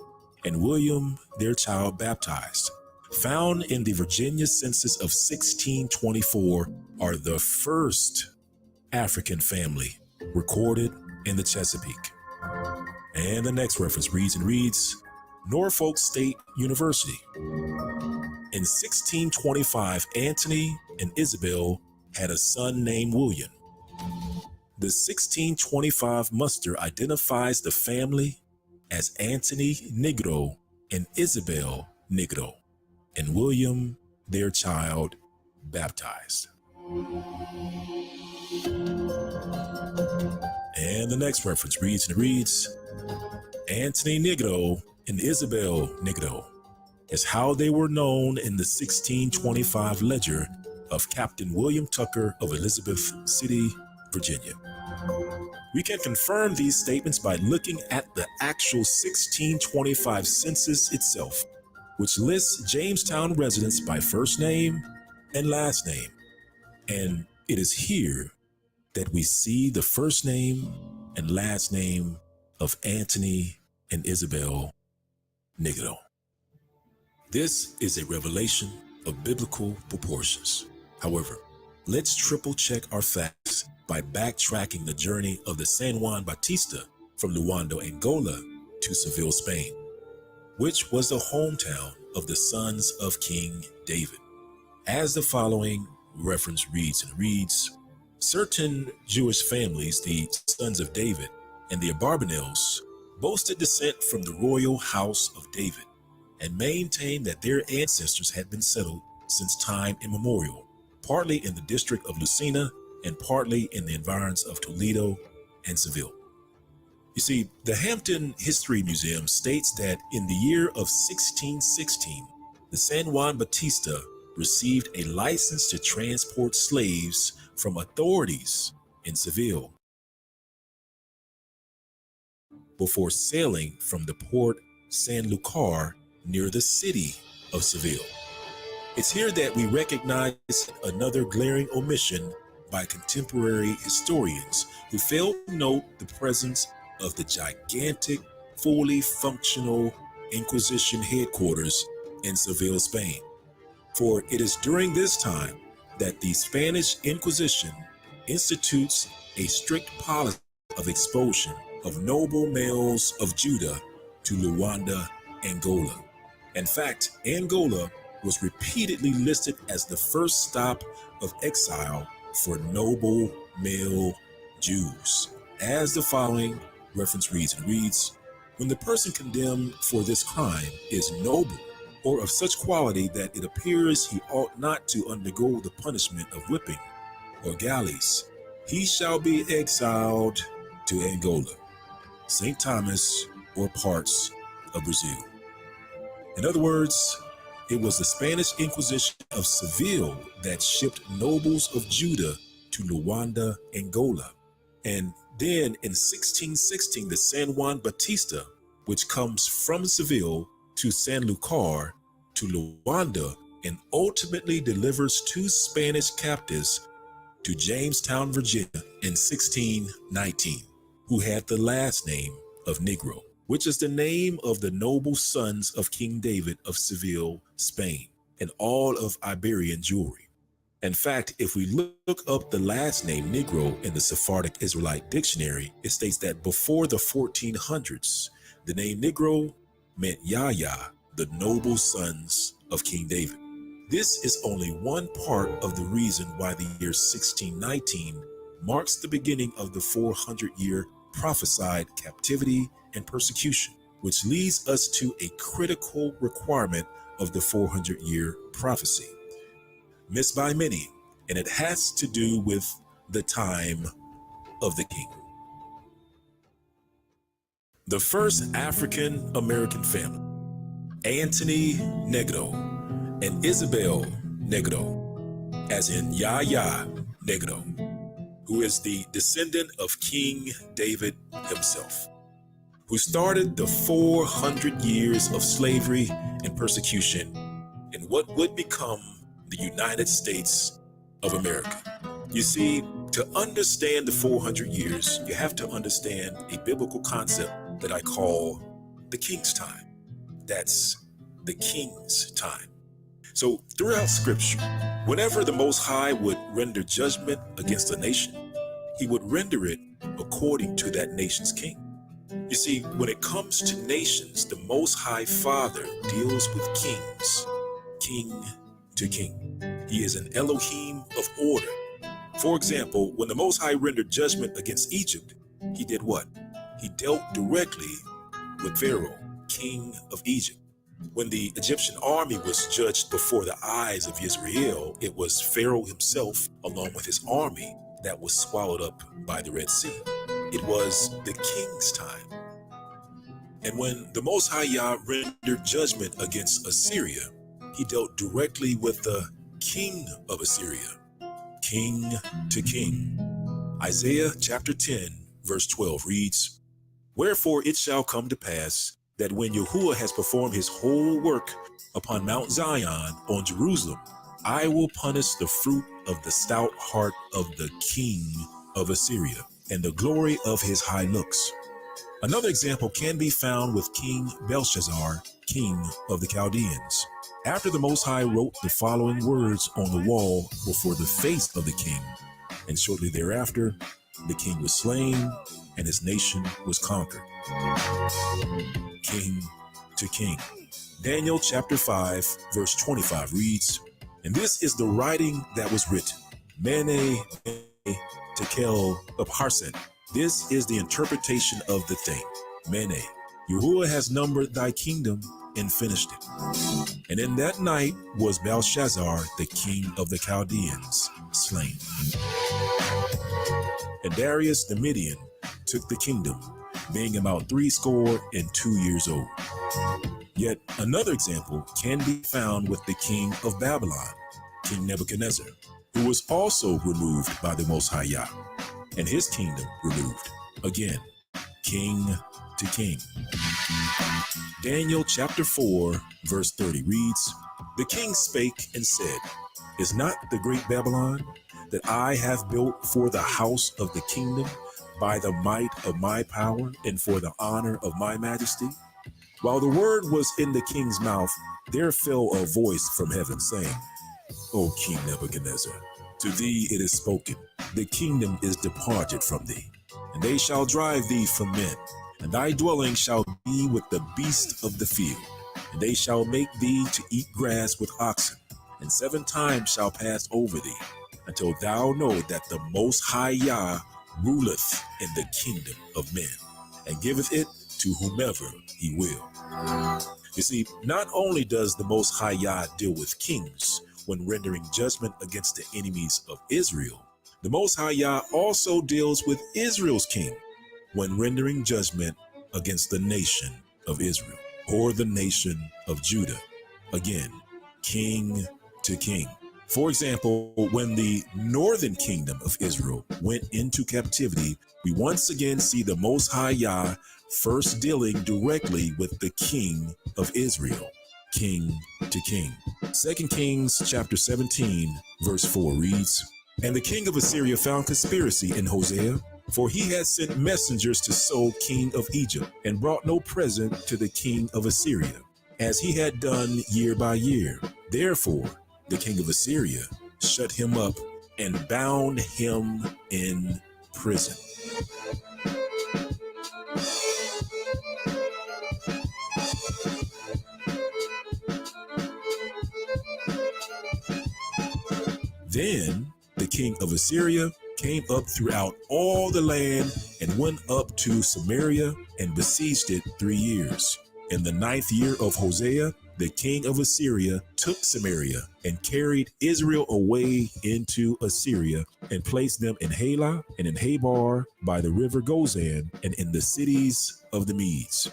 Speaker 20: and William, their child, baptized, found in the Virginia census of 1624, are the first African family recorded in the Chesapeake. And the next reference reads, Norfolk State University. In 1625, Anthony and Isabel had a son named William. The 1625 muster identifies the family as Anthony Negro and Isabel Negro, and William, their child, baptized. And the next reference reads and reads, Anthony Negro and Isabel Negro is how they were known in the 1625 ledger of Captain William Tucker of Elizabeth City, Virginia. We can confirm these statements by looking at the actual 1625 census itself, which lists Jamestown residents by first name and last name. And it is here that we see the first name and last name of Anthony and Isabel Negro. This is a revelation of biblical proportions. However, let's triple check our facts by backtracking the journey of the San Juan Bautista from Luanda, Angola to Seville, Spain, which was the hometown of the sons of King David. As the following reference reads and reads, certain Jewish families, the sons of David and the Abarbanels, boasted descent from the royal house of David and maintained that their ancestors had been settled since time immemorial, partly in the district of Lucena and partly in the environs of Toledo and Seville. You see, the Hampton History Museum states that in the year of 1616, the San Juan Bautista received a license to transport slaves from authorities in Seville before sailing from the port San Lucar near the city of Seville. It's here that we recognize another glaring omission by contemporary historians who fail to note the presence of the gigantic, fully functional Inquisition headquarters in Seville, Spain. For it is during this time that the Spanish Inquisition institutes a strict policy of expulsion of noble males of Judah to Luanda, Angola. In fact, Angola was repeatedly listed as the first stop of exile for noble male Jews. As the following reference reads and reads, when the person condemned for this crime is noble or of such quality that it appears he ought not to undergo the punishment of whipping or galleys, he shall be exiled to Angola, St. Thomas, or parts of Brazil. In other words, it was the Spanish Inquisition of Seville that shipped nobles of Judah to Luanda, Angola. And then in 1616, the San Juan Bautista, which comes from Seville to San Lucar to Luanda and ultimately delivers 2 Spanish captives to Jamestown, Virginia in 1619, who had the last name of Negro, which is the name of the noble sons of King David of Seville, Spain, and all of Iberian Jewry. In fact, if we look up the last name Negro in the Sephardic Israelite Dictionary, it states that before the 1400s, the name Negro meant Yahya, the noble sons of King David. This is only one part of the reason why the year 1619 marks the beginning of the 400-year prophesied captivity and persecution, which leads us to a critical requirement of the 400-year prophecy, missed by many, and it has to do with the time of the king. The first African American family, Anthony Negro and Isabel Negro, as in Yahya Negro, who is the descendant of King David himself, who started the 400 years of slavery and persecution in what would become the United States of America. You see, to understand the 400 years, you have to understand a biblical concept that I call the king's time. That's the king's time. So throughout Scripture, whenever the Most High would render judgment against a nation, he would render it according to that nation's king. You see, when it comes to nations, the Most High Father deals with kings, king to king. He is an Elohim of order. For example, when the Most High rendered judgment against Egypt, he did what? He dealt directly with Pharaoh, king of Egypt. When the Egyptian army was judged before the eyes of Israel, it was Pharaoh himself, along with his army, that was swallowed up by the Red Sea. It was the king's time. And when the Most High Yah rendered judgment against Assyria, he dealt directly with the king of Assyria, king to king. Isaiah chapter 10, verse 12 reads, "Wherefore it shall come to pass that when Yahuwah has performed his whole work upon Mount Zion on Jerusalem, I will punish the fruit of the stout heart of the king of Assyria and the glory of his high looks." Another example can be found with King Belshazzar, king of the Chaldeans. After the Most High wrote the following words on the wall before the face of the king, and shortly thereafter, the king was slain and his nation was conquered. King to king. Daniel chapter 5, verse 25 reads, "And this is the writing that was written, Mene, Tekel, Upharsin. This is the interpretation of the thing. Mene, Yahuwah has numbered thy kingdom and finished it. And in that night was Belshazzar, the king of the Chaldeans, slain. And Darius the Median took the kingdom, being about 62 years old." Yet another example can be found with the king of Babylon, King Nebuchadnezzar, who was also removed by the Most High Yah, and his kingdom removed. Again, king to king. Daniel chapter 4, verse 30 reads, "The king spake and said, Is not the great Babylon that I have built for the house of the kingdom by the might of my power and for the honor of my majesty? While the word was in the king's mouth, there fell a voice from heaven saying, O King Nebuchadnezzar, to thee it is spoken, the kingdom is departed from thee, and they shall drive thee from men, and thy dwelling shall be with the beasts of the field, and they shall make thee to eat grass with oxen, and 7 times shall pass over thee, until thou know that the Most High Yah ruleth in the kingdom of men, and giveth it to whomever he will." You see, not only does the Most High Yah deal with kings when rendering judgment against the enemies of Israel, the Most High Yah also deals with Israel's king when rendering judgment against the nation of Israel, or the nation of Judah. Again, king to king. For example, when the northern kingdom of Israel went into captivity, we once again see the Most High Yah first dealing directly with the king of Israel, king to king. 2 Kings chapter 17, verse 4 reads, "And the king of Assyria found conspiracy in Hosea, for he had sent messengers to So, king of Egypt, and brought no present to the king of Assyria, as he had done year by year. Therefore, the king of Assyria shut him up and bound him in prison." Then the king of Assyria came up throughout all the land and went up to Samaria and besieged it 3 years. In the 9th year of Hosea, the king of Assyria took Samaria and carried Israel away into Assyria and placed them in Halah and in Habar by the river Gozan and in the cities of the Medes.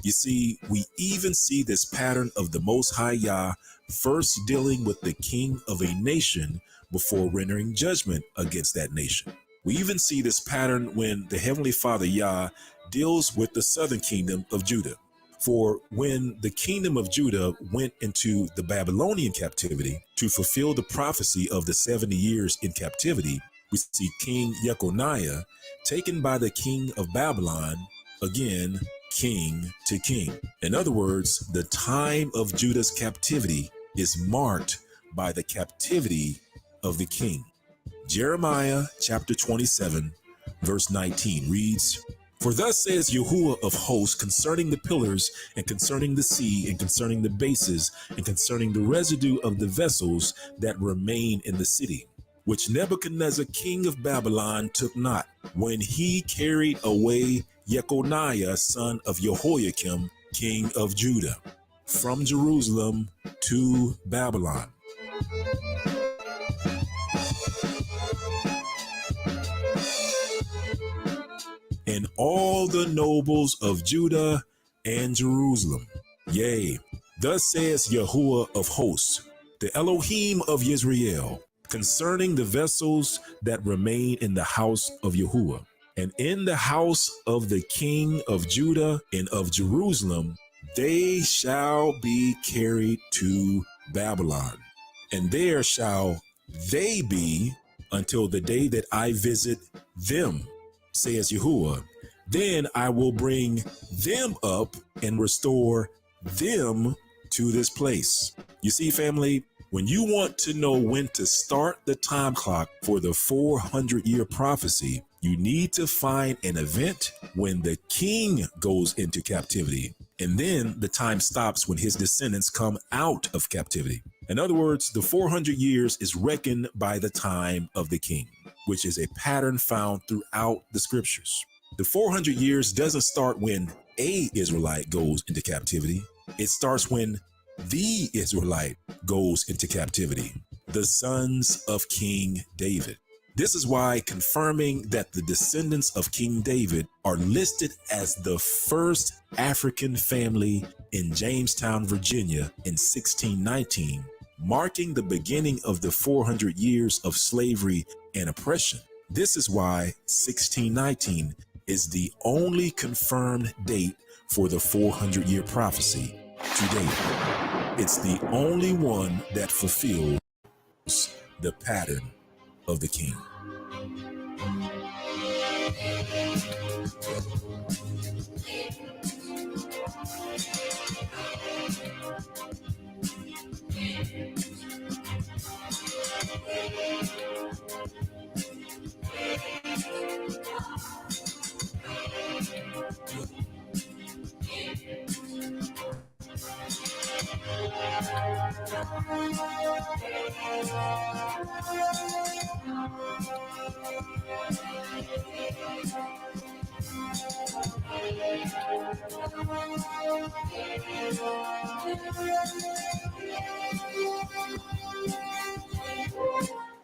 Speaker 20: You see, we even see this pattern of the Most High Yah first dealing with the king of a nation before rendering judgment against that nation. We even see this pattern when the Heavenly Father Yah deals with the southern kingdom of Judah. For when the kingdom of Judah went into the Babylonian captivity to fulfill the prophecy of the 70 years in captivity, we see King Jeconiah taken by the king of Babylon, again, king to king. In other words, the time of Judah's captivity is marked by the captivity of the king. Jeremiah chapter 27, verse 19 reads, "For thus says Yahuwah of hosts concerning the pillars, and concerning the sea, and concerning the bases, and concerning the residue of the vessels that remain in the city, which Nebuchadnezzar king of Babylon took not, when he carried away Jeconiah son of Jehoiakim king of Judah from Jerusalem to Babylon." and all the nobles of Judah and Jerusalem. Yea, thus says Yahuwah of hosts, the Elohim of Israel, concerning the vessels that remain in the house of Yahuwah, and in the house of the king of Judah and of Jerusalem, they shall be carried to Babylon, and there shall they be until the day that I visit them, says Yahuwah. Then I will bring them up and restore them to this place. You see, family, when you want to know when to start the time clock for the 400-year prophecy, you need to find an event when the king goes into captivity, and then the time stops when his descendants come out of captivity. In other words, the 400 years is reckoned by the time of the king, which is a pattern found throughout the scriptures. The 400 years doesn't start when a Israelite goes into captivity. It starts when the Israelite goes into captivity, the sons of King David. This is why confirming that the descendants of King David are listed as the first African family in Jamestown, Virginia in 1619, marking the beginning of the 400 years of slavery and oppression. This is why 1619 is the only confirmed date for the 400-year prophecy to date. It's the only one that fulfills the pattern of the king.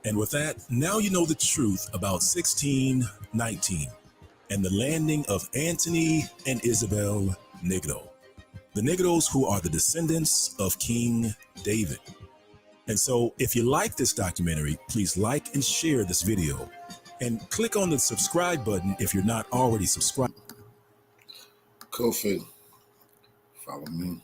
Speaker 20: And with that, now you know the truth about 1619 and the landing of Antony and Isabel Negro, the Negros who are the descendants of King David. And so if you like this documentary, please like and share this video and click on the subscribe button if you're not already subscribed.
Speaker 1: Kofi, follow me.